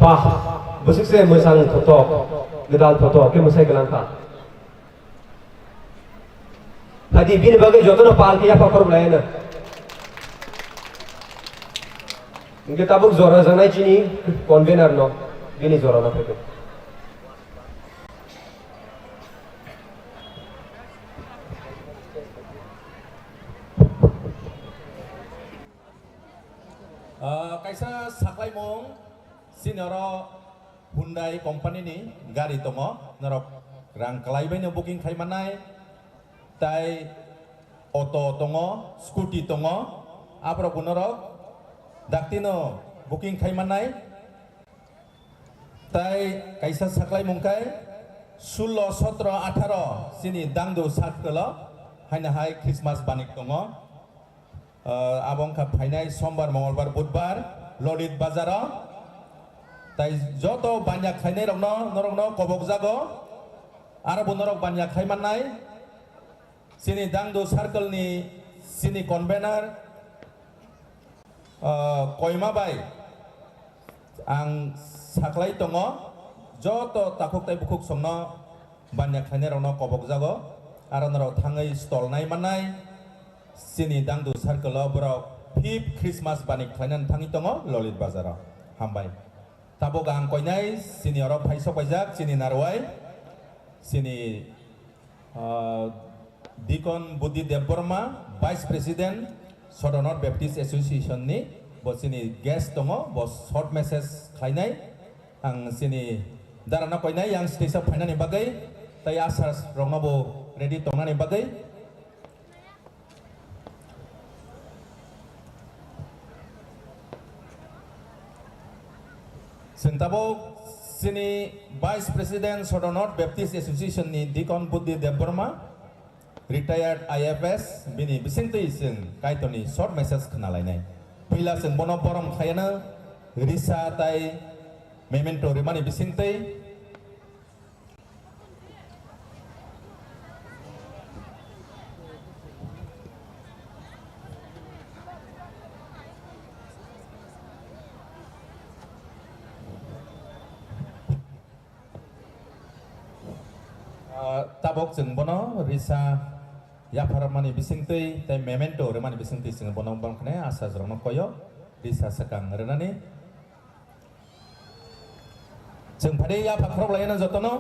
bah bosikse musang thoto gedal thoto ke musai gelangka tadi bin bagai jotono palki apa korblena Inge tabuk zora zanai chini convener no bini zora na peke kaisa saklai mong sinoro Hyundai company ni gari tongo norok rang kelai baino booking khai manai tai auto tongo scooty tongo apro punorok daktino booking khai manai tai kaisa saklai mongkai 16 17 18 sini dangdo satkelo haina hai Christmas banik tongo abong ka phainai sombar mongolbar budbar lolit bazaro tai joto banya khainai rokno norokno kobok jago aro bunorok banya khaimanai sini dangdo circle ni sini convener koima bai ang saklai tongo joto takuk tai bukuk somno banya khainai rokno kobok jago aro norok thangai stall nai manai sini dangdu circle borok 5th Christmas banik khainan thangi tongo lolit bazaro hambai tabo gang koinai sini oro phaisok paijak sini narwai sini Deacon Buddhi Debborma Vice President Sodonor Baptist Association ni bo sini guest tongo bo short message khainai ang sini darana koinai yang stage phainani bagai tai asas rongabo ready tongnani bagai Sentabo sini Vice President Sodonor Baptist Association ni Deacon Buddhi Debborma retired IFS bini bisingti sing kaitoni short message khnalainai pila sing bono borom khayana risa tai memento rimani bisingti tabok jeng bono risa ya paramani bisingti tai memento remani bisingti sing bono bang khne asa jrong koyo risa sakang renani jeng phade ya pakhrok laina jotono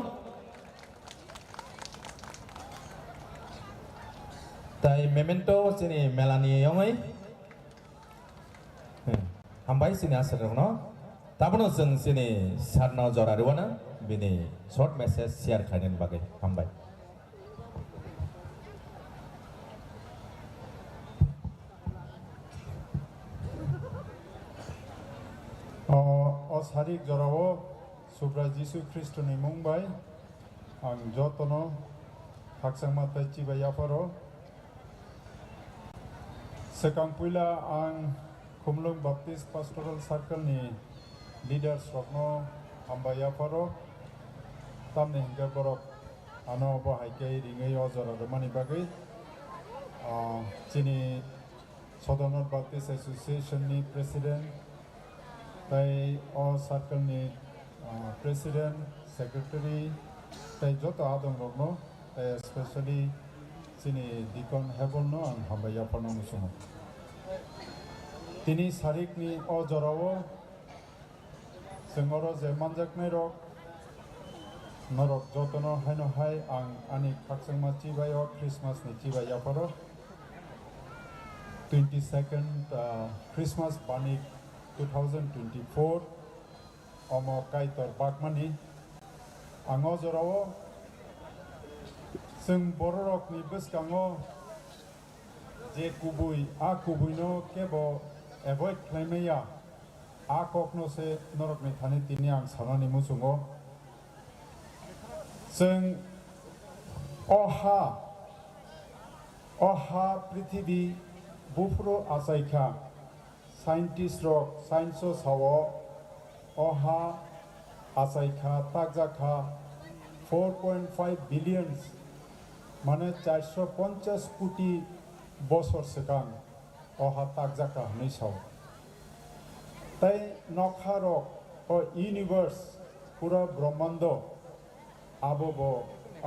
tai memento sini melani yongai hambai sini asa jrong tabono jeng sini sarna jora rwana bini short message share khainen bagai hambai Sarik jorawo subra Jisu Kristo ni Mumbai ang jotono haksang mata ciba yaparo sekang pula ang Kumlung Baptist Pastoral Circle ni leaders rokno hamba yaparo tamne hingga borok ano bo haikai ringai ojora romani bagai chini Sodonor Baptist Association ni president tai o circle ni president secretary tai joto adong rokno tai especially sini Deacon Hebonno ang hambaya pano musumo tini sarik ni o jorawo sengoro je manjak nei rok norok jotono haino hai ang ani kaksang ma chibayo Christmas ni chibaya paro 22nd Christmas banik 2024 omo kaitor bakmani ango jorawo sing bororok ni beskango je kubui a kubuino kebo avoid claimaya a kokno se norok ni thani tini ang sanani musungo sing oha prithibi bufro asaika scientist rock science sawo oha asaika takjaka 4.5 billion mane 450 কোটি বছর সেকাং অহা তাকজাকা হनै Sao তাই নখা rock universe পুরা ব্রহ্মাণ্ড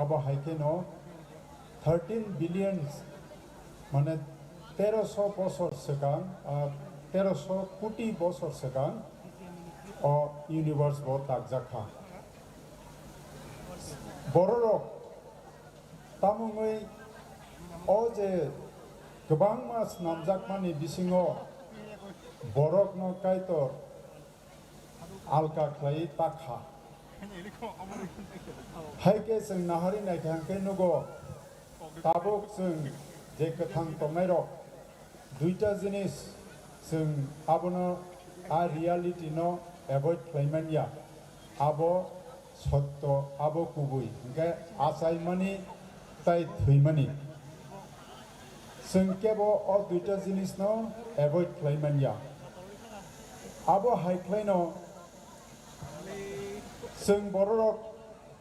আবো হাইকেনো 13 billion মানে 1300 বছর সেকাং 1300 কোটি বছর সেকাং ইউনিভার্স বো তাকজাখা বড়রক তামুङै যে गोबां मास नामजाकमानि बिसिङाव बरकनो कायतो आलका ख्लाय ताखा हायके जों नाहारि नायखांखे नुगो ताबुक जों जे गोथां तंनायरक दुइटा जिनिस जों आबनो रियालिटिनो एभयड खालामनाया आबो सत्य आबो गुबै ओंखाय आसायमानि ताय थैमानि जों केबो दुइटा जिनिसनो एभयड खालामनाया आबो हायख्लायनो जों बररक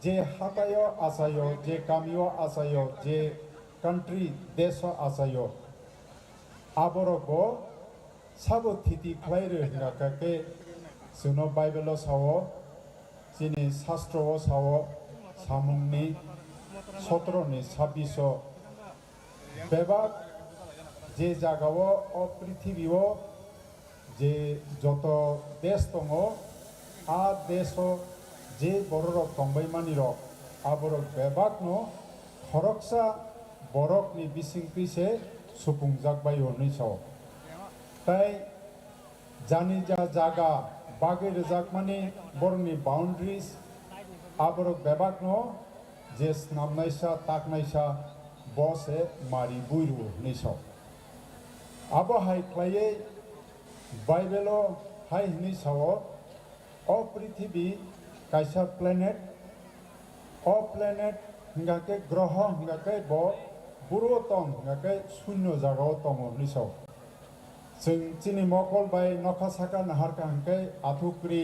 जे हातायो आसायो जे गामियो आसायो जे कान्ट्री देश आसायो आबरको साबो थिति खालायरो हिंगाके जोंनो बाइबेलो सावो जिनि शास्त्रओ सावो सामुंनि 17 26 बेबाक जे जागाओ पृथिवीओ जे जत देश दङ आ देशो जे बररक तंबायमानि आबरक बेबाकनो खरकसा बरकनि बिसिंक्रिसे सुफुंजाकबायो नैसाव ताय जानि जागा बागै रजाकमानि बरनि बाउंड्रीज आबरक बेबाकनो जे स्नामनायसा ताकनायसा बसे मारि बुइरु नैसाव आबो हायख्लायै बाइबेलो हाय नैसाव पृथिवी कायसा प्लेनेट हिंगाके ग्रह हिंगाके बुरुतम हिंगाके शून्य जागाव तंग निसाव जों चिनि मकल बाय नखासाका नाहारका हिंगाके आथुक्री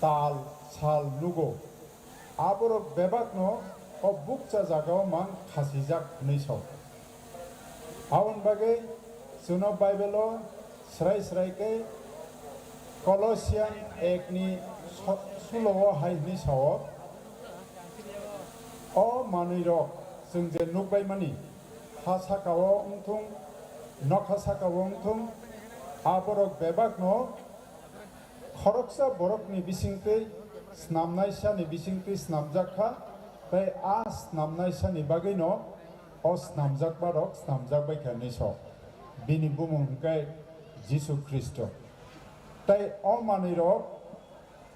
ताल साल नुगो आबरक बेबाकनो बुकचा जागाव मान खासिजाक निसाव आवन बागे जोंनो बाइबेलो स्राय स्रायके कलसियान एकनि 16 हायनि साव मानैरो जों जे नुबाय मानि हा साकाव उंथुं नखा साकाव उंथुं आबरक बेबाकनो खरकसा बरकनि बिसिंकै स्नामनायसानि बिसिंकै स्नामजाखा ताय आ स्नामनायसानि बागैनो स्नामजाकबारक स्नामजाकबाय खानिसो बिनि बुमुंकै जिसु ख्रिस्ट ताय मानैरो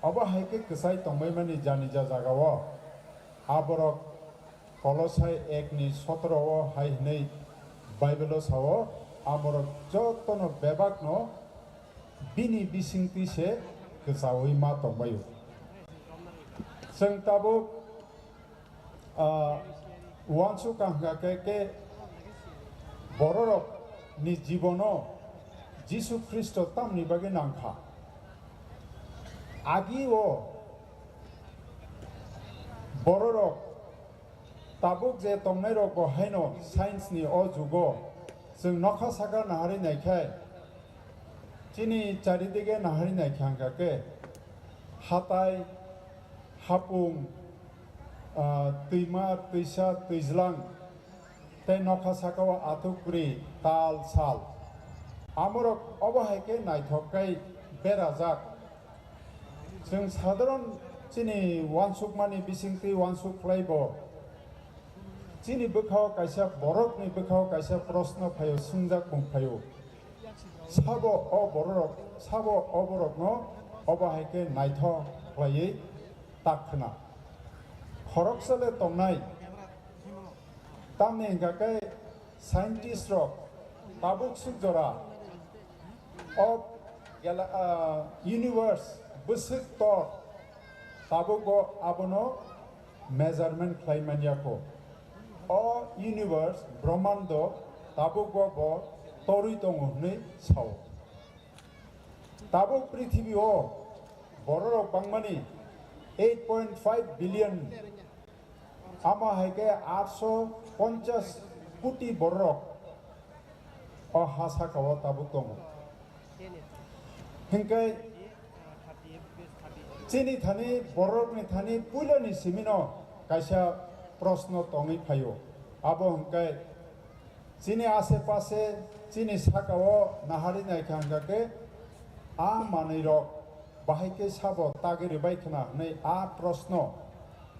अब हायके कसाय तंबायमानि जानि जागाव आबरक कलसाय 1:17 हायनै बाइबेलो साव आबरक जतनो बेबाकनो बिनि बिसिंतिसे कसावै मा तंबायो जों ताबो वानसु कांगाके बररक नि जीवनो जिसु ख्रिस्ट तामनि बागे नांखा आगिओ बररक ताबुक जे तंनायरक बहायनो साइन्सनि जुगो जों नखा सागा नाहारि नायखाय चिनि चारिदिगे नाहारि नायखांगाके हाताय हापुं दैमा दैसा दैज्लां ताय नखा सागाव आथुक्री ताल साल आमरक अबहायके नायथकाय बेराजाक जों साधारण चिनि वानसुक मानि बिसिंक्रि वानसुक फ्लाइबो चिनि बोखाव कायसा बरकनि बोखाव कायसा प्रश्न फायो सुंजाक बुंफायो साबो बरकनो अबहायके नायथ फ्लायै ताखना खरकसाले तंनाय तामनि हिंगाके साइन्टिस्ट रक ताबुक सुजरा यूनिवर्स बसुक तर ताबुको आबनो मेजरमेंट खालामनायाखौ यूनिवर्स ब्रह्मांड ताबुको तरुई दङ होननै साव ताबुक पृथिवीओ बररक बांमानि 8.5 बिलियन आमा हायके 850 कोटी बररक हा साकाव ताबुक दङ हिंकाय চিনি থানি বরকনি থানি পুইলনি সিমিনো কাইসা প্রশ্ন তঙি ফাইও আবো হংকাই চিনি আশেপাশে চিনি সাকাও নাহারি নাইখা হংকাকে আ মানি রক বাহাইকে সাবো তাগিরি বাইখানা হनै আ প্রশ্ন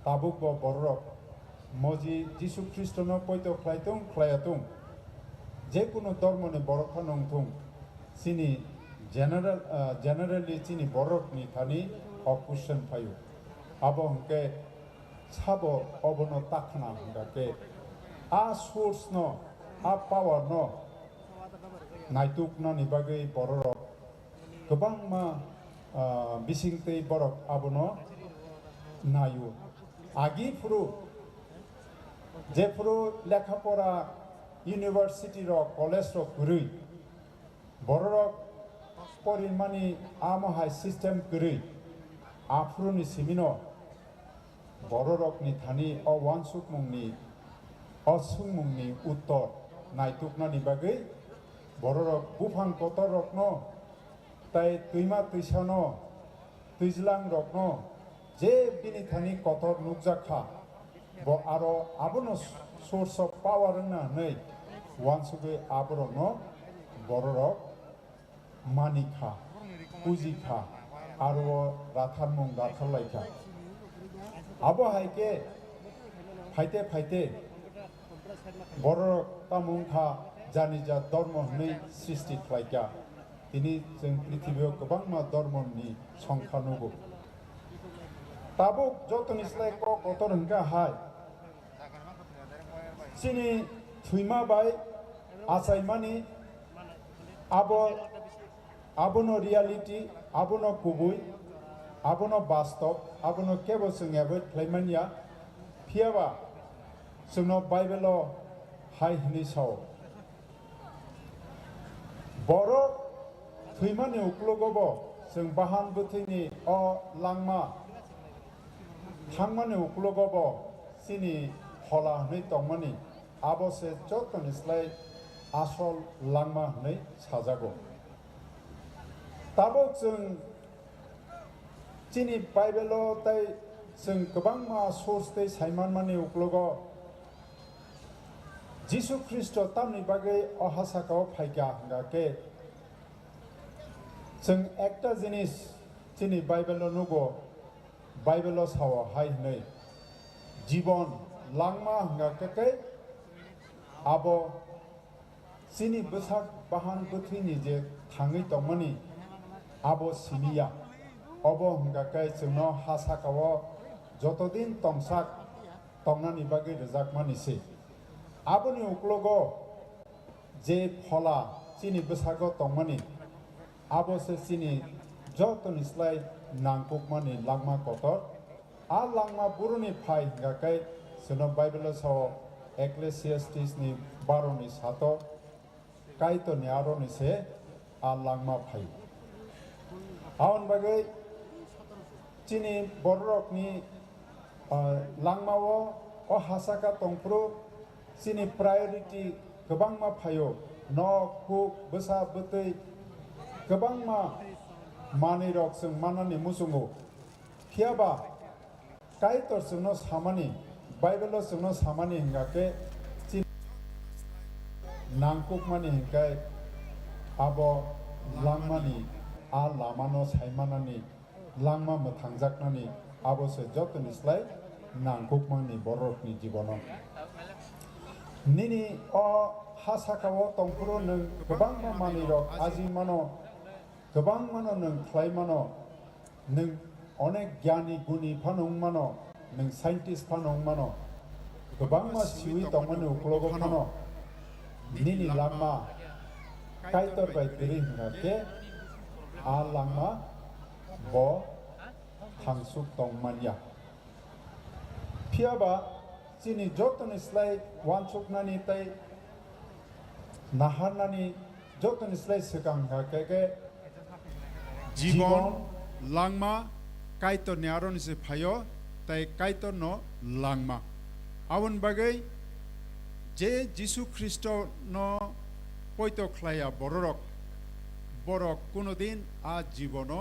তাবুক বরক মজি যিশু খ্রিস্টনো পৈতো খ্লাইতুং খ্লায়াতুং যে কোনো ধর্মনি বরখা নংথুং চিনি জেনারেলি চিনি বরকনি থানি অকুশন ফাইও আবো হংকে সাবো অবনো তাখনা হংকাকে আ সোর্স ন আ পাওয়ার ন নাইতুক ননি বাগै বরক गोबां मा बिसिंतै बरक आबनो नायु आगि फुरु जे फुरु लेखापड़ा इउनिभार्सिटी रो कलेज रो गुरै बरक परिमानि आमहाय सिस्टेम गुरै आफुरुनि सिमिनो बरकनि थानि अ वानसुक मुंनि असुंमुंनि उत्तर नायतुकनानि बागै बरक बुफां कतर रकनो তাই তুইমা তুইসানো তুইজলাং রকন যে বিনি থানি কতর নুকজাখা ব আরো আবনো সোর্স অফ পাওয়ার না নেই ওয়ানসুবে আবরন বড়রক মানিখা পুজিখা আরো রাথার মুং রাথারলাইখা আবো হাইকে ফাইতে ফাইতে বড়রক তামুংখা জানি যা ধর্ম নেই সৃষ্টি খাইকা তিনি जों পৃথিবীও गोबां मा धर्मनि संख्या नुगो ताबुक जतनिस्लाय कतर हंका हाय सिनि थुइमा बाय आसाइमानि आबनो रियलिटी आबनो गुबै आबनो बास्तव आबनो केबो जोंयाबो ख्लाइमानिया फियाबा जोंनो बाइबेलाव हाय हनि साव बर' थैमानि उक्लगबो जों बाहान बोथैनि अ लांमा थांमानि उक्लगबो सिनि हला हनै तंमानि आबसे जतनिस्लाय आसल लांमा हनै साजागो ताबो जों चिनि बाइबेलाव ताय जों गोबां मा सोर्स तै साइमान मानि उक्लग जिसु ख्रिस्ट तामनि बागै अहासाकाव फाइगा हंगाके जों एकटा जिनिस चिनि बाइबेलाव नुगो बाइबेलाव साव हाय हनै जीवन लांमा हंगाके आबो चिनि बोसाक बाहान बोथैनि जे थाङै तंमानि आबो सिमिया अबो हंगाके जोंनो हासाकाव जतदिन तंसाक तंनानि बागै रजाक मानिसे आबोनि उक्लगो जे फला चिनि बोसाक तंमानि आबसे चिनि जतनिस्लाय नांकुकमानि लांमा कतर आ लांमा बुरुनि फाय हंगाके जोंनो बाइबेलाव साव एक्लेसियास्टिसनि 12नि 7 काइतनि आरनि से आ लांमा फाय आउन बागै चिनि बररकनि लांमाओ अ हासाका तंफ्रु चिनि प्रायोरिटी गोबां मा फायो न कुक बोसा बोतै गोबां मा मानि रक जों मानानि मुसुंगो फियाबा काइतर जोंनो सामानि बाइबेलाव जोंनो सामानि हंगाके नांकुक मानि हंगाय आबो लांमानि आ लामानो साइमानानि लांमा मोथांजाकनानि आबसे जतनिस्लाय नांकुक मानि बररकनि जीवनाव निनि अ हासाकाव तंफ्रु नों गोबां मा मानि रक आजि मानो गोबां मानो नों ख्लाइ मानो नों अनेक ज्ञानी गुणी फानों मानो नों साइन्टिस्ट फानों मानो गोबां मा सिउइ तंमानि उक्लगो फानो निनि लांमा काइतर बाय गरि हंगाके आ लांमा ब थांसुक तंमानिया फियाबा चिनि जतनिस्लाय वानसुकनानि तै नाहारनानि जतनिस्लाय सिगां हंगाके जीवन लांमा काइतर न्यारोनि से फायो ताई काइतर नो लांमा आवन बागै जे जिसु ख्रिस्ट न पयतो ख्लाया बरक कोनो दिन आ जीवनो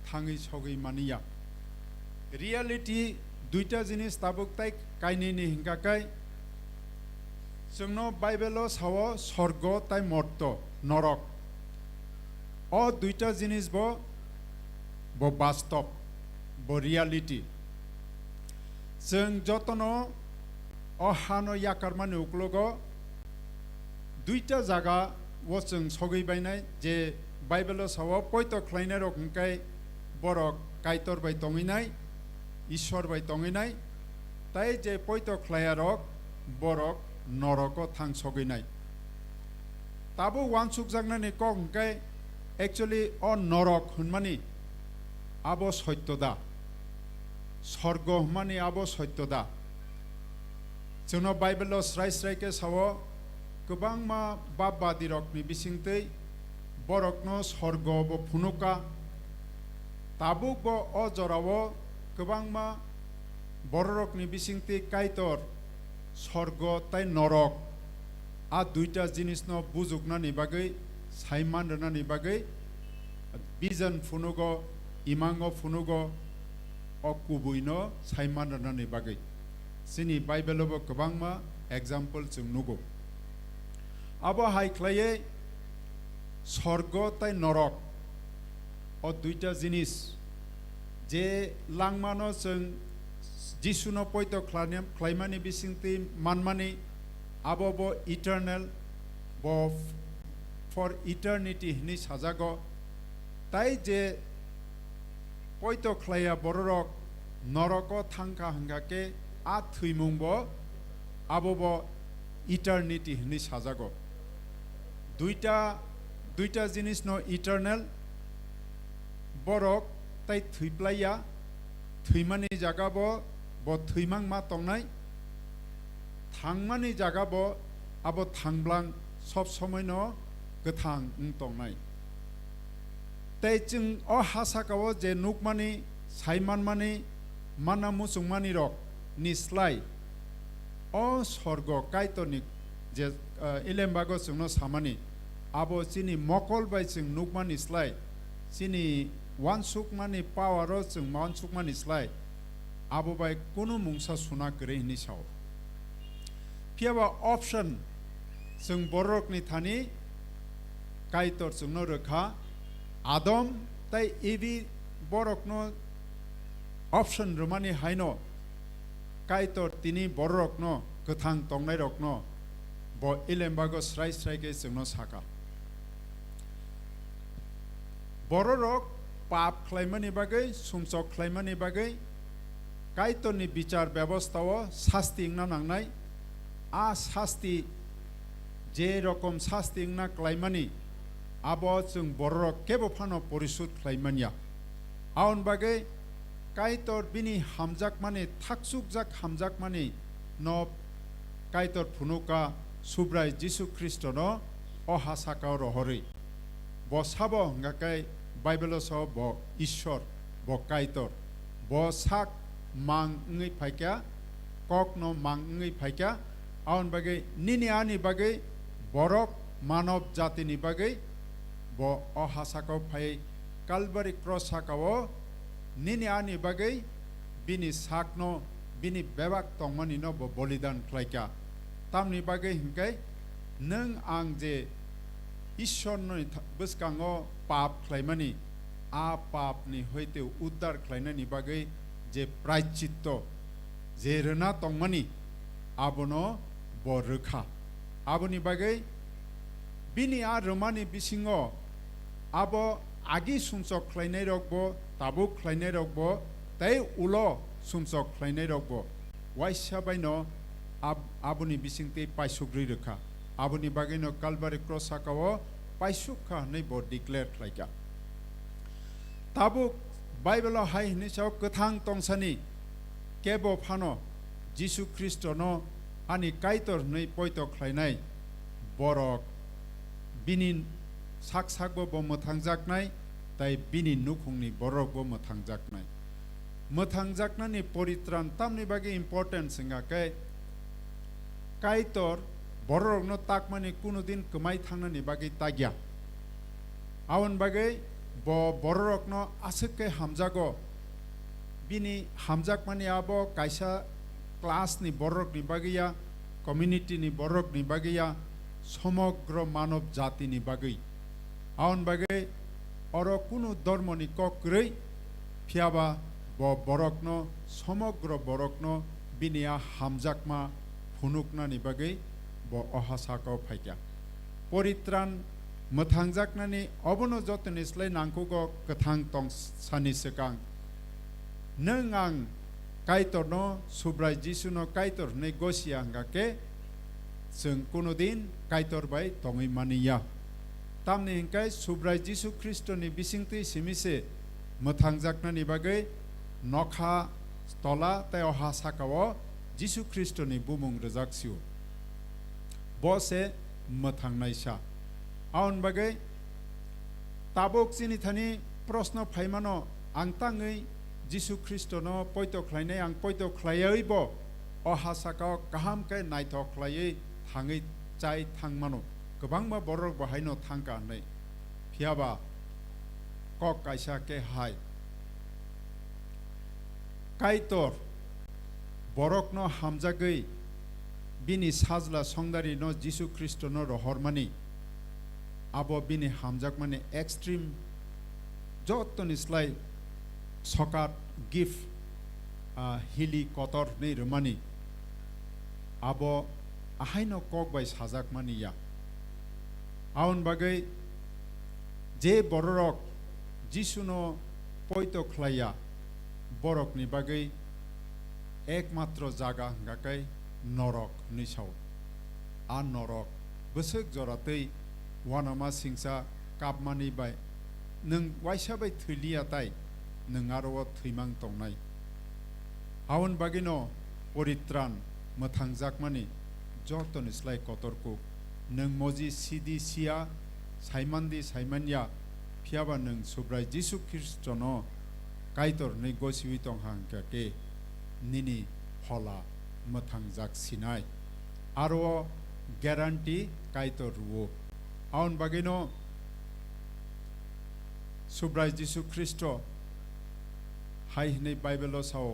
थाङै सगै मानिया रियलिटी दुईटा जिनिस ताबुक ताई काइनिनि हिंगाकाय जोंनो बाइबेलो सावो स्वर्ग ताई मर्त नरक अ दुईटा जिनिस बो बास्तव बो रियलिटी जों जतनो अ हानो याकारमानि उक्लोगो दुईटा जागा वो जों सगैबायनाय जे बाइबेलो सावो पयतो ख्लायनाय रखमखाय बरक कायतर बाय तंगिनाय ईश्वर बाय तंगिनाय ताई जे पयतो ख्लायारक बरक नरको थां सगैनाय ताबो वानसुक जागनानि कखमखाय एक्चुअली अ नरक होनमानि आबो सत्यदा स्वर्ग होनमानि आबो सत्यदा जोंनो बाइबेलो स्राय स्रायके सावो गोबां मा बाप बादि रकनि बिसिंतै बरकनो स्वर्ग बो फुनुका ताबुक बो अ जरावो गोबां मा बररकनि बिसिंतै कायतर स्वर्ग ताई नरक आ दुईटा जिनिसनो बुजुगनानि बागै साइमान रनानि बागै बिजन फुनुगो इमांगो फुनुगो अ कुबुइनो साइमान रनानि बागै जोंनि बाइबेलावबो गोबां मा एग्जाम्पल जों नुगौ आबो हाइख्लायै स्वर्ग ताई नरक अ दुईटा जिनिस जे लांमानो जों जिसुनो पयतो ख्लायमानि बिसिंति मानमानि आबो बो इटारनेल बो फॉर इटारनिटी नि साजागो ताई जे पयतो ख्लाया बररक नरको थांखा हंगाके आ थैमुंबो आबो बो इटारनिटी नि साजागो दुईटा जिनिस नो इटारनेल बरक ताई थैप्लाया थैमानि जागा बो थैमां मा तंनाय थांमानि जागा बो आबो थांब्लां सब समय नो गथां तंनाय ताई जों अ हासाकावो जे नुकमानि साइमानमानि माना मुसुंमानि रक निस्लाय अ स्वर्ग कायतनि जे इलेम्बागो जोंनो सामानि आबो चिनि मकल बाय जों नुकमानि स्लाय चिनि वानसुकमानि पावारो जों वानसुकमानि स्लाय आबो बाय कुनु मुंसा सुना करे हिनि साव फियाबा ऑप्शन जों बररकनि थानि कायतर जोंनो रोखा आदम ताई एबि बरकनो ऑप्शन रोमानि हायनो कायतर तिनि बररकनो गथां तंनाय रकनो बो इलेम्बागो स्राय स्रायके जोंनो साका बररक पाप ख्लायमानि बागै सुमसक ख्लायमानि बागै कायतरनि बिचार व्यवस्थाओ शास्ति इंना नांनाय आ शास्ति जे रकम शास्ति इंना क्लायमानि आबो जों बररक केबो फानो परिशुद्ध ख्लायमानिया आउन बागै कायतर बिनि हामजाक माने थाकसुक जाक हामजाक माने न कायतर फुनुका सुब्राय जिसु ख्रिस्ट न अहासाकाव रहरै बसाबो हंगाकाय बाइबेलो स ब ईश्वर ब कायतर ब साक मांगै फाइक्या कक न मांगै फाइक्या आउन बागै निनि आनि बागै बरक मानव जातिनि बागै ब अहासाकाव फाइ कालबारि क्रस साकाव निनि आनि बागै बिनि साकनो बिनि बेबाक तंमानि न ब बलिदान ख्लायक्या तामनि बागै हिंकाय नों आं जे ईश्वरनि बसकांगो पाप ख्लायमानि आ पापनि हयते उद्धार ख्लायनायनि बागै जे प्रायश्चित्त जे रोना तंमानि आबनो ब रोखा आबनि बागै बिनि आ रोमानि बिसिङो आबो आगि सुमसक ख्लायनाय रकबो ताबुक ख्लायनाय रकबो ताई उलो सुमसक ख्लायनाय रकबो वाइसा बायनो आबुनि बिसिंते पाइसुग्रि रोखा आबुनि बागैनो कालबारि क्रस साकावो पाइसुखा नै ब डिक्लेयर ख्लायका ताबुक बाइबेल हाय हिनि साव कथां तंसानि केबो फानो जिसु ख्रिस्ट न आनि कायतर नै पयतो ख्लायनाय बरक बिनि साक साकबो ब मोथांजाकनाय ताई बिनि नुखुंनि बरकबो मोथांजाकनाय मोथांजाकनानि परित्रान तामनि बागै इम्पोर्टेन्ट सिंगाके कायतर बररकनो ताकमानि कुनु दिन कमाय थांनानि बागै ताग्या आवन बागै ब बररकनो आसके हामजागो bini hamjak mani abo kaisa class ni borok ni bagiya community ni borok ni bagiya সমগ্র মানব জাতি ni bagai aun bagai oro kuno dharma ni kokrei phiaba bo borokno সমগ্র borokno binia hamjakma phunukna ni bagai bo ohasako phaikya poritran mothanjaknani obono jotonislai nangkugo kathang tong sani sekang nengang kaitorno subrai jisuno kaitor ne gosianga ke जों कुनुदिन काइतर bye तङै मानिया तामनि हिंखाय सुब्राय जिसु ख्रिस्टनि बिसिंति सिमिसे मोथांजाकनानि बागै नखा तला ताय हा साकाव जिसु ख्रिस्टनि बुमुं रजाकसिउ बसे मोथांनायसा आउन बागै ताबोक सिनि थानि प्रश्न फाइमानो आंताङै जिसु ख्रिस्टनो पयतो ख्लायनाय आं पयतो ख्लायैबो अहा साकाव गाहामकै नायथ ख्लायै थाङै चाय थांमानो गोबांबा बरक बाहायनो थांका नै फियाबा कक कायसा के हाय काइतर बरकनो हामजागै बिनि साजला संदारि न जिसु ख्रिस्टनो रहरमानि आबो बिनि हामजाक माने एक्सट्रीम जतनिस्लाय सकात गिफ्ट हिली कतर नै रमानि आबो आहायनो कक बाय साजाक मानिया आउन बागै जे बरक जिसुनो पयतो ख्लाया बरकनि बागै एकमात्र जागा हंगाकै नरक निसाव आ नरक बोसोक जरातै वानामा सिंसा कापमानि बाय नों वाइसा बाय थैलियाताय नों आरो थैमां तंनाय आउन बागिनो परित्रान मोथांजाकमानि जतनिस्लाय कतरको नों मजि सिदि सिया साइमानदि साइमानिया फियाबा नों सुब्राय जिसु ख्रिस्टनो काइतर नै गसिवि तंहांके निनि फला मोथांजाक सिनाय आरो ग्यारान्टी काइतर रुओ आउन बागिनो सुब्राय जिसु ख्रिस्ट हाय नै बाइबेलो साव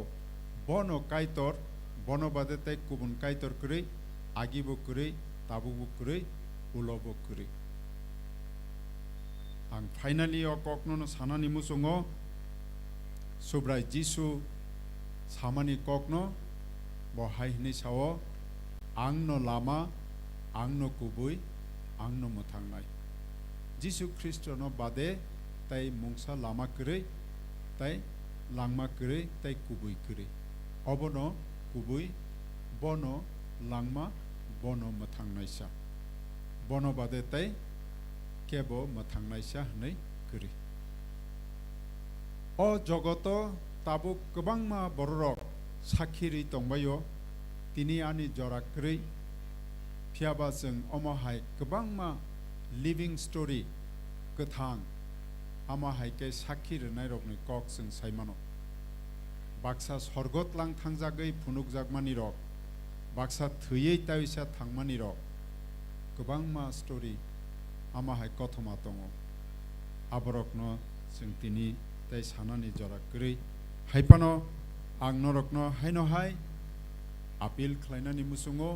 बनो काइतर बनो बादेते कुबुन काइतर करै आगिबो करै ताबुबो करै उलबो करै आं फाइनाली ककनो सानानि मुसुङो सुब्राय जिसु सामानि ककनो बहाय नै साव आंनो लामा आंनो कुबै आंनो मोथांनाय जिसु ख्रिस्टनो बादे ताय मुंसा लामा करै ताय लांमा करै ताय कुबै करै अबनो कुबै बनो लांमा बनो मोथांनायसा बनो बादे ताय केबो मोथांनायसा हनै करै अ जगत ताबो गोबांमा बररक साखिरि तंबायो तिनि आनि जरा करै फियाबा जों अमहाय गोबांमा लिविं स्टोरी गोथां आमाहायके साखि रनाय रकनि कक जों साइमानो बाक्सा सरगत लां थांजागै फुनुक जागमानि रक बाक्सा थैयै तायसा थांमानि रक गोबांमा स्टोरी आमाहाय कथमा दङ आबरकनो जों तिनि ताय सानानि जरा करै हायपानो आं नरकनो हायनोहाय आपिल खालायनानि मुसुङो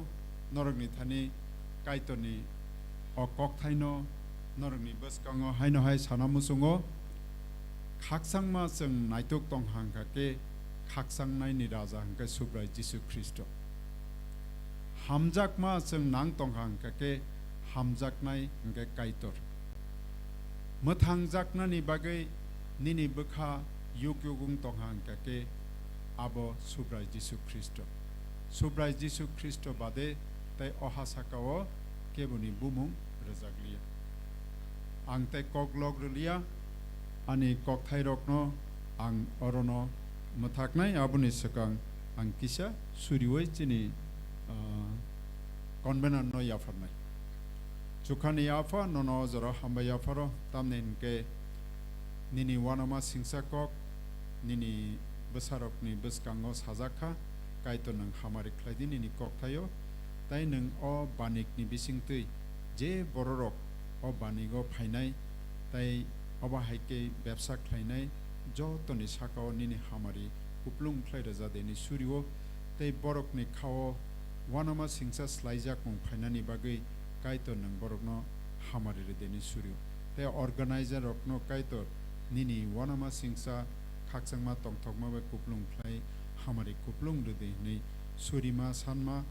नरकनि थानि काइतनि अ ककथायनो नरकनि बसकाङो हायनोहाय साना मुसुङो खाकसांमा जों नायतुक तंहांकाके खाकसांनायनि राजा हंका सुब्राय जिसु ख्रिस्ट हामजाकमा जों नां तंहांकाके हामजाकनाय हंका काइतर मोथांजाकनानि बागै निनि बोखा युग युगुं तंहांकाके आबो सुब्राय जिसु ख्रिस्ट सुब्राय जिसु ख्रिस्ट बादे ताय अहासाकाव केबुनि बुमुं रजागलिया आं ताय ककलग रलिया आनि ककथाय रकनो आं अरनो मोथाकनाय आबुनि सकां आं किसा सुरिवै चिनि कनभेनार न याफरनाय जुखानि याफा ननो जरा हामबा याफरो तामनेनके निनि वानामा सिंसा कक निनि बोसारकनि बसकाङो साजाखा काइतो नों हामारि ख्लायदि निनि ककथायो ताय नों अ बानिकनि बिसिंतै जे बररक अ बानिगो फायनाय ताय अबाहायके बेबसा ख्लायनाय जतनि साकाव निनि हामारि kuplung khlai raja deni surio tei borok ni khao wanama singsa slaijak mong phainani bagai kaitor nang borok no hamari re deni surio tei organizer rok no kaitor nini wanama singsa khaksangma tongthokma ba kuplung khlai hamari kuplung de ni surima sanma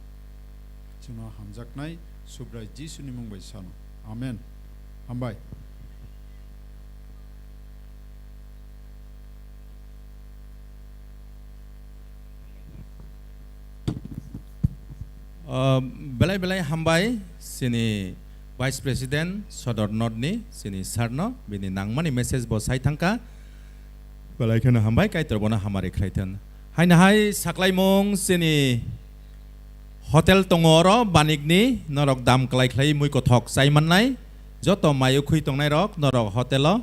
chino hamjaknai subrai jisu ni mong bai sano amen hambai belai hambai sini Vice President Sodor Nodni sini Sarno bini nangmani message bo sai thangka belai khana hambai kai torbona hamari khraitan haina hai saklai mong sini hotel tongoro banigni norok dam klai khlai mui ko thok sai mannai joto mayu khui tongnai rok norok hotelo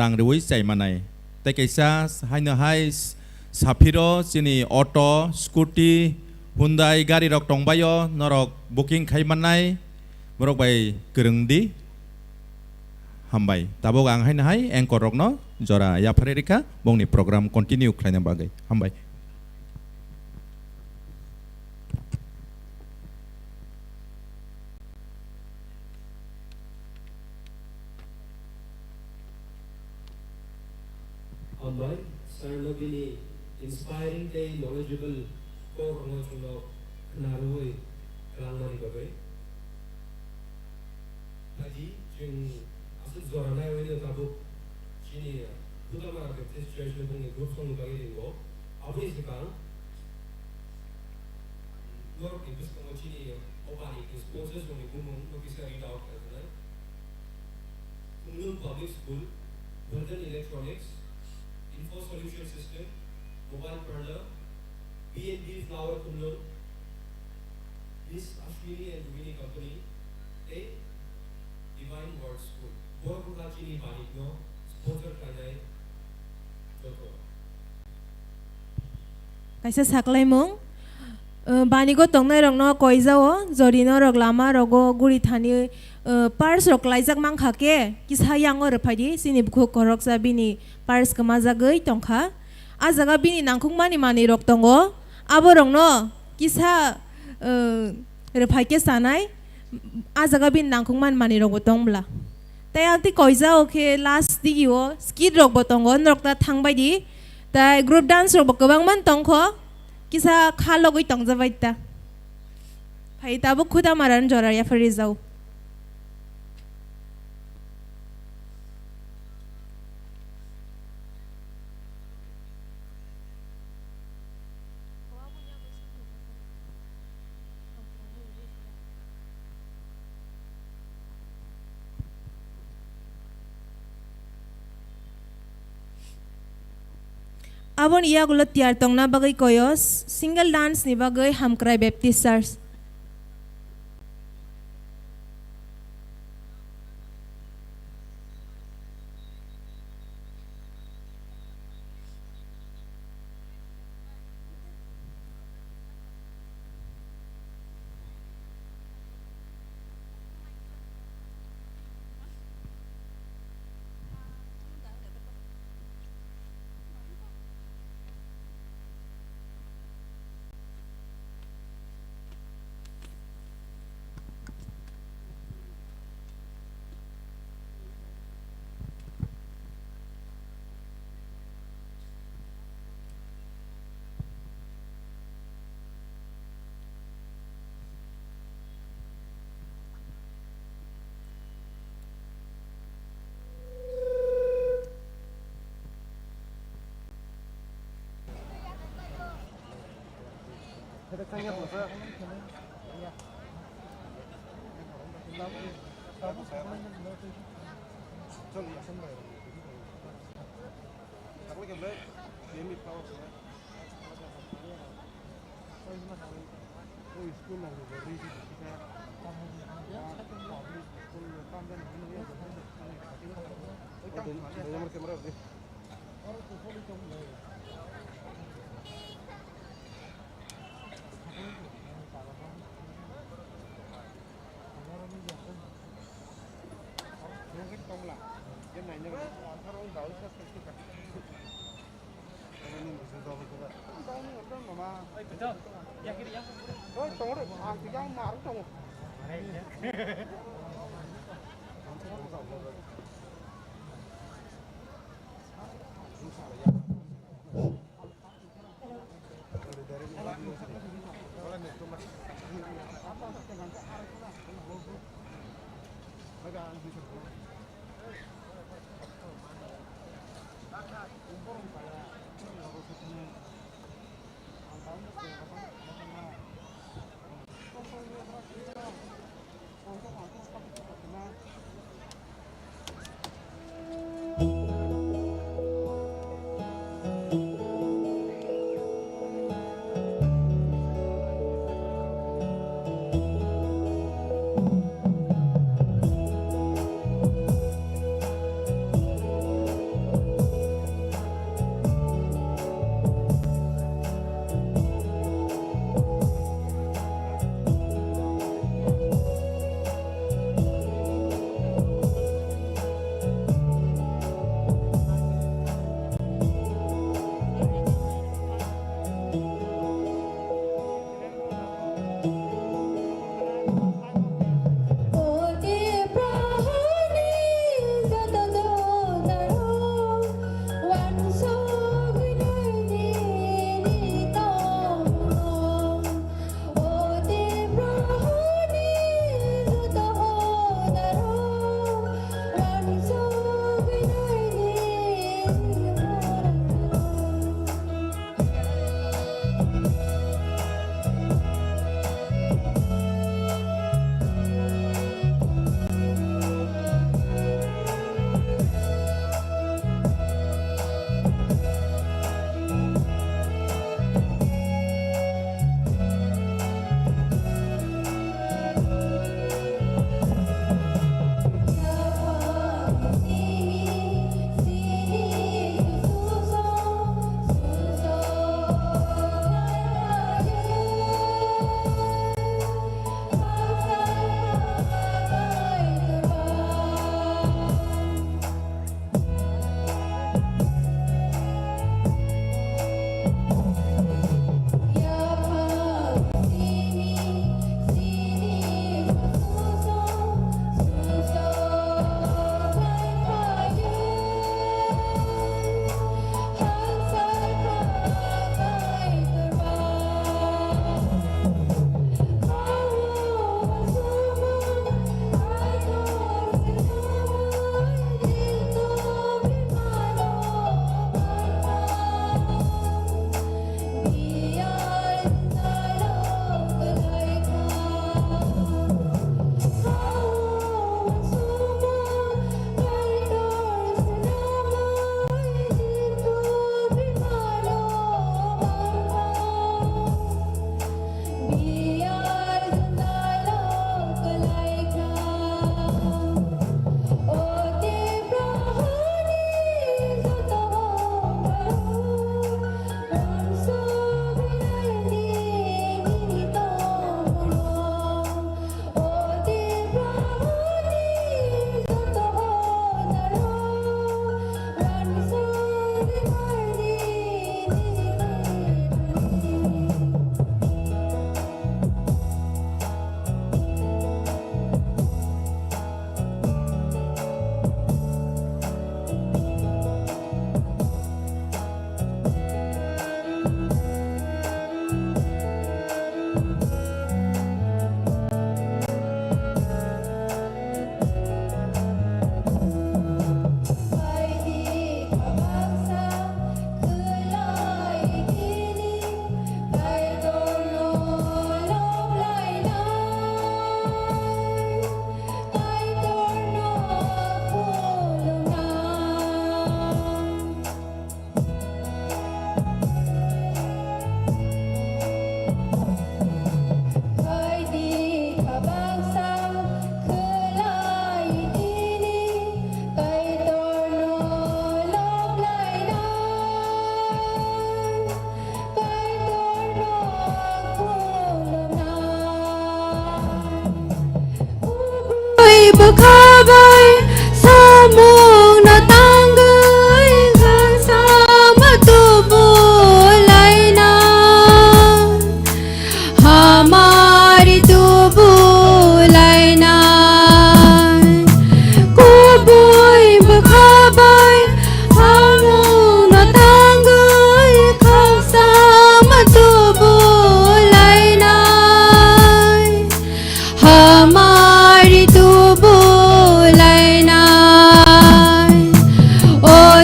rang rui sai manai tai kaisa haina hai Safiro sini auto scooty Hyundai gari rok tongbayo norok booking khaimanai borok bai kerengdi hambai tabok ang hain hai engkor rok no jora ya pharerika bongni program continue khlaina bagai hambai hambai sarlobini inspiring day knowledgeable ko ngo chulo naroi rangmani bagai haji jing asu zorana wele tabu chini budamara baptist church le bungi group song bagai dingo abu isikang lor ibis ko chini opani ki sponsors bungi bumung ko bisa read out karna Kumlung Public School Burden Electronics Info Solution System Mobile Parlor B&B Flower Kumlung, this Ashwini and Ruini Company, a Divine Word School. Borkuka Chini Banigno, sponsored Kanai, Joto. Kaisa saklai mong banigo tongnai rokno koizao zorino rok lama rogo guri thani pars rok laijak mangkhake kisa yango rphadi sini bukho korok sabini pars kamajagai tongkha a jaga bini nangkhungmani mani rok tongo aborong no kisa rphai sanai a jaga bin nangkhungman mani rok botongla tai alti koija oke last digio skid rok botongo nokta thangbai di tai group dance rok gobang man tongkho kisa khalogoi tongjabai ta phai tabo khuda maran jora ya fari jau Abon iya gulo tiar tongna bagai koyos single dance ni bagai Hamkrai Baptist Church. Yang nanya, orang tahu saya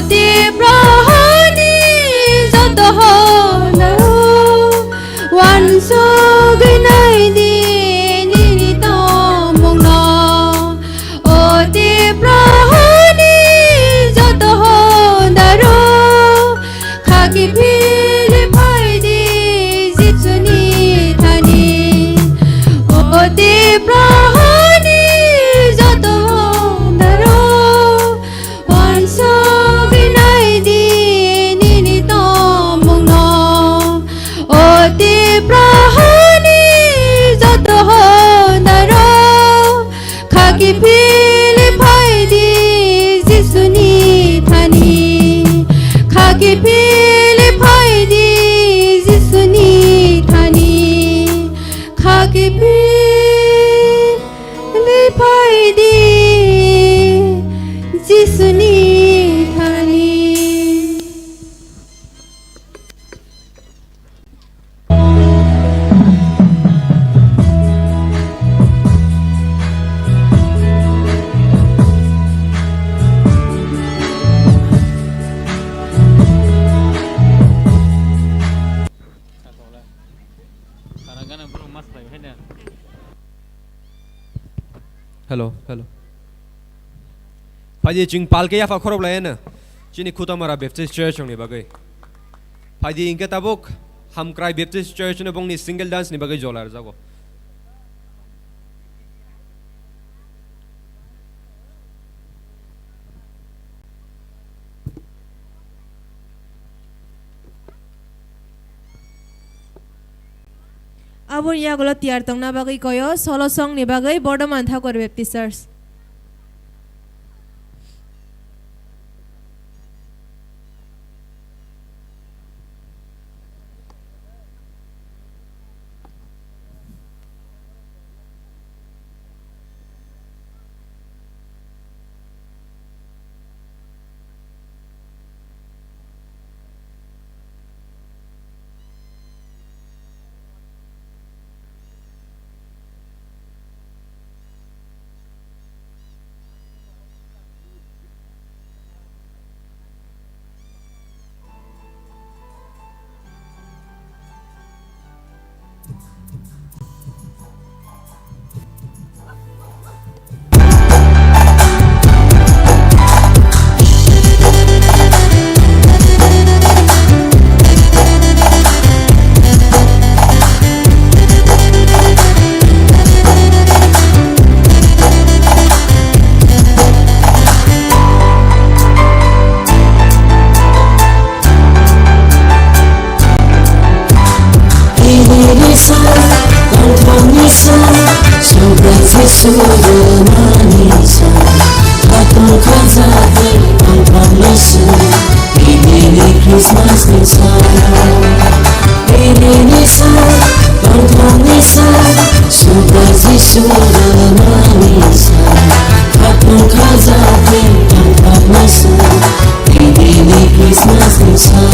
অতি প্রহনি যত হলো one's গনাই দিনি তমগ্ন অতি প্রহনি যত হদারো খাকি ফিল ফাইদি জিসুনি থানি অতি প্রহনি যত হদারো ওয়ানস গনাই দিনি তমগ্ন অতি প্রহনি যত হদারো খাকি ফিল ফাইদি জিসুনি থানি খাকি ফিল ফাইদি জিসুনি থানি খাকি ফিল ফাইদি জিসুনি থানি Hello, hello. Phai di jing pal ke ya fa khorok lai na. Chini khuta mara Baptist Church ni bagai. Phai di inke tabuk ham cry Baptist Church ne bong ni single dance ni bagai jolar jago. Abur ya golo tiar tong na bagai koyo solo song ni bagai Bordoman Thakur Baptist Church. Christmas inside,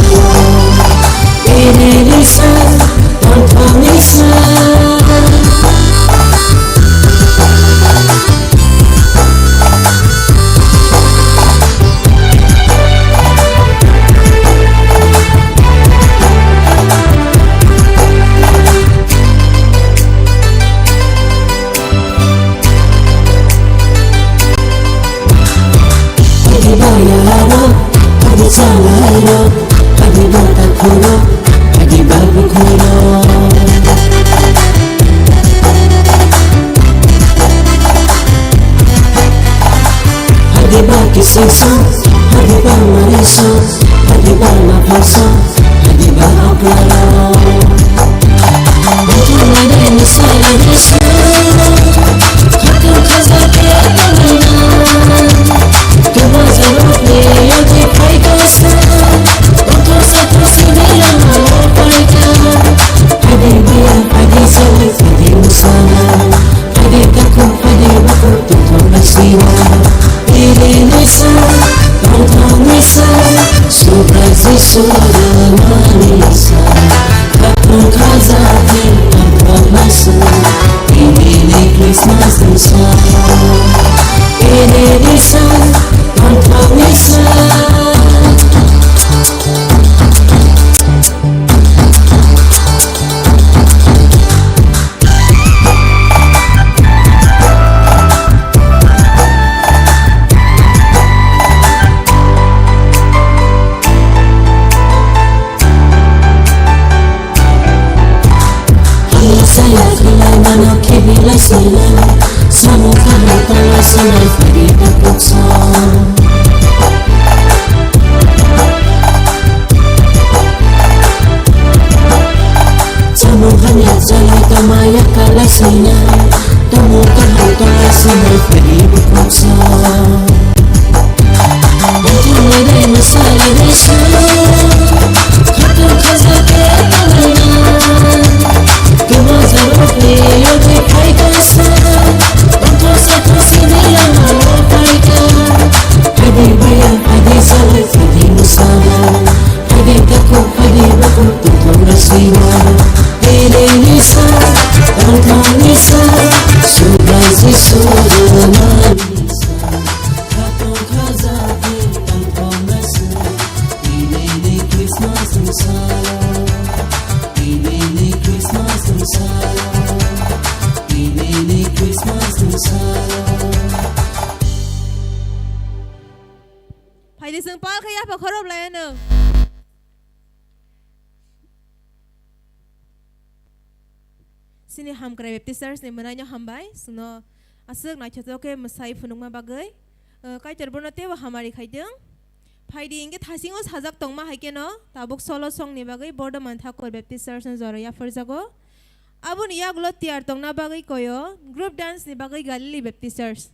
Hanya jalan kemaya kalasinya temukan hutang asinai peri berkuasa untuk merai masalah desa kata khazake tangan kemazar oke yoke kai kasa untuk satu sini yang mau kaikan hadi bayang hadi salat hadi musama hadi takut hadi bakut tuntun rasiwa Diri nisa, tanpa nisa, sudah sudah manisa. Kato kazake tanpa nasa, ini Christmas samsara, ini Christmas samsara, ini Christmas samsara. Hai di sempal kaya apa korop lain Sini ham kray baptisters ni menanya hambai suno asuk na choto ke masai funungma bagai kai terbono te wa hamari khaideng phaidi inge thasingo sajak tongma haike no tabuk solo song ni bagai bordo mantha kor baptisters na zora ya forjago abun ya glo tiar tongna bagai koyo group dance ni bagai galili baptisters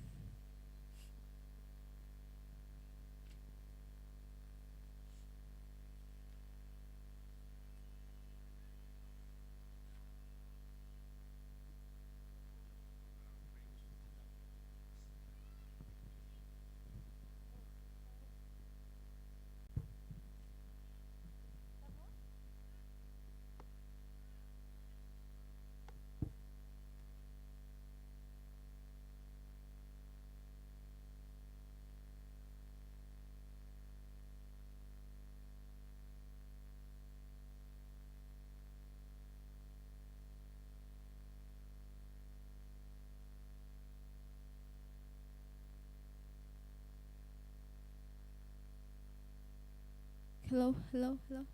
Hello, hello, hello.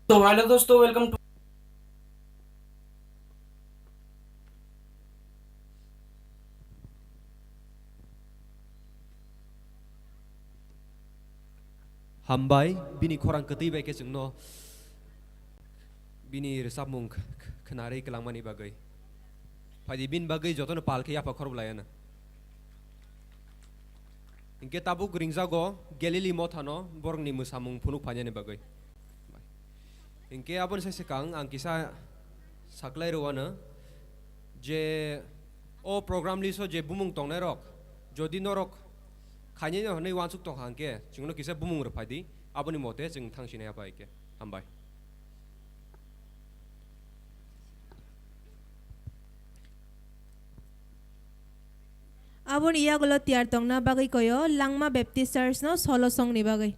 तो hello दोस्तों welcome to हामबाय बिनि खौरां खोथैबाय के जोंनो बिनि रोजाबमुं खोनारै गलांमानि बागै फायदि बिन बागै जतन पालखे याफा खरबलायानो इनके ताबुक रिंजागो गेलिली मथानो बरंनि मोसामुं फुनुक फान्यानि बागै इनके आबन से सिकां आं किसा साक्लाय रवानो जे ओ प्रोग्राम लिसो जे बुमुं तंनाय रक जदि नरक खायनि हनै वानसुक तंखा आंके जोंनो किसा बुमुं रफायदि आबनि मते जों थांसिनाया बायके हामबाय Abon iya gulo tiar tong na bagay koyo Langma Baptist Church no solo song ni bagay.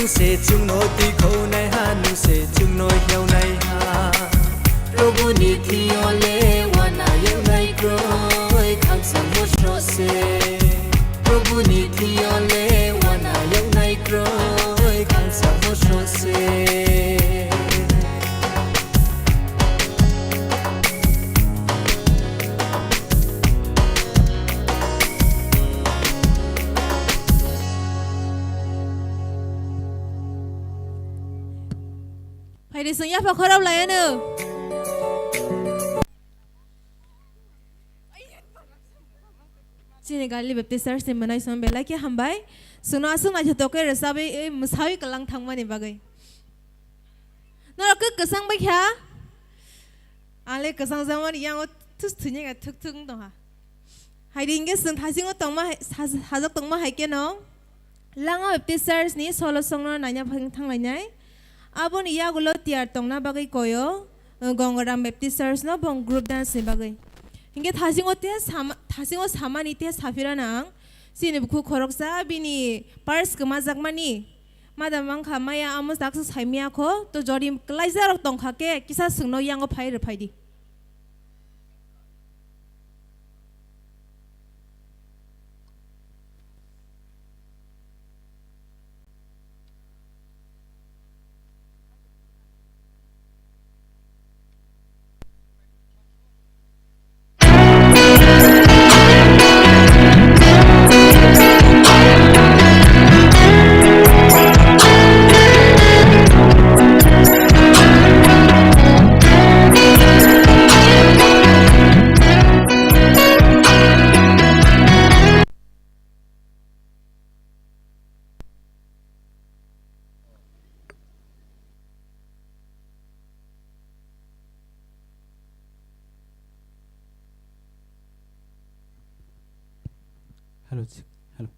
nu se chung no ti kho nai ha nu se chung no hiao nai ha Prabhu ni thi ole wana yau nai kroi kham sam mo shro se Prabhu ni thi ole wana yau nai kroi kham sam mo shro se Phải đi sừng phải khó đâu lại nữa. Senegal Baptist से मनाई सम बेला के हम भाई सुना सुना जो तो के रसाबे मसावी कलंग थंग मने बागे नरक कसंग बे क्या आले कसंग zaman yang terus tunya का थुक थुक तो हा हाइडिंगे सं थासिंग तो मा हाजक तो मा हाइ के नो लांगा Baptist ni solo song no nanya thang लाइनाय Abon iya gulo tiar tongna bagai koyo Gongoram Baptist Church no bong group dance ni bagai Hingga thasingo samani te safira nang sini buku koroksa bini pars kemazak mani madamang khamaya amos daksu saimia ko to jorim klaiza rok tong khake kisa sungno yango phai di Hello, hello.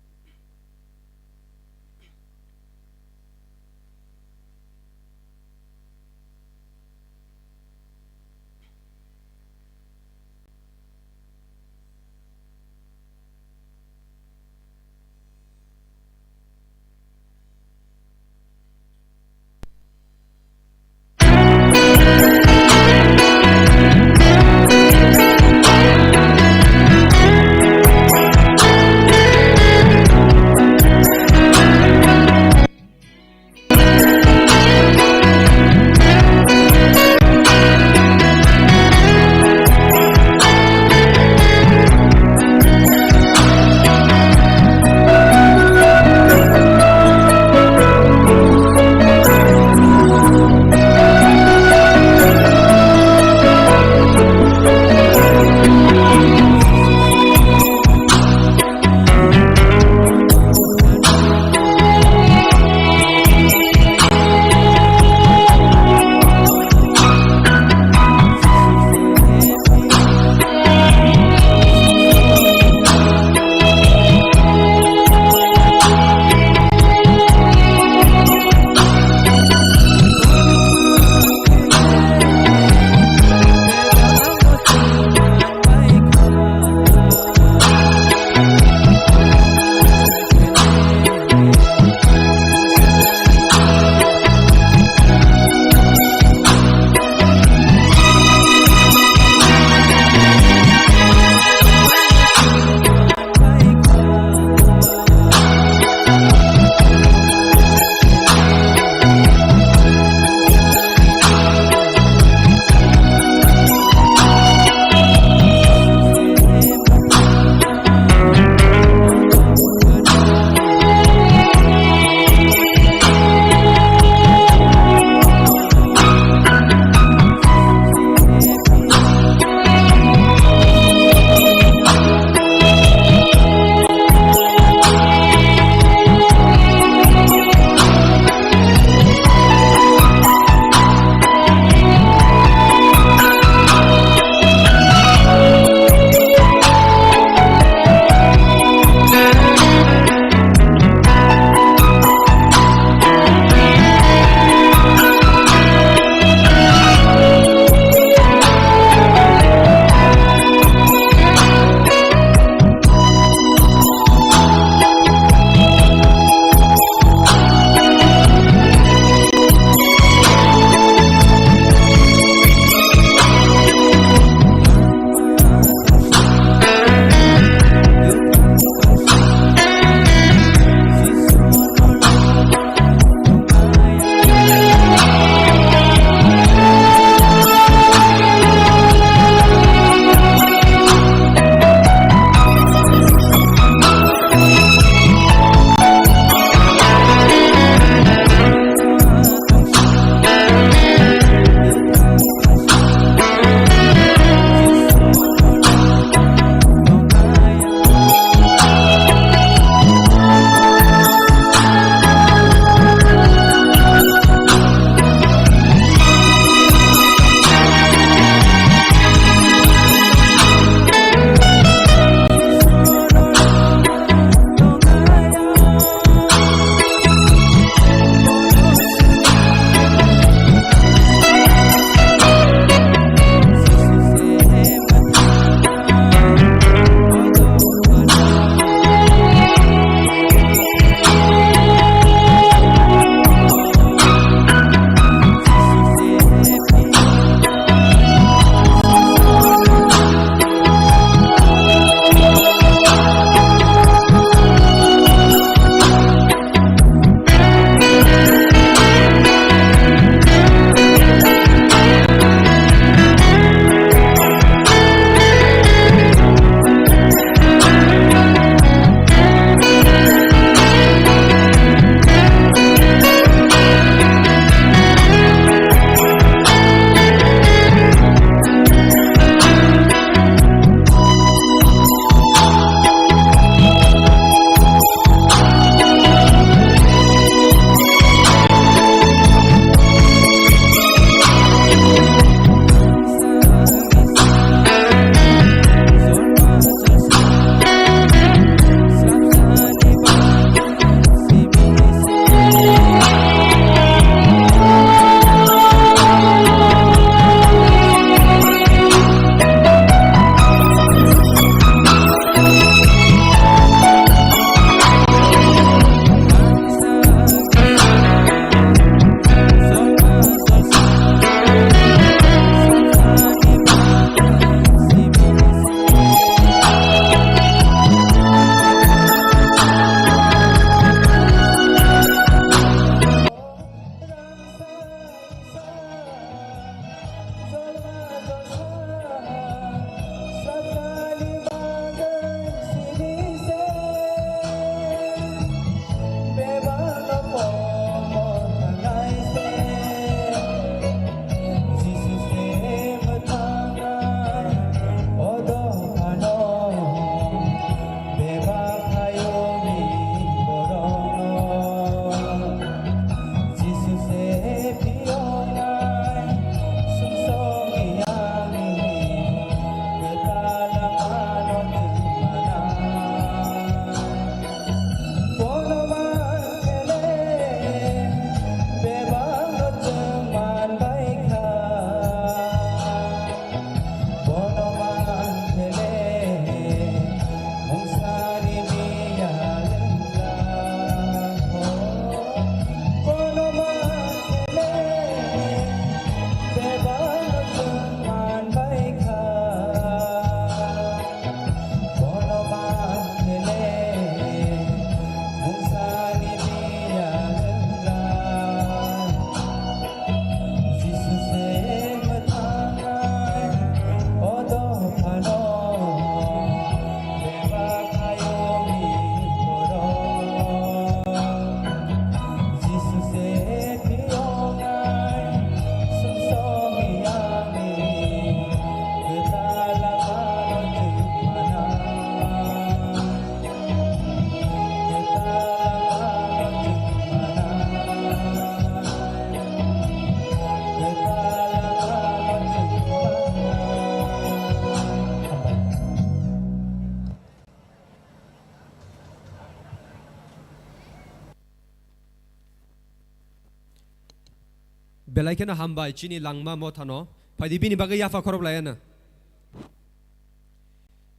बेलायखनो हामबाय चिनि लांमा मथानो फायदि बिनि बागै याफा खरब लायानो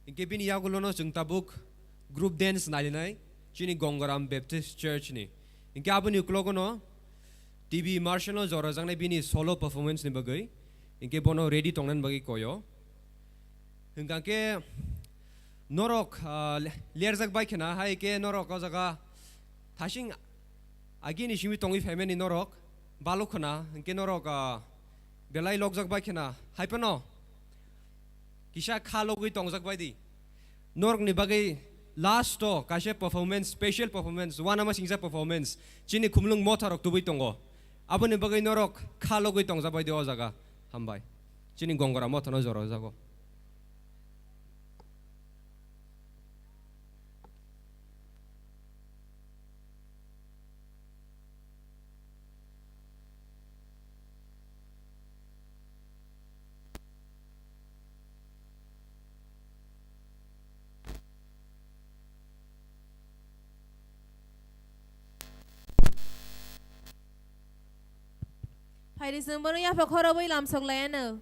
इनके बिनि यागुलोनो जों Tabuk group dance नायनाय चिनि Gangaram Baptist church नि इनके आबुनि उक्लोगनो टीवी मार्शनो जरा जांनाय बिनि सोलो परफॉर्मेंस नि बागै इनके बनो रेडी तंगनान बागै कोयो इनके नरक लेरजाक बायखना हाय के नरक जगा थाशिं आगिनि सिमि तंगि फेमेनि नरक बालुखना इनके नरक बेलाय लकजाक बायखना हायपनो किसा खालोगै तंगजाक बायदि नरक नि बागै लास्ट तो काशे परफॉर्मेंस स्पेशल परफॉर्मेंस वानामा सिंजा परफॉर्मेंस चिनि खुमलुंग मोथारक तुबै तंगो आबुनि बागै नरक खालोगै तंगजा बायदि ओ जागा हामबाय चिनि गंगरा मोथानो जरो जागो Hari sembono ya pak horo boy lam sok layana.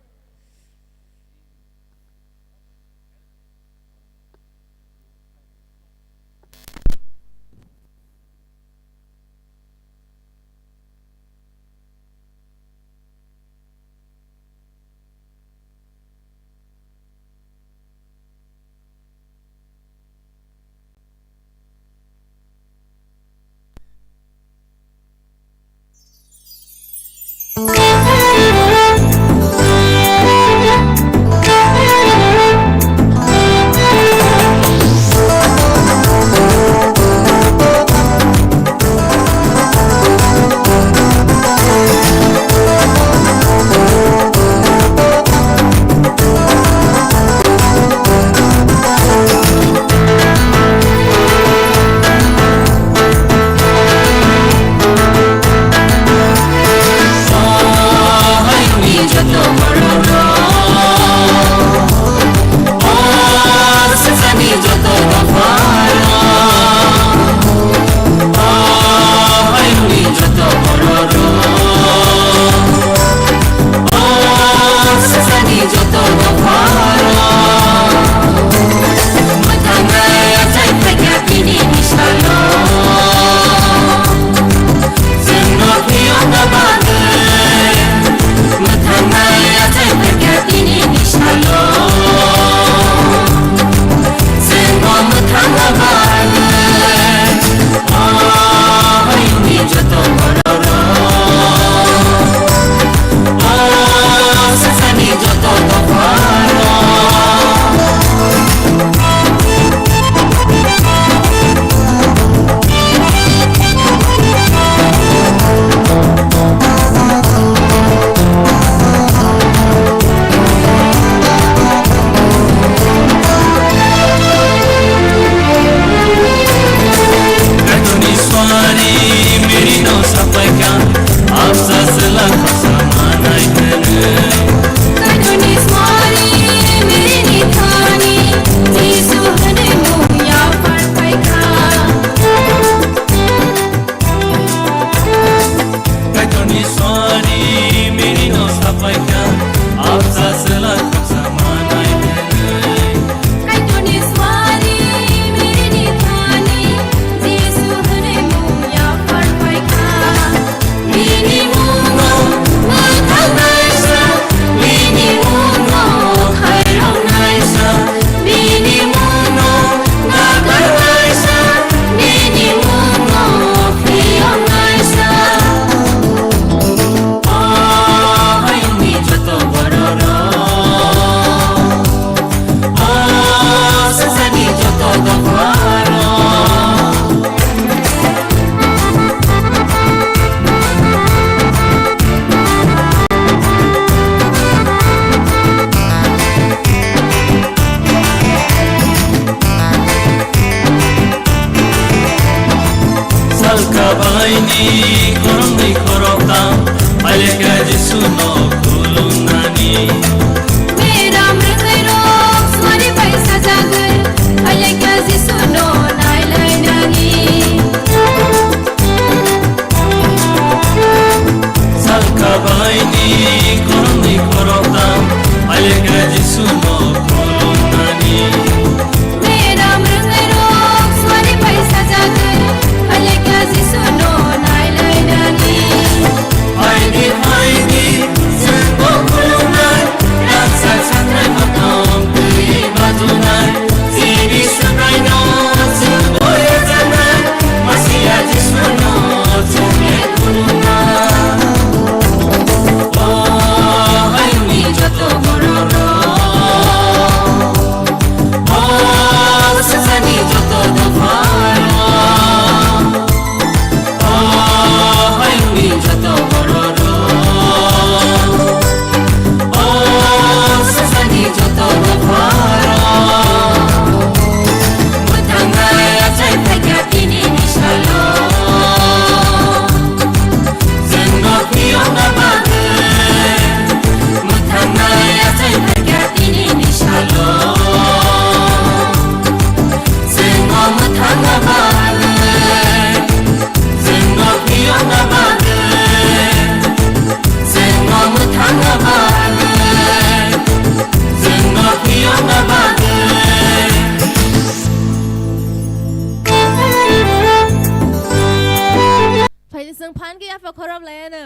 ซึ่งพันกี่อาฝากครบเลยนะ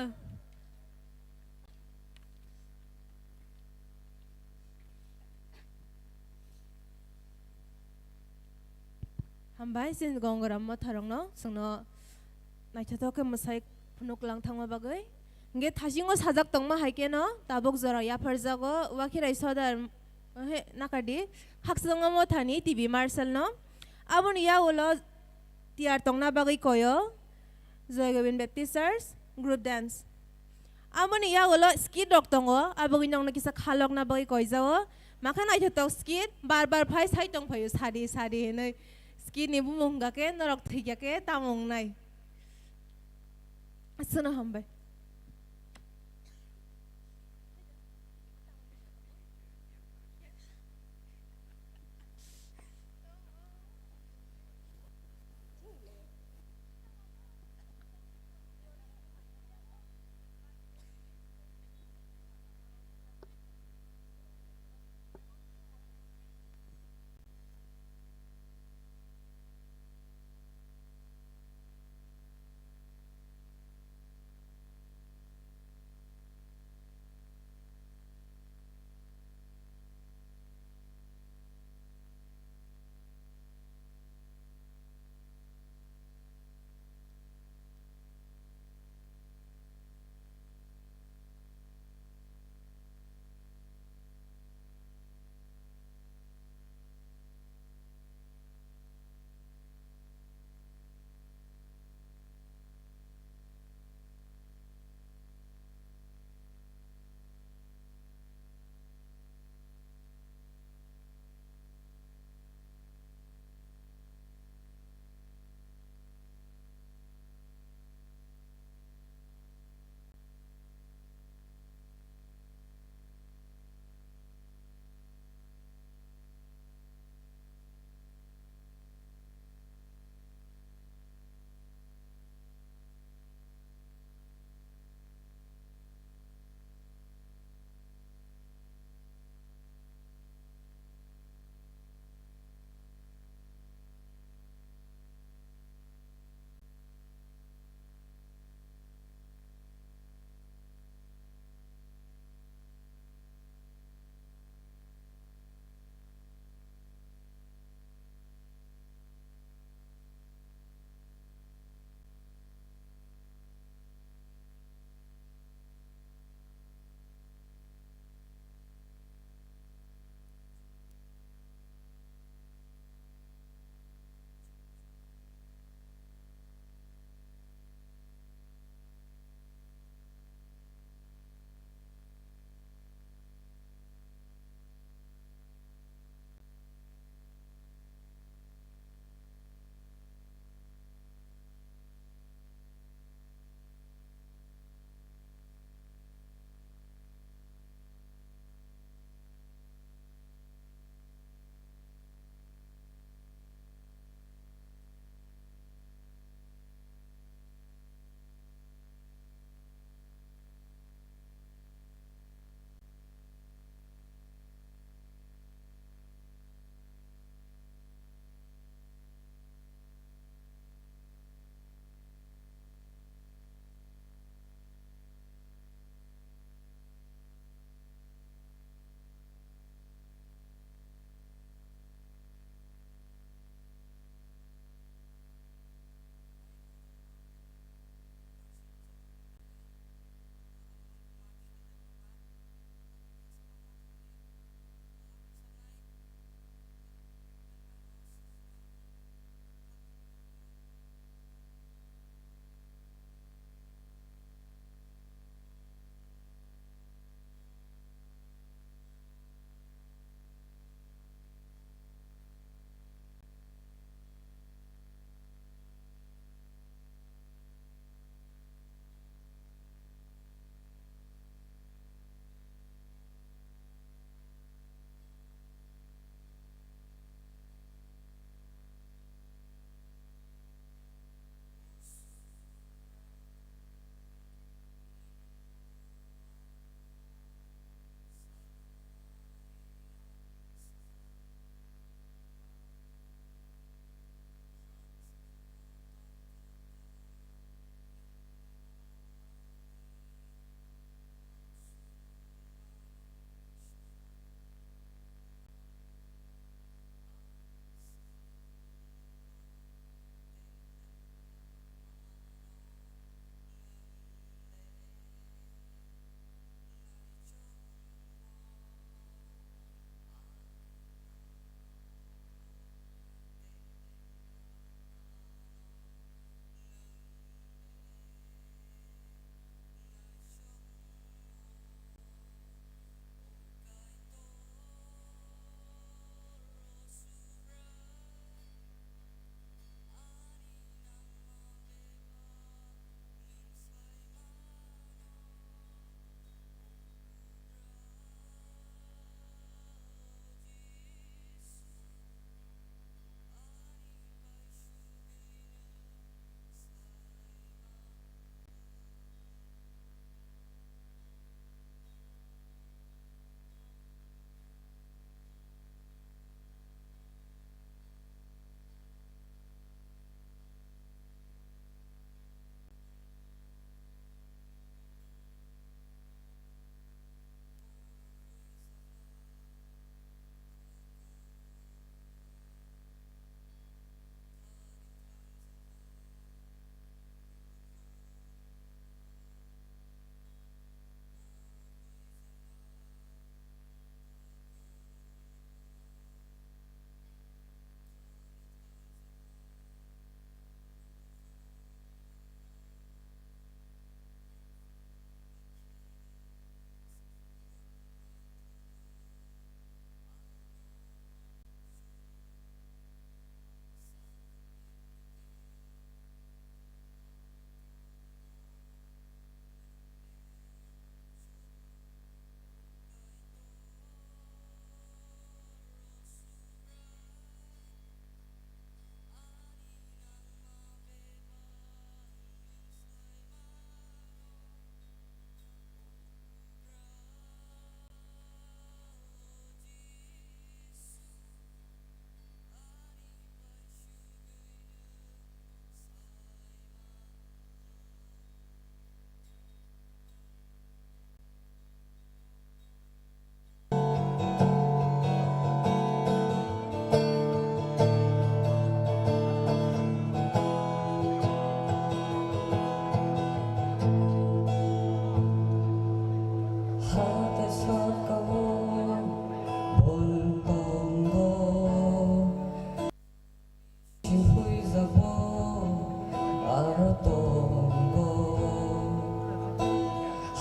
ฮัมบายสินกองกระมัดทารองเนาะซึ่งเนาะนายชะตอเกมาใส่พนุกลังทางมาบักเอ้ยเงี้ยทัชิงก็สักตรงมาให้แกเนาะตาบกจระยาพรจักก็ว่าคิดไรสอดาเฮ้นักดีหักสงมอทานี่ทีวีมาร์เซลเนาะอาบุนยาอุลที่อาร์ตรงน่าบักอีกอยจอยกับวินเบปติสเตอร์สกรุ๊ปแดนซ์อาบุนยาอุลสกีดดอกตรงอ่ะอาบุกินยองนักกิสขลอกน่าบักอีกอยจ้ามาขันไอชะตอสกีดบาร์บาร์ไพร์ใช้ตรงพายุสาดีเนยสกีนี่บุมงกะเกนรกทิกะเกตามงไนสุนฮัมไป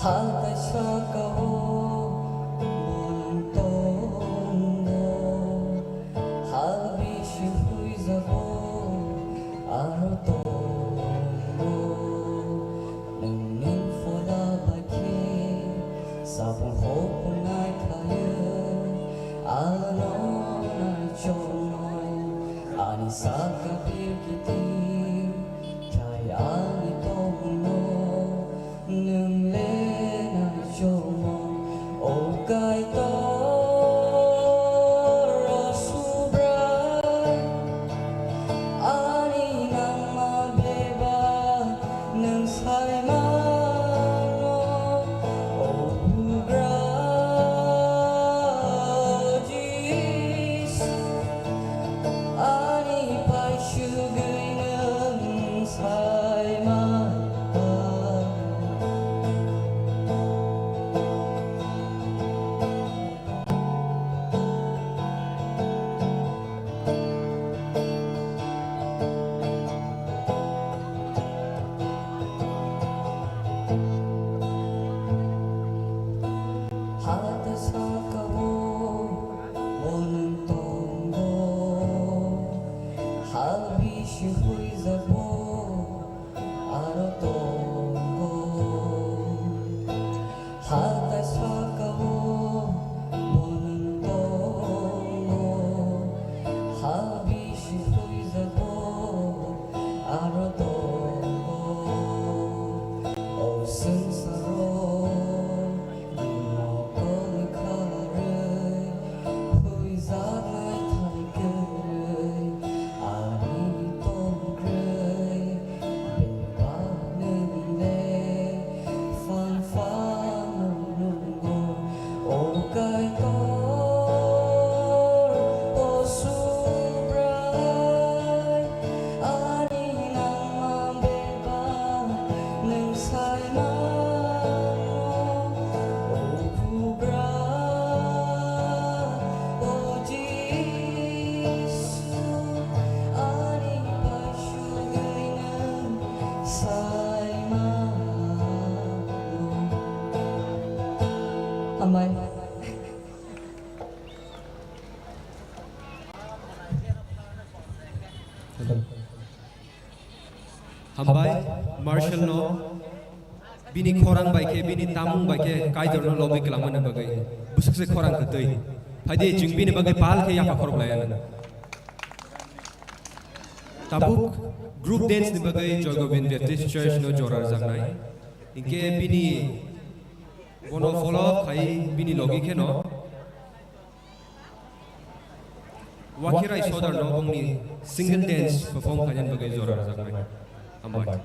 하다 사가오 몬동고 하비시 후이자고 아로동고 능닝 포라바키 사본 호punai kaya ano na chonoy ani sakapir kiti kaya ani tono nung le na chomo o kay to rasubray ani nang mabeba nung saymano o grajis ani pay sugay nung saymano 하다 사가오 오는 동고 하비시 후이자고 알아동고 하다 사가오 오는 동고 하비시 후이자고 알아동고 오승사로 Amai. Hambai Marshall no bini khorang baike bini tamung baike kaidor no lobi kelamana bagai busuk se khorang ketui phade jingbi ne bagai pal ke yaka khorok layana tabuk group dance ne bagai Jogovind Baptist Church no jorar jangnai inke bini bono follow khai bini logi ke no wakirai sodar no bongni single dance perform khajan bagai jorar jangnai Hambai.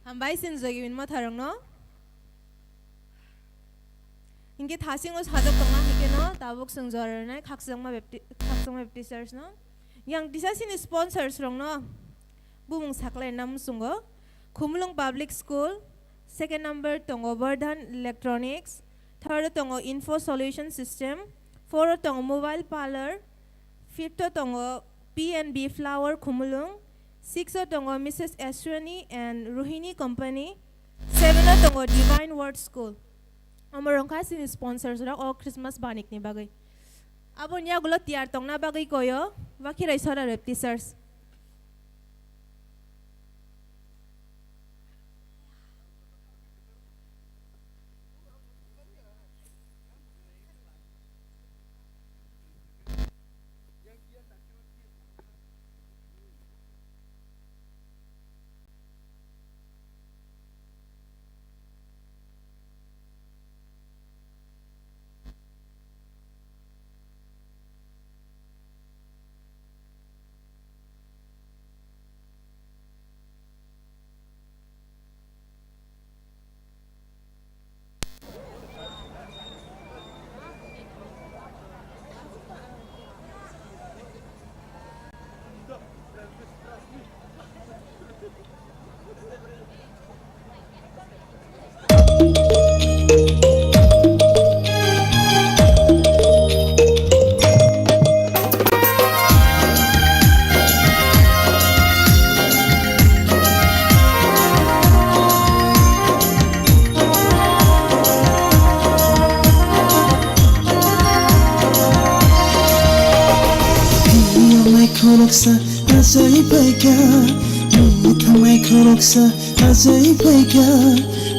Hambai sin zogi min ma tharang no inge thasing os hadok tama hike no tabuk sung zorar na khaksang ma baptisters no yang disasin sponsors rong no bumung saklai nam sungo Khumlung Public School second number tongo Vardhan Electronics third tongo Info Solution System fourth tongo Mobile Parlor fifth tongo PNB Flower Khumlung sixth tongo Mrs. Ashwani and Rohini Company seventh tongo Divine Word School amorong kasin sponsors ra all Christmas banik ni bagay abon ya gulo tiar tong na bagay koyo wakirai sora baptisters Khoroksa azai paika Muthamai khoroksa azai paika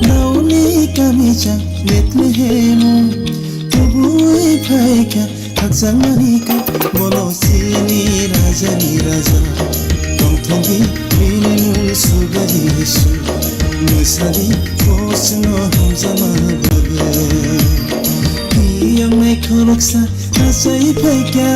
Nauni kamija Bethlehem Tubui paika Haksang manika Bolo sini raja ni raja Tongtongi minimul sugadi Yesu Musadi Kosno hamzama babe Yang mai khoroksa azai paika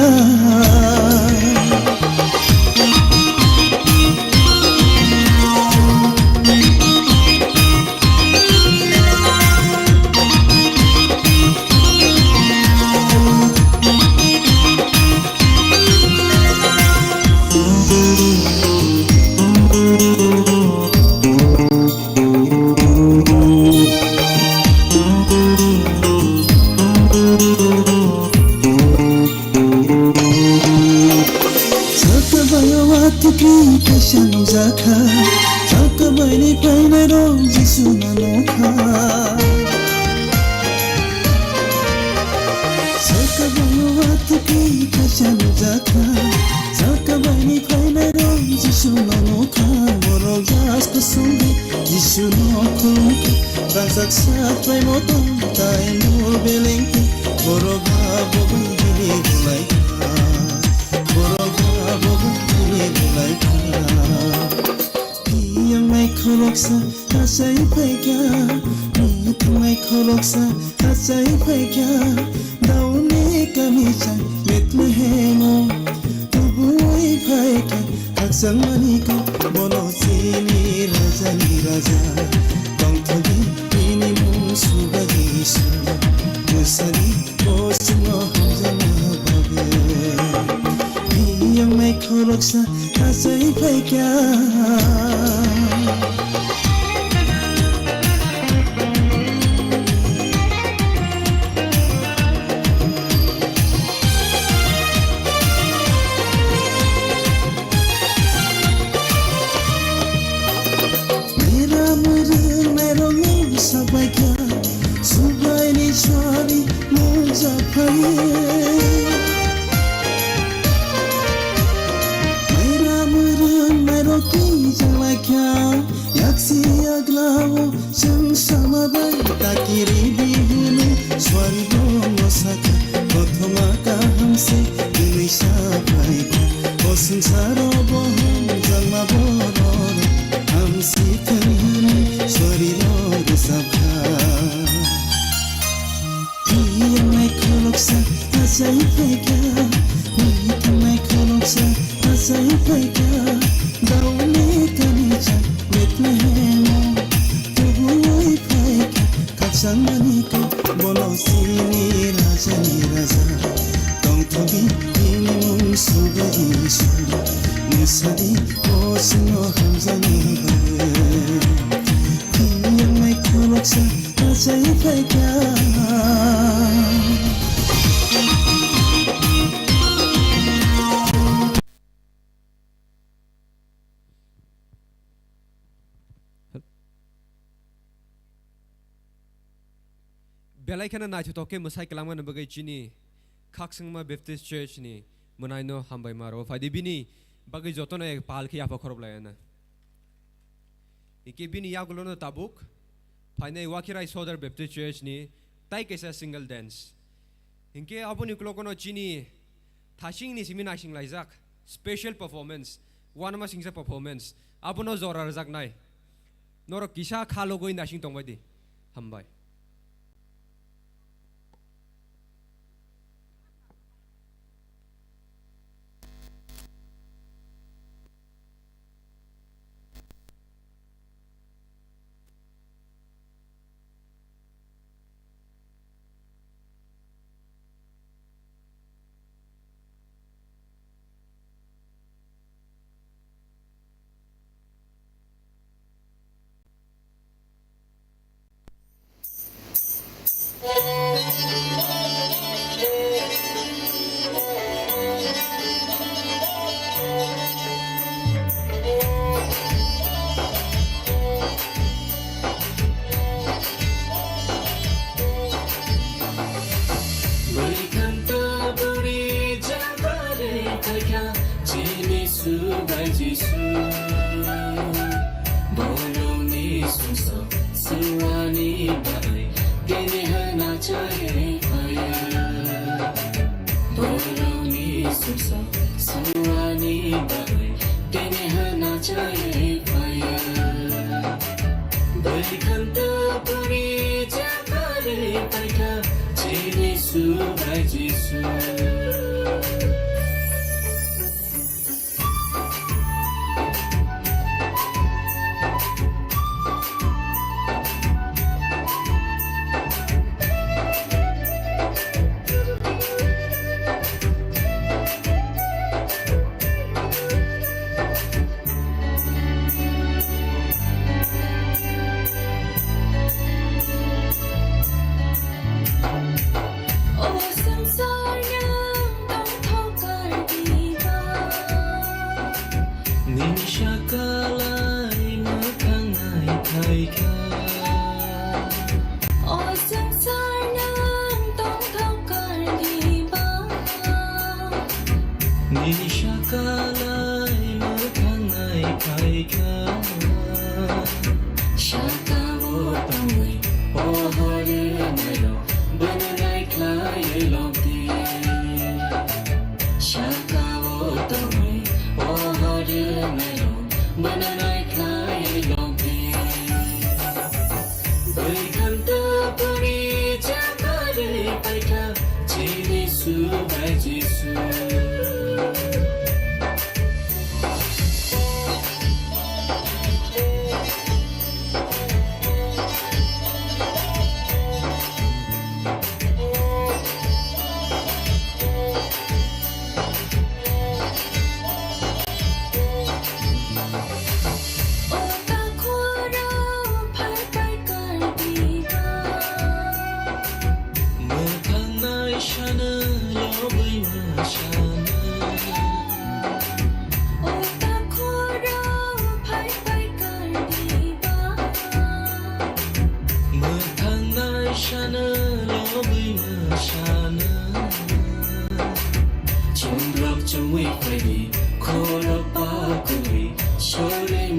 siaglawo sang samabay takiri bihune swargo mosaka kothoma kahamse inui sabai o sangsaro bohom jangma boror hamsi tanhune swariro sabha piya mai kholoksa asai phaika मीठा मैं खोलूँसा हंसाई पैका दाउने कनीचा बेतने हैं मो तुबुई पैका कच्चांग मनीको बोलो सीनी राजा तों तोगी ini mung sugari su musadi osino hamzani babe yang mai kholoksa hंसाई Paika Belai kana nacho toke masai kelama na bagai chini Kaksangma Baptist Church ni manai no hambai maro fadi bini bagai joto na pal ki apa khorob layana Ike bini ya gulo na tabuk Painai wakirai Sodar Baptist Church ni tai kaisa single dance Inke abon ikulo kono chini thashing ni simin ashing laizak special performance one ma singsa performance abono zora razak nai noro kisha khalo goi nashing tongbai di hambai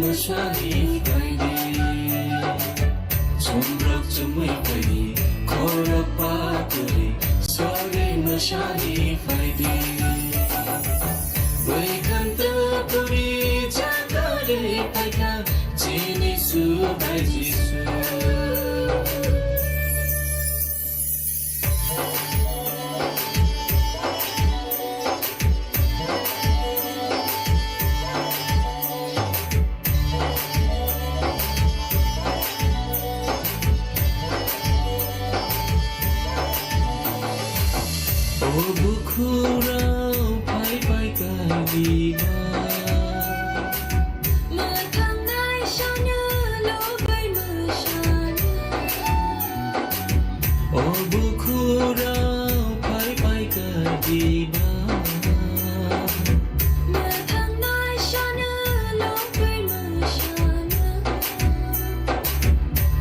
mashani faidi somrak chumai faidi khorak paturi swage mashani faidi baikanta puri jagare paika chini su bai jisu Bukhurau pai pai kalina Mà tháng nay sao như lỗ bay mờ sàn O bukhurau pai pai kalina Mà tháng nay sao như lỗ bay mờ sàn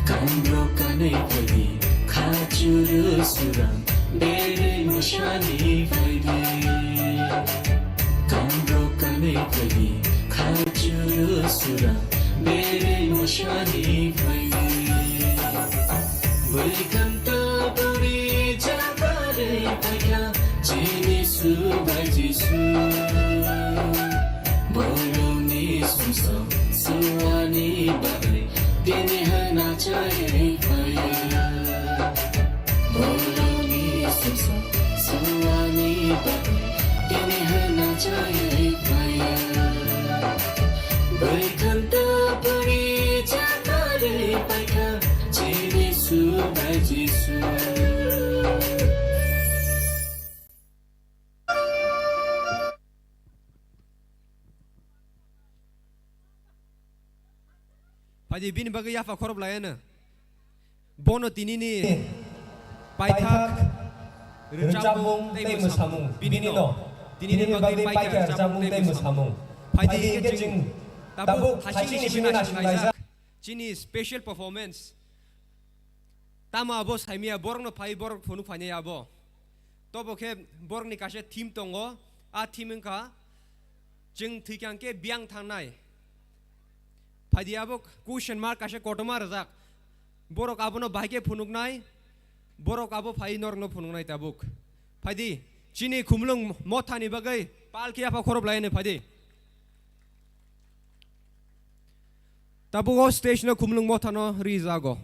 Kandro kanai pagi khachuru surang Bere mashani faidi Kandro kanai pagi khachuru surang Bere mashani faidi Baikanta puri jagare paika Chini su bai jisu Boloni sumsa suwani bai Dini hana chaye faya Boloni sumsa suwani bai Dini hana chaye faya Baikanta puri jagare paika Chini su bai jisu Padi bin bagai ya fakor belayana. Bono tini ni. Paithak. Rejabung tei musamung. Binino. Tini ni bagai paithak rejabung tei musamung. Padi kejing. Tabu hashini shimina shimaiza. Chini special performance. Tama abo saimia borong no pai borong phonu phanya abo. Tobo ke borong ni kashe team tongo. A team ka. Jing thikyang ke biang thangnai. Padi abo question mark kashe kotoma razak. Borok abo no bahike phunuk nai. Borok abo phai nor no phunuk nai tabuk. Padi chini khumlung mothani bagai pal ki apa khorob laine padi. Tabu go stage no khumlung mothano rizago.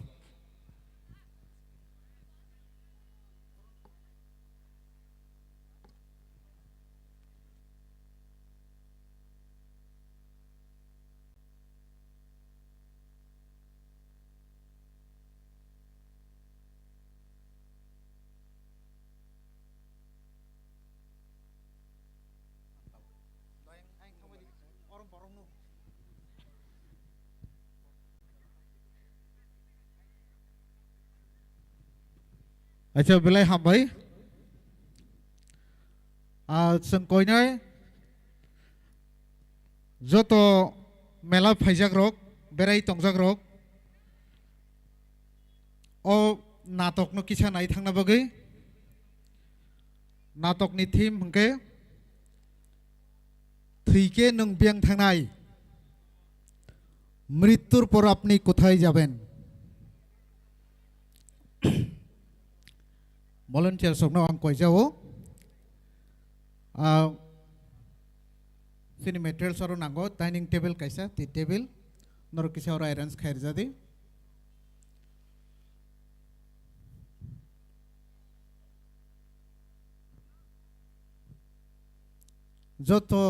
Acha belai hambai sengkoi nai joto mela phaijak rok berai tongjak rok o natok no kisa nai thangna bagai natok ni theme hangke thike nung biang thangnai মৃত্যুর পর আপনি কোথায় যাবেন volunteer sokno ang koi jao sini material soro nango dining table kaisa ti table nor kisa ora arrange khair jadi joto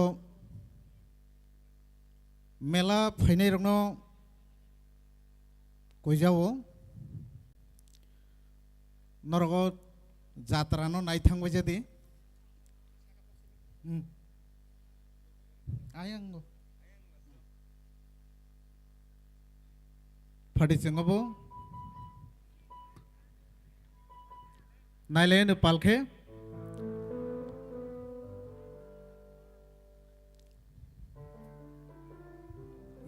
mela phainai rokno koi jao norgo jatrano nai thangbai jadi ayang phadi chengabo naile ne palkhe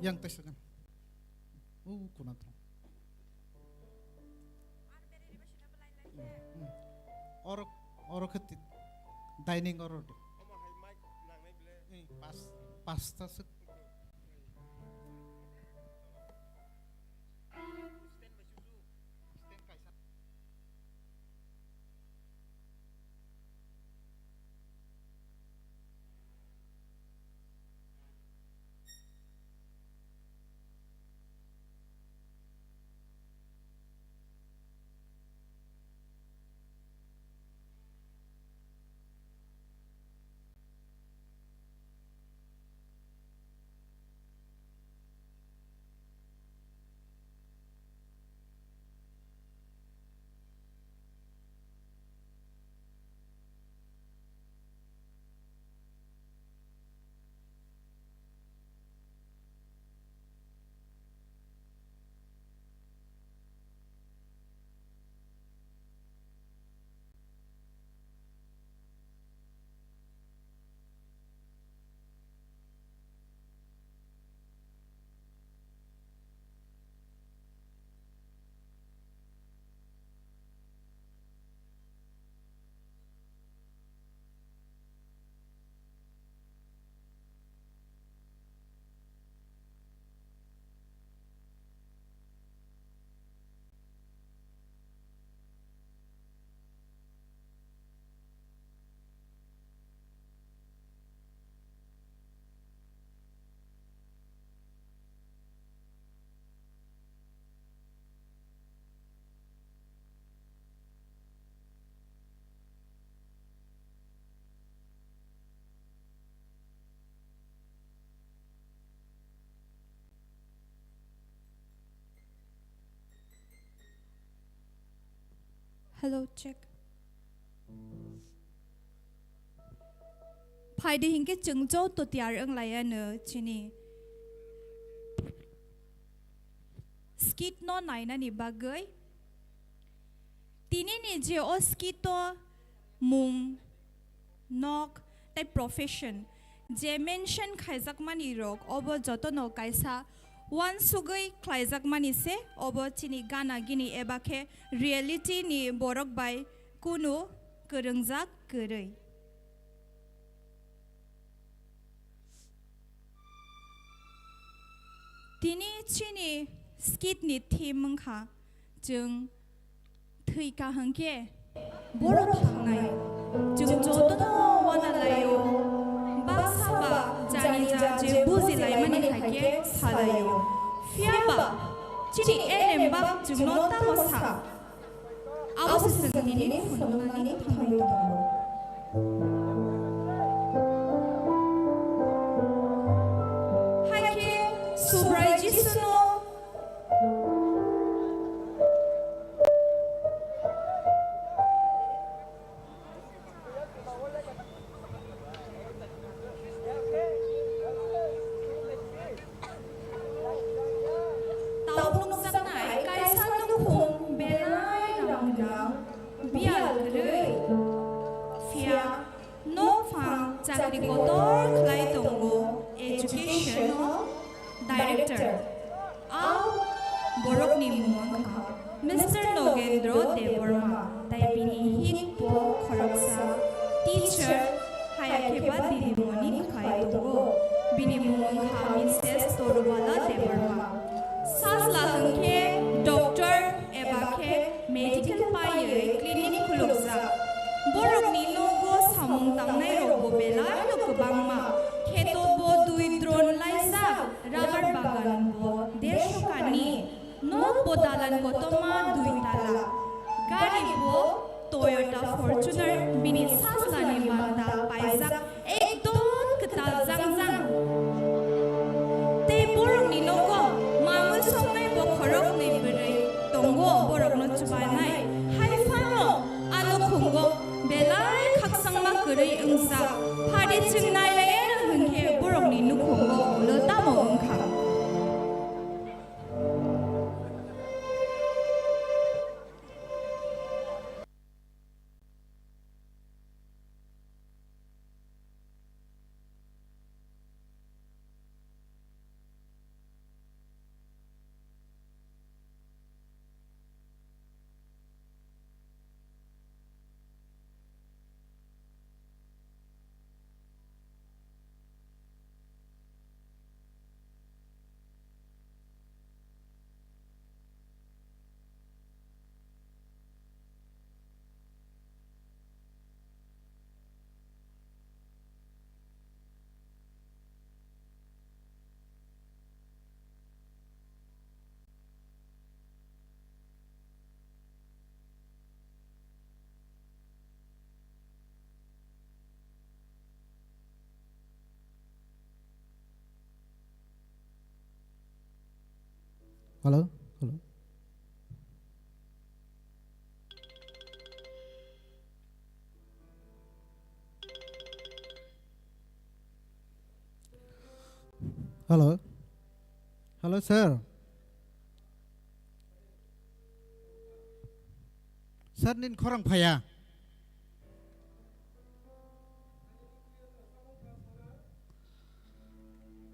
yang tesakan kunat or khati dining or pasta Hello, check. Phai đi hình cái chứng châu tụt tiar ang lại nữa chini. Skit no nai na ni bagay. Tini ni je o skito mung nok tay profession. Je mention khaizak mani rok obo joto no kaisa one sugoi khaizak mani se obo chini gana gini ebake reality ni borok bai kunu kerungjak kerei. Tini chini skit ni theme kha jung thui ka hangke borok thangnai jung joto no wana layo basaba jani je buzi lai mani khake salayo fiaba chini enem ba jung no ta mosa awu sing ni phunmani thamai hake subrai jisuno Director Borok ni Mumangka Mr. Nogendro Deborma Taipini Hitpo Koroksa Teacher Hayakeba Didimoni Kaitongo Bini Mumangka Mrs. Torubala Deborma Sasla Hangke Doctor Ebake Medical Paye Clinic Kulukza Borok ni Logo Samung Tangnai Robo Bela Lokubangma Ketobo Dui Drone Laisa Rubber Bagan Bo Deshukani No Bodalan Kotoma Dui Tala Gari Bo Toyota Fortuner Bini Saslani Banda Paisa Ekdon Ketal Zang Zang Te Borok ni Logo Mamun Songnai Bo Korok ni Bere Tongo Borok no Chubanai Hai Fano Ano Kungo Belai Kaksangma Kuri Ungsa Padi Chingnai Layer Hungke Borok ni Nukungo Lotamo Ungka Hello? Hello? Hello? Hello, sir. Sir, nin korang paya.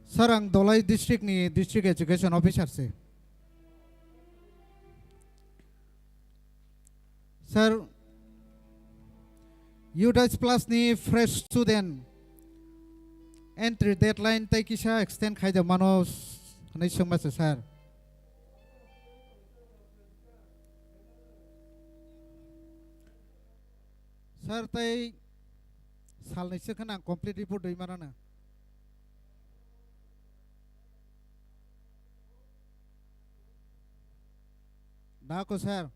Sir, ang Dolai District ni District Education Officer se. Sir, UDAS Plus ni fresh student entry deadline tay kisha extend khai mano hanai sungma se sir. Sir tay sal nai se khana complete report doi marana. Dako sir.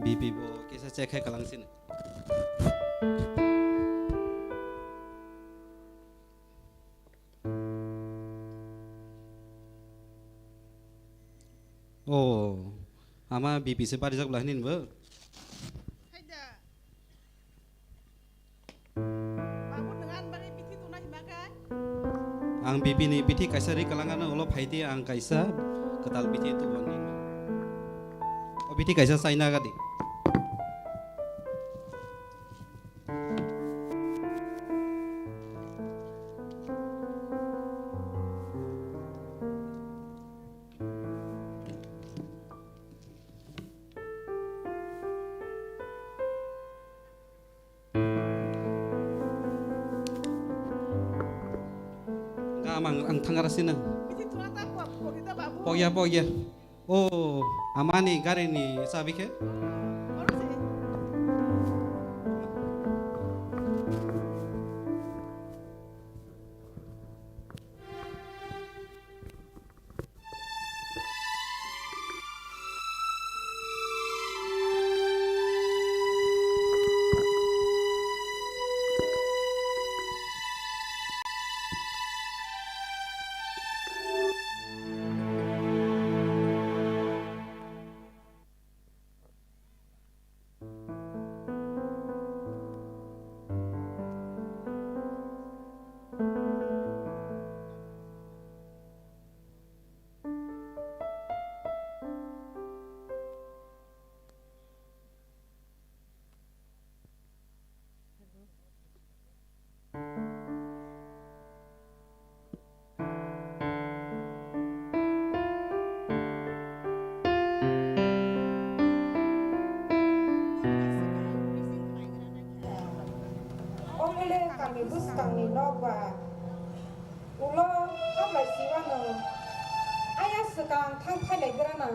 BP bo kisa cek hai kalang sin oh ama BP sempat dijak belah nin be ang BP ni biti kaisa ri kalangan ulo phaiti ang kaisa ketal biti itu boni oh biti kaisa saina gadi ang tangarasina pogya oh amani gare ni sabi ke kami bus kami nova ulo apa siwana ayah sekarang tang pai lagi mana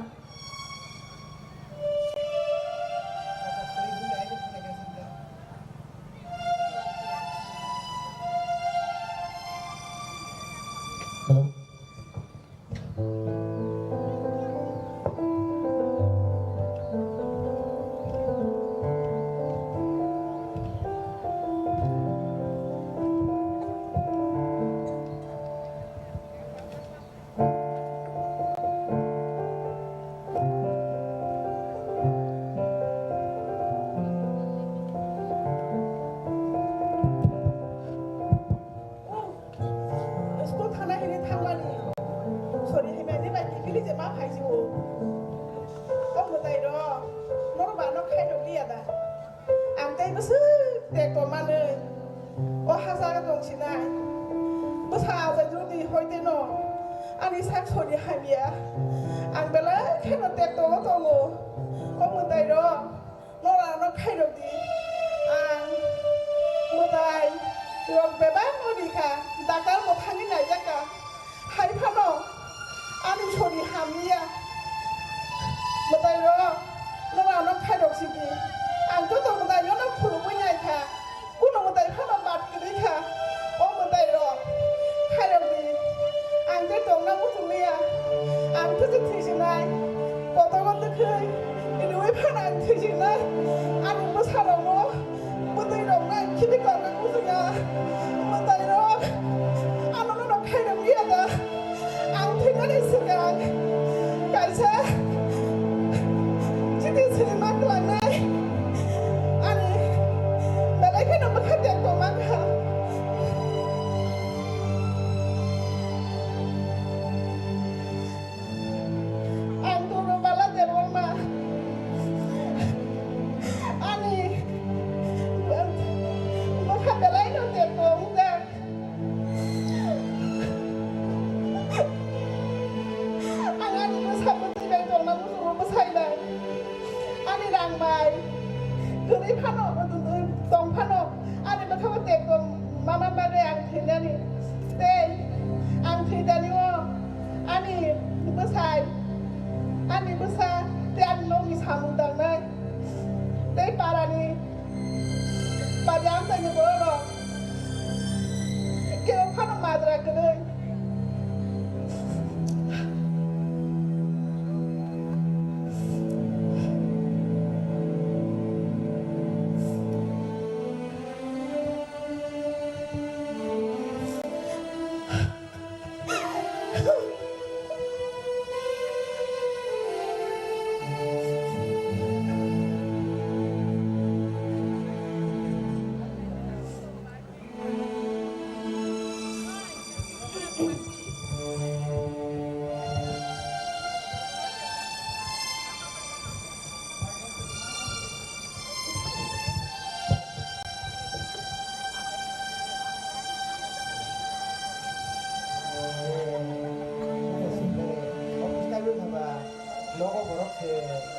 logo borok se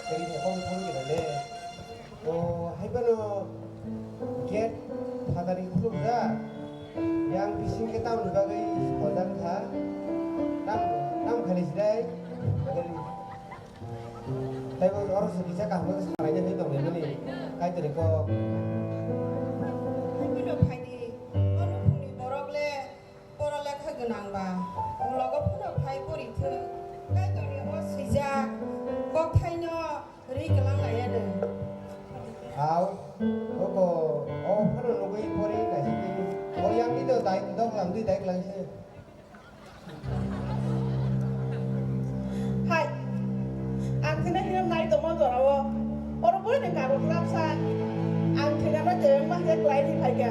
keri ne kong thong ki le o haibano get phadari khulum da yang bising ke taun bagai kodam tha nam khali sidai tai bo or se bisa ka ho sarai ne dong ne ni kai tele ko haibano phaini onu phuni borok le pora lekha gonang ba logo phuna phai pori the kai toni o sija kok thaino ri kalang la ya de ao ko o phano logoi pori na si o yang ni do dai dong lam di dai lang se hai ang thina hinam nai to mo do rawo oro pori ne ka ro klap sa ang thina ma de ma je klai ni phai ga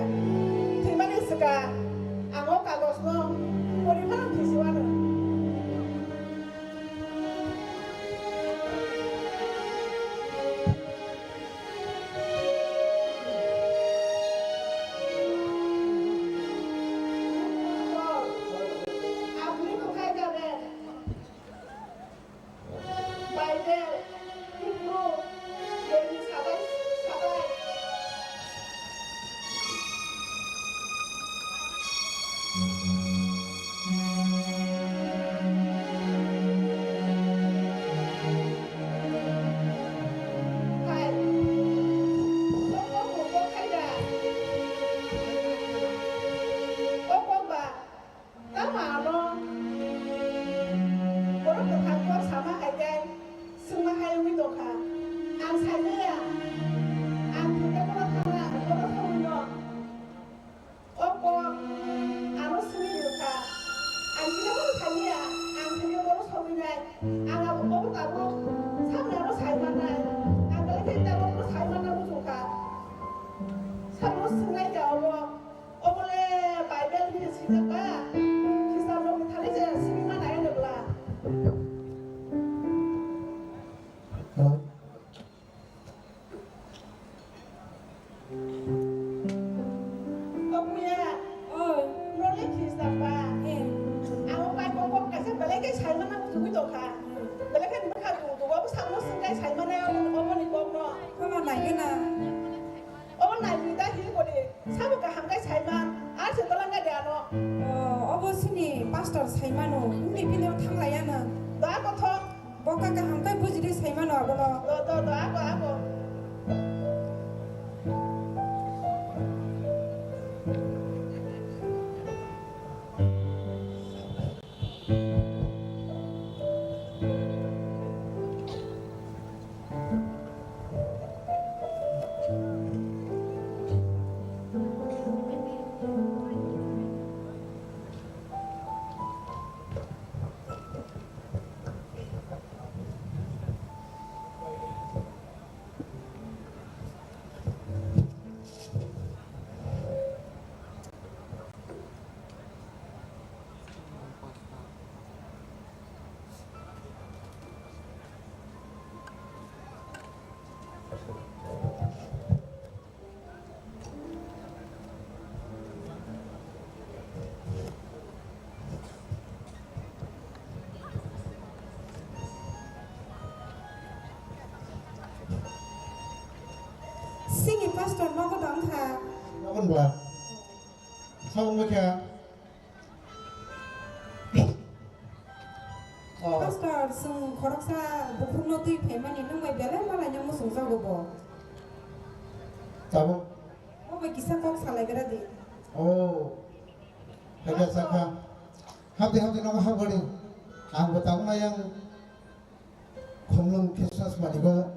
thina ma ni ska ang o ka gos no pori ma thi si wa no Singing pastor nogo dang tha nogon bla saung mo kya pastor sung khoroksa bukhno tui phemani nangmai bela mala nyamo sungsa go bo tabo o ba kisa kok salai gara de oh kaja sakha habde nogo habodi ang batang na yang khomlong Christmas manigo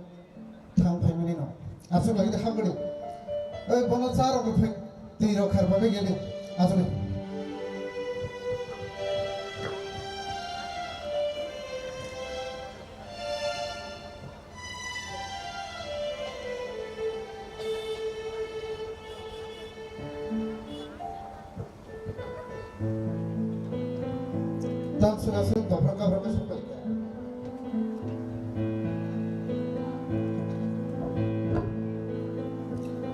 thang phemani no আসলে এটা হামগড়ি ওই বনো চার অঙ্কে তুই রক্ষার ভাবে গেলে আসলে 딱 서가서 더블까브라까 속을게.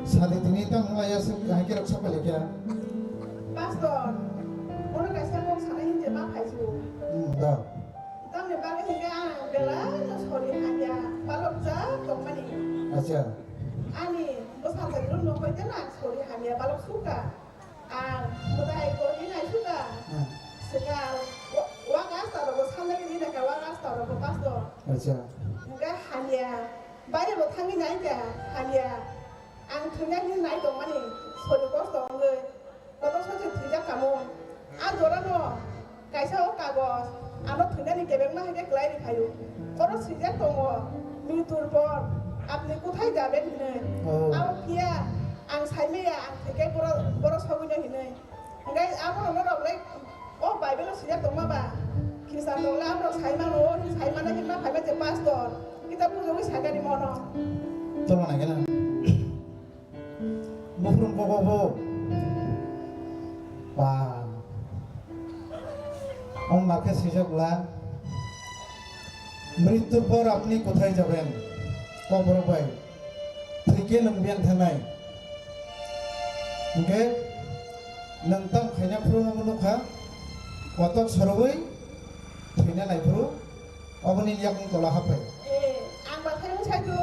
사대 등이 딱 와야서 가게로 속을게. Pastor, orang kasih aku sana ini jemaah haji. 나. Tapi bagi hingga bela sorry hanya balok jah kembali. 아자. Ani besar lagi dulu nombor jelas sorry hanya balok suka. Mudah itu ini suka. Sekarang wagas taruh besar lagi ini nak wagas taruh pastor. 아자. Enggak hanya banyak lo tangi naik hanya angkanya ini naik kembali sorry pastor enggak. Kalau saya tidak kamu, orang no, kaisa kagos, anu tidak ni kebeng mah hanya kelai di kayu. Kalau tidak kamu, mitur por, apni kuthai jabe hine. Aku kia, ang sai me ya, ang tiga boros hagunya hine. Enggak, aku nomor orang, oh Bible tidak kamu apa? Kisah dolar orang sai mana, sai mana hina, Bible je pastor. Kita punya wis harga di mana? Tolong lagi lah. Muhrum kokobo. Wah, om market सिजकला मृत्यु पर अपनी कोथाय जाबेन cover bye थैके नंबियान थानाय okay नंतम खायना फ्रुनो मनुखा कतक सरबै थैना नायफ्रु अबनि याकं तला हाफै ang batay mo sa ito,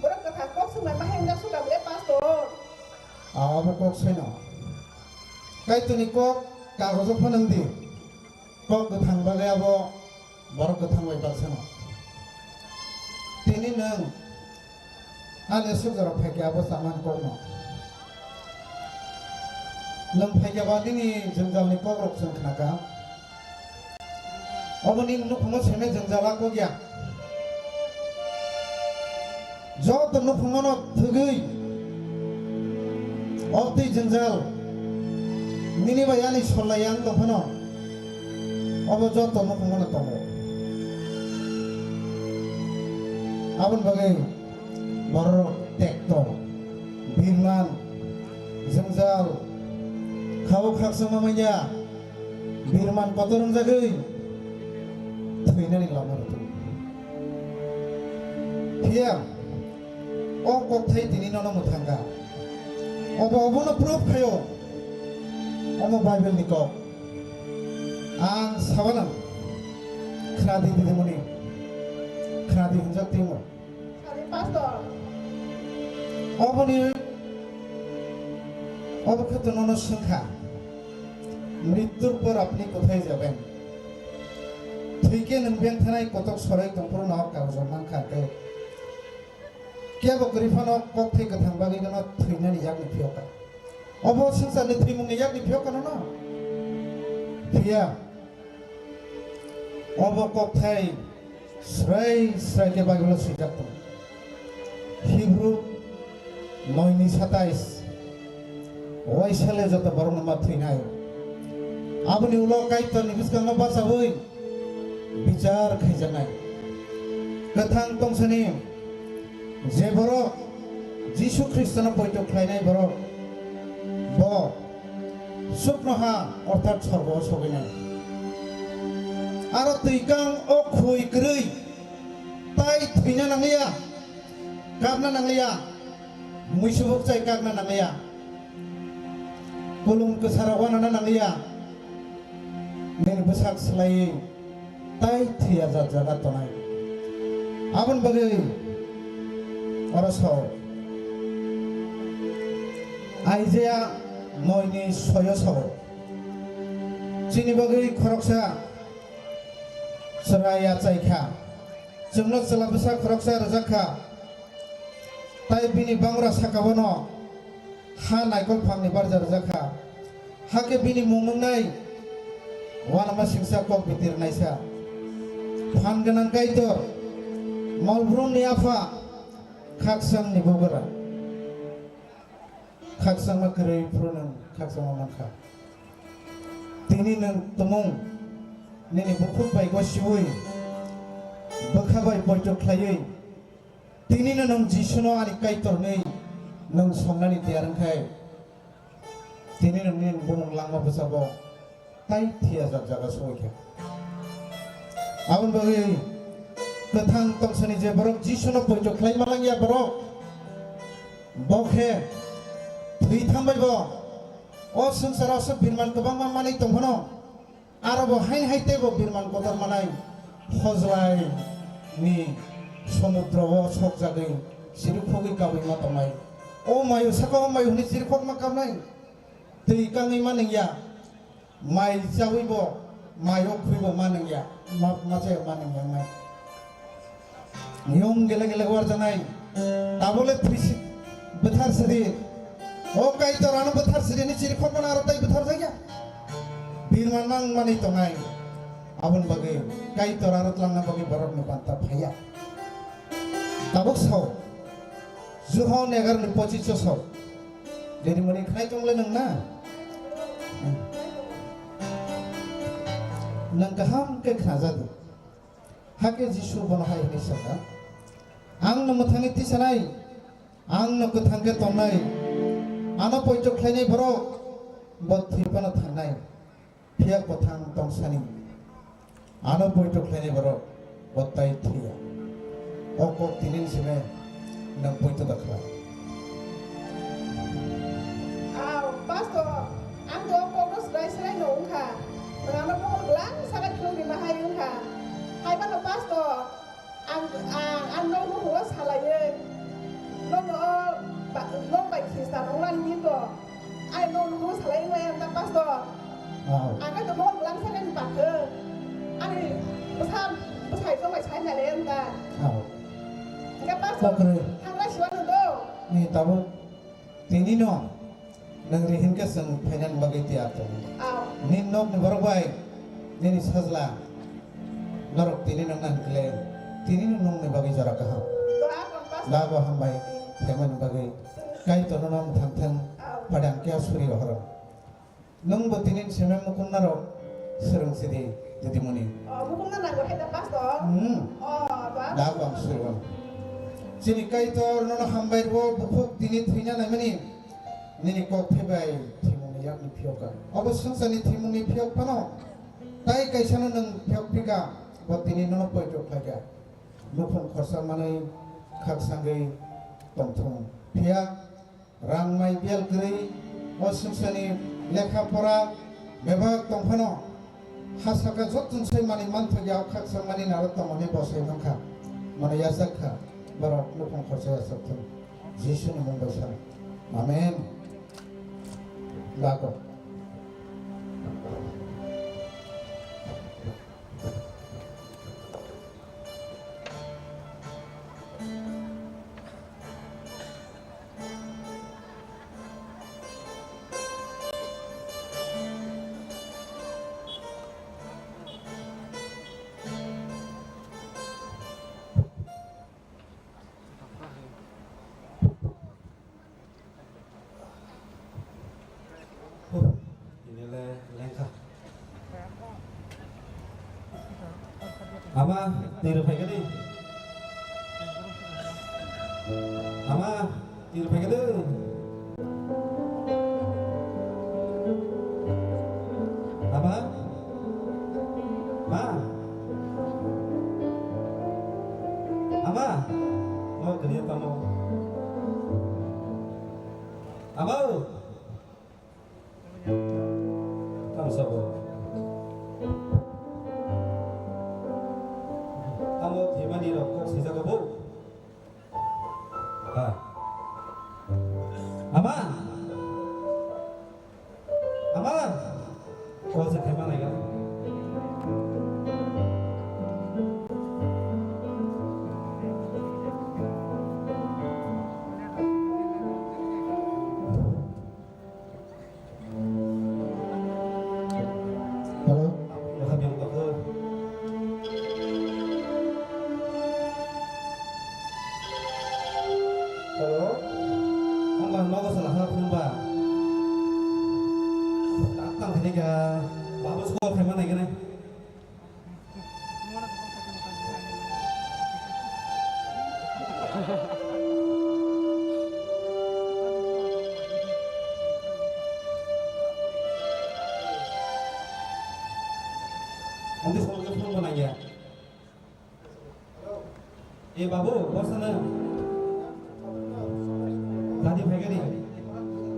burang katakok sa may mahenda suka bile pastor. आबो कक छैन कायतुनि कक कागज फोनांदि कक गोथां बागायाबो बर गोथां बायबा छैन तिनि नों आले सुजर फायखायाबो सामान ककनो नों फायखाबा दिनि जंजालनि कक रक्सन खानाका अबनि नुखुमो सेमे जंजाला को गया जत नुखुमनो थगै Okti jenjal, mini bayani solayang to pano, obo joto no kumana tomo. Abon bagai borok tektor, birman, jenjal, kau khak sama maya, birman kotorong jagai, tuina ni lamar tu. Dia, ok thai tini nono muthanga. Obo no proof kayo. Omo Bible niko. Ang sawanang kradi di demoni. Kradi hunjak timo. Sorry pastor. Obo ni obo khato nono sangkha. Mrityur por apni kothai jaben. Thike nangben thanai kotok sorai tongpro na kagoj mangkha ke. Kia bokri fano kok thik kathang bagi kono thina ni yak ni phioka obo sangsa ni thimung ni yak ni phioka no phia obo kok thai srai ke bagi lo sijak to Hebrew 9:27 oi sale joto borong ma thina abni ulo kai to ni biskang ma basa hoi bicar khaijanai kathang tongsani যে বড় যিশু খ্রিস্টান পৈটো খাইনাই বড় ব সুপ্নহা অর্থাৎ সর্ব সবিনাই আর তৈকাং ও খুই গ্রৈ তাই থৈনা নাংলিয়া গাবনা নাংলিয়া মুইসুবক চাই গাবনা নাংলিয়া কুলুম কসারাওয়ানা নাংলিয়া মেন বসাক সলাই তাই থিয়া জাগা তনাই আবন বাগৈ Orosho Aizea Noini Soyoso Chinibagai Koroksa Saraya Chaika Jumlok Salabasa Koroksa Razaka Taibini Bangra Sakavono Ha Naikol Pangni Barja Razaka Hake Bini Mumunai Wanama Singsa Kok Bitir Naisa Panganan Kaitor Malbrum Niafa Kaksang ni bogara, kaksang makerai prunan, kaksang mamanka. Tini nang temung, nini bukut bai gosibui, bakabai pojok klayai. Tini nang jisuno ani kaitor nei, nang songnani tiarang kai. Tini nang nin bumung lama besabo, tai tiazak jaga soike. Abon bagi ketang tong seni je borok jisuno pojo klai malang ya borok bokhe thui thambai bo o sangsara sa birman kobang manai tonghono aro bo hai te bo birman kotar manai hojlai ni সমুদ্র ও সব জায়গায় সিরুখোগি কাবই মা তমাই ও মায়ু সাকা ও মায়ু নি সিরুখোগ মা কামনাই তুই কাঙই মা নংয়া মাই যাবইব mayo খুইব মা নংয়া মাঝে মা নংয়া মাই নিয়ম গেলে গেলে ওয়ার জানাই তাবলে থ্রিসি বথার সরি ও কাই তো রানো বথার সরি নি সিরুখোগ মা আর তাই বথার জায়গা বীরমান নাং মানি তমাই abon bagi kai to rarat lang na bagi barok ni banta phaya tabok saw zuho negar ni pochi cho saw jadi mani khai tongle nang na nang kaham ke khaja du hake jisu bono hai ni saka ang no muthangi ti sanai ang no kuthang ke tonai ano poicho khlai borok bot thipana thanai phia kothang tong sani ano poitok lene baro botai thia oko tinin sime nang poito dakla pastor ang do ko ros dai sai nong kha rano ko lang sa ka ni mahai yung kha hai ba no pastor ang no mo ho salaye no ba kristan ong lan ni to ai no mo salaye we ta pastor ang ka do mo lang sa ni pa ke ani pasai so mai chai na le ta ka pastor thang la shwa do ni tabo tini no nang rehin ka sang phanan bagai ti ato nin nok ni barbai ni sajla norok tini nang nan kle tini nong ni bagai jara ka ha la ba ham bai theman bagai kai to nom thang thang padang kya suri hor nong bo tini semem mukun naro serang sidi jadi muni mukun na go heda pastor la ba suri ba sini kai to nono ham bai bo bukuk tini thina na mani nini kok phebai thimuni yak ni phioka obosang sani thimuni phiok pano tai kaisana nang phiok phika botini nono poito khaga lukhon khorsa manai khak sangai tongthong phia rangmai bial grei obosang sani lekha pora bebak tongphano hasaka jotun sai mani mantho yaw khak sang mani narot mani bosai nangkha mane yasakha barok lukhon khorsa yasaktun jisu ni mongbai sana amen lago Ama tiru phai cái đi ama tiru phai cái đi ama ma ama mau kerja tamu ama kamu sabar kamu dimana rokok sisa kebu? Ama, ama, kau sedang mana ya? Halo, habis aku. Halo, ông nó có là không bà tăng thế này kìa bà bố school phải này cái này nanti sekolah ke film mana ya ए बाबु बसना दानि फाइगेरि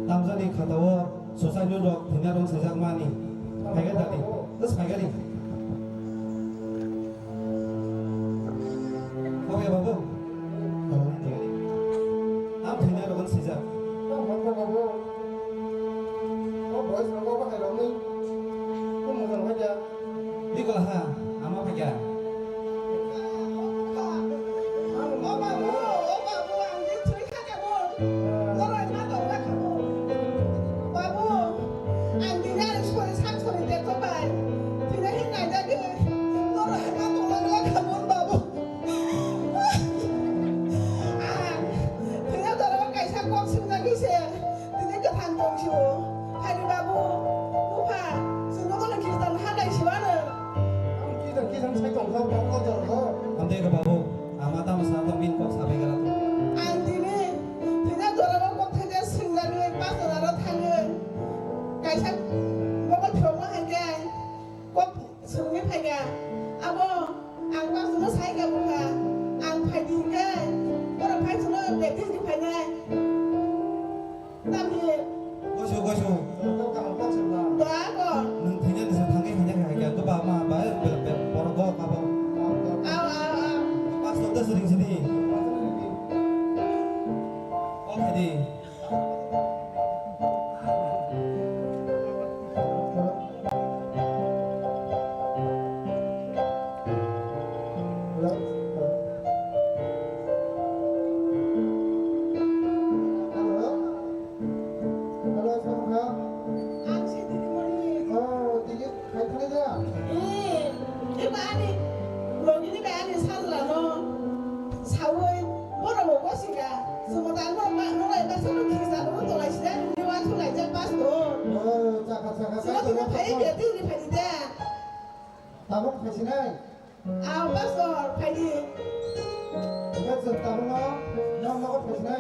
तामजानि खाताव ससाइनो रक थिना रं सेजाक मानि फाइगे दानि बस फाइगेरि okay बाबु आम थिना रगन सेजाक बाबु बस रगो बाहाय रंनि को मोजां फाइगा दिगला हा आमा फाइगा Amde ka babu, amata masata min ko sabi ka lang. Antine, tina dora mo kok thaja singla ni pas dora thangye. Kaisa mobile phone ma henge. Kok sungi phaiga. Abo ang pa suno sai ka buka. Ang phai din ke. Ora phai suno betin di phai ne. Tapi Gosu. doa ko. Nung tina ni sa thangi hanya kaya ko ba ma ba porogo ka ba. Pas to sering sini. Oke di. Tabung kasi na pastor, pwede. Kasi tabung mo, nang makot kasi na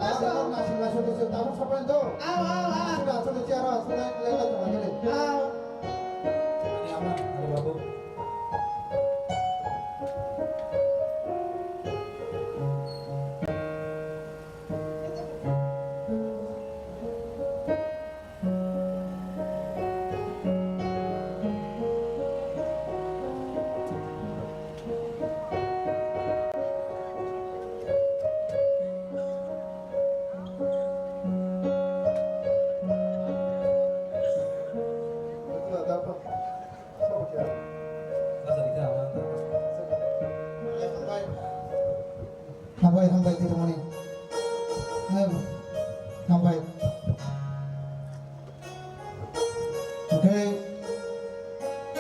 Pastor. Nasa tabung sa pwendo. Sudah, sudah tiara, sudah lelat sa kanila. Ini aman, ano babu. Hambay dito mo ni. Hambay. Okay.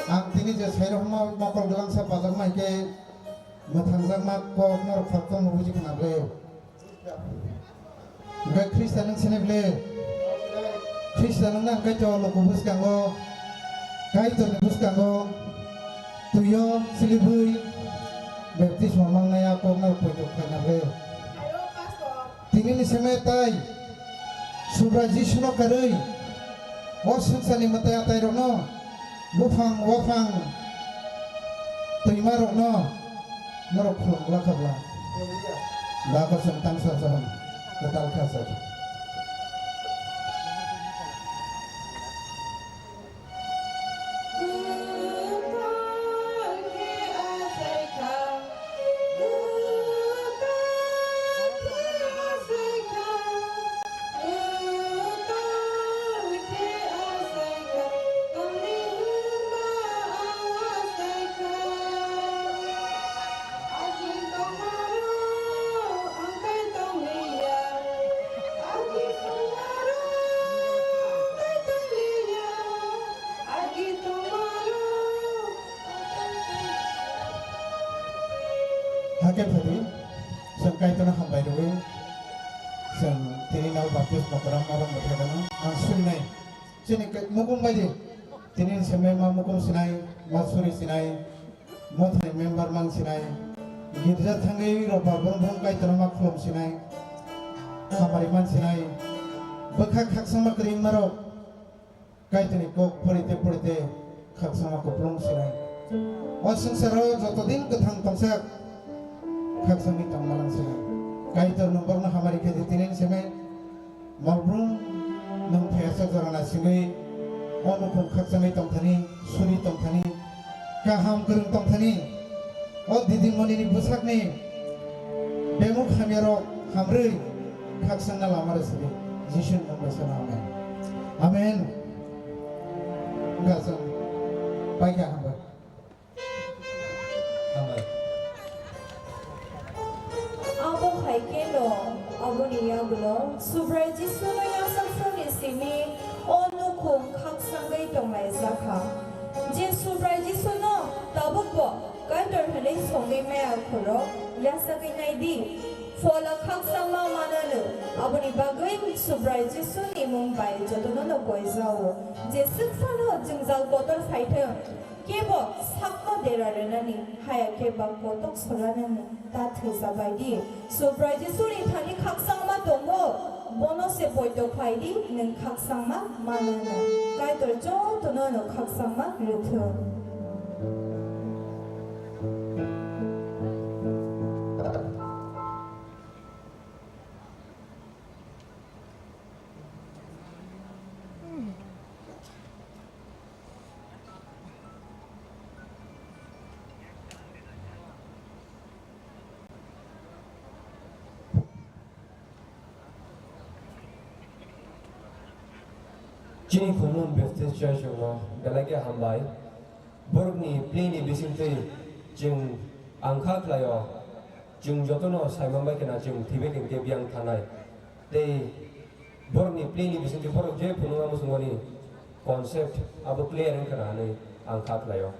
Ang tini je sai ro ma makol dalang sa pajang mai ke mathang ma ko nor khatam mo buji kana ble. Okay, Kristen sene ble. Kristen nang ka jo lo kubus kango. Kai to kubus kango. Tuyo silibui. Baptis mamang naya ko na pwede ka na rin. Tingin ni semetay. Subrajish no karoy. Wasun sa limatay atay ro no. Wafang. Tuymaro no. Narok fulong lakabla. Lakasang tansa sa katal kasar. Hakim tadi, sengkai tanah hambai dulu, seng tini nau baptis makaram maram berkata, ansuri nai, sini mukum bayi, tini semema mukum sinai, masuri sinai, mothai member mang sinai, girja thangai roba berong kai tanah maklum sinai, kamariman sinai, bekak hak sama kering marok, kai tini kok perite hak sama kuplung sinai, waseng sero joto din ketang tongsak. khaksangi tangmalang se kaitor nomor na hamari ke ditinin seme malbrung nang phesa jarana singai onukum khaksangi tongthani suri tongthani kaham kurung tongthani o didimoni ni busakni bemuk hamyaro hamrei khaksangna lamare se jishun namasana amen amen gasang paika hamba Abo haikelo, abo niyagulo, subraji suno yasang suni simi, onu kum kaksangai tonglai zakha. Jin subraji suno, tabukbo, kantor halay songi maya kuro, yasakai naidi. Fola kaksang ma mananu, abo ni bagay subraji suni mumbai jodono no goizawo. Je siksano jingzal botol fighter. केबो साक्को देरारेनानि हाया केबा कोटक सोरानानि ता थैजाबायदि सुब्रायजि सुनि थानि खाकसांमा दंगो बनसे बयदो फायदि नों खाकसांमा मानाना कायदर ज तनो no खाकसांमा रुथो Jini Kunun Baptist Church Galage Hambai Borgni Plini Bisinte Jing Angka Klayo Jing Jotono Saimamba Kena Jing Tibet in Gebiang Tanai They Borgni Plini Bisinte Borg J Pununga Musumani Concept Abu Clear and Kanani Angka Klayo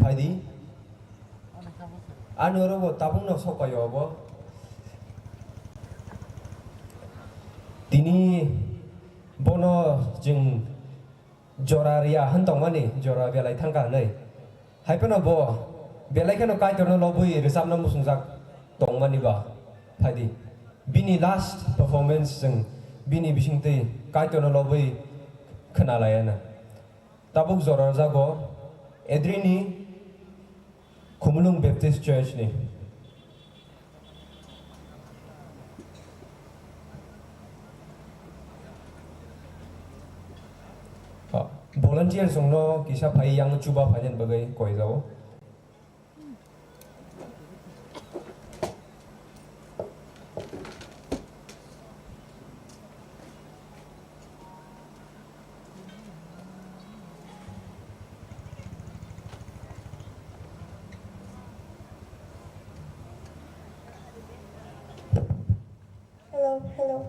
Paidi anu robo tabung no sokayo bo tini bono jing joraria hantong mani jora belai thangka nei haipena bo belai kano kai torno lobui resam no musungsak tong mani ba paidi bini last performance jing bini bisingte kai torno lobui khenalayana tabuk jora jago edrini Kumulung Baptist Church ni. Volunteer songno kisah pai yang cuba panjang bagai koi jauh. Hello.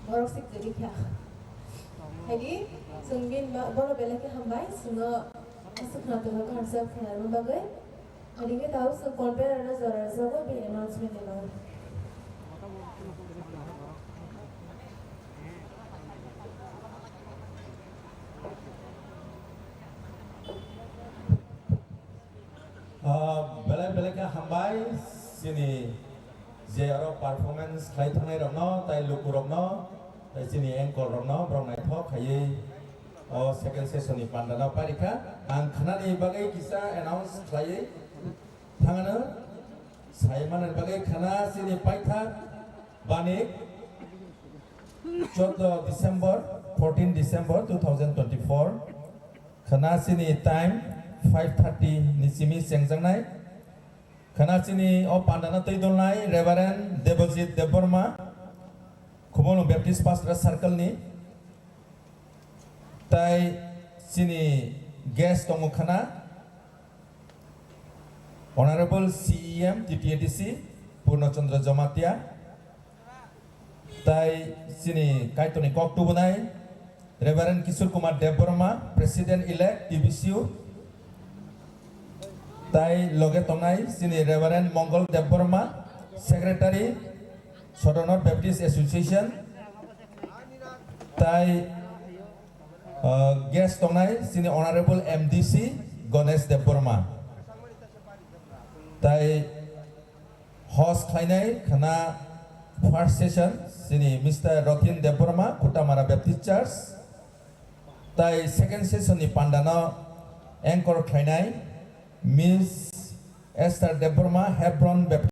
borok sik jeli kha hagi sungbin boro belake hambai sungo asukna to ka harsa khana ma bagai adinge tahu sun compare na zara zago bi announcement elo बेलेग हामबाय जोंनि जे आरो performance खालामनाय रं न ताइ लुकु रं न ताइ जोंनि एंकर रं न ब्रंनाय थ खायै अ सेकेन्ड सेसननि पान्डानाव पारिखा आं खानानि बागै किसा एनाउन्स खायै थाङानो सायमाननि बागै खाना जोंनि पाइथा बानिक 14 डिसेम्बर 14 डिसेम्बर 2024 खाना जोंनि time 5:30 ni simi sengjangnai khana chini o pandana toidolnai Reverend Debojit Deborma Khumolung Baptist Pastoral Circle ni tai chini guest tongo khana Honorable CEM TTADC Purnachandra Jamatia tai chini kaitoni koktubunai Reverend Kishore Kumar Deborma President elect TBCU তাই লগে তংনাই সিনি reverend Mangal Debbarma secretary সদনর Baptist Association তাই guest তংনাই সিনি honourable MDC Ganesh Debbarma তাই হস খাইনাই খানা ফার্স্ট সেশন সিনি Mr Rathin Debbarma Kutamara Baptist Church তাই সেকেন্ড সেশননি পান্ডানো এঙ্কর খাইনাই Miss Esther Deborma Hebron Baptist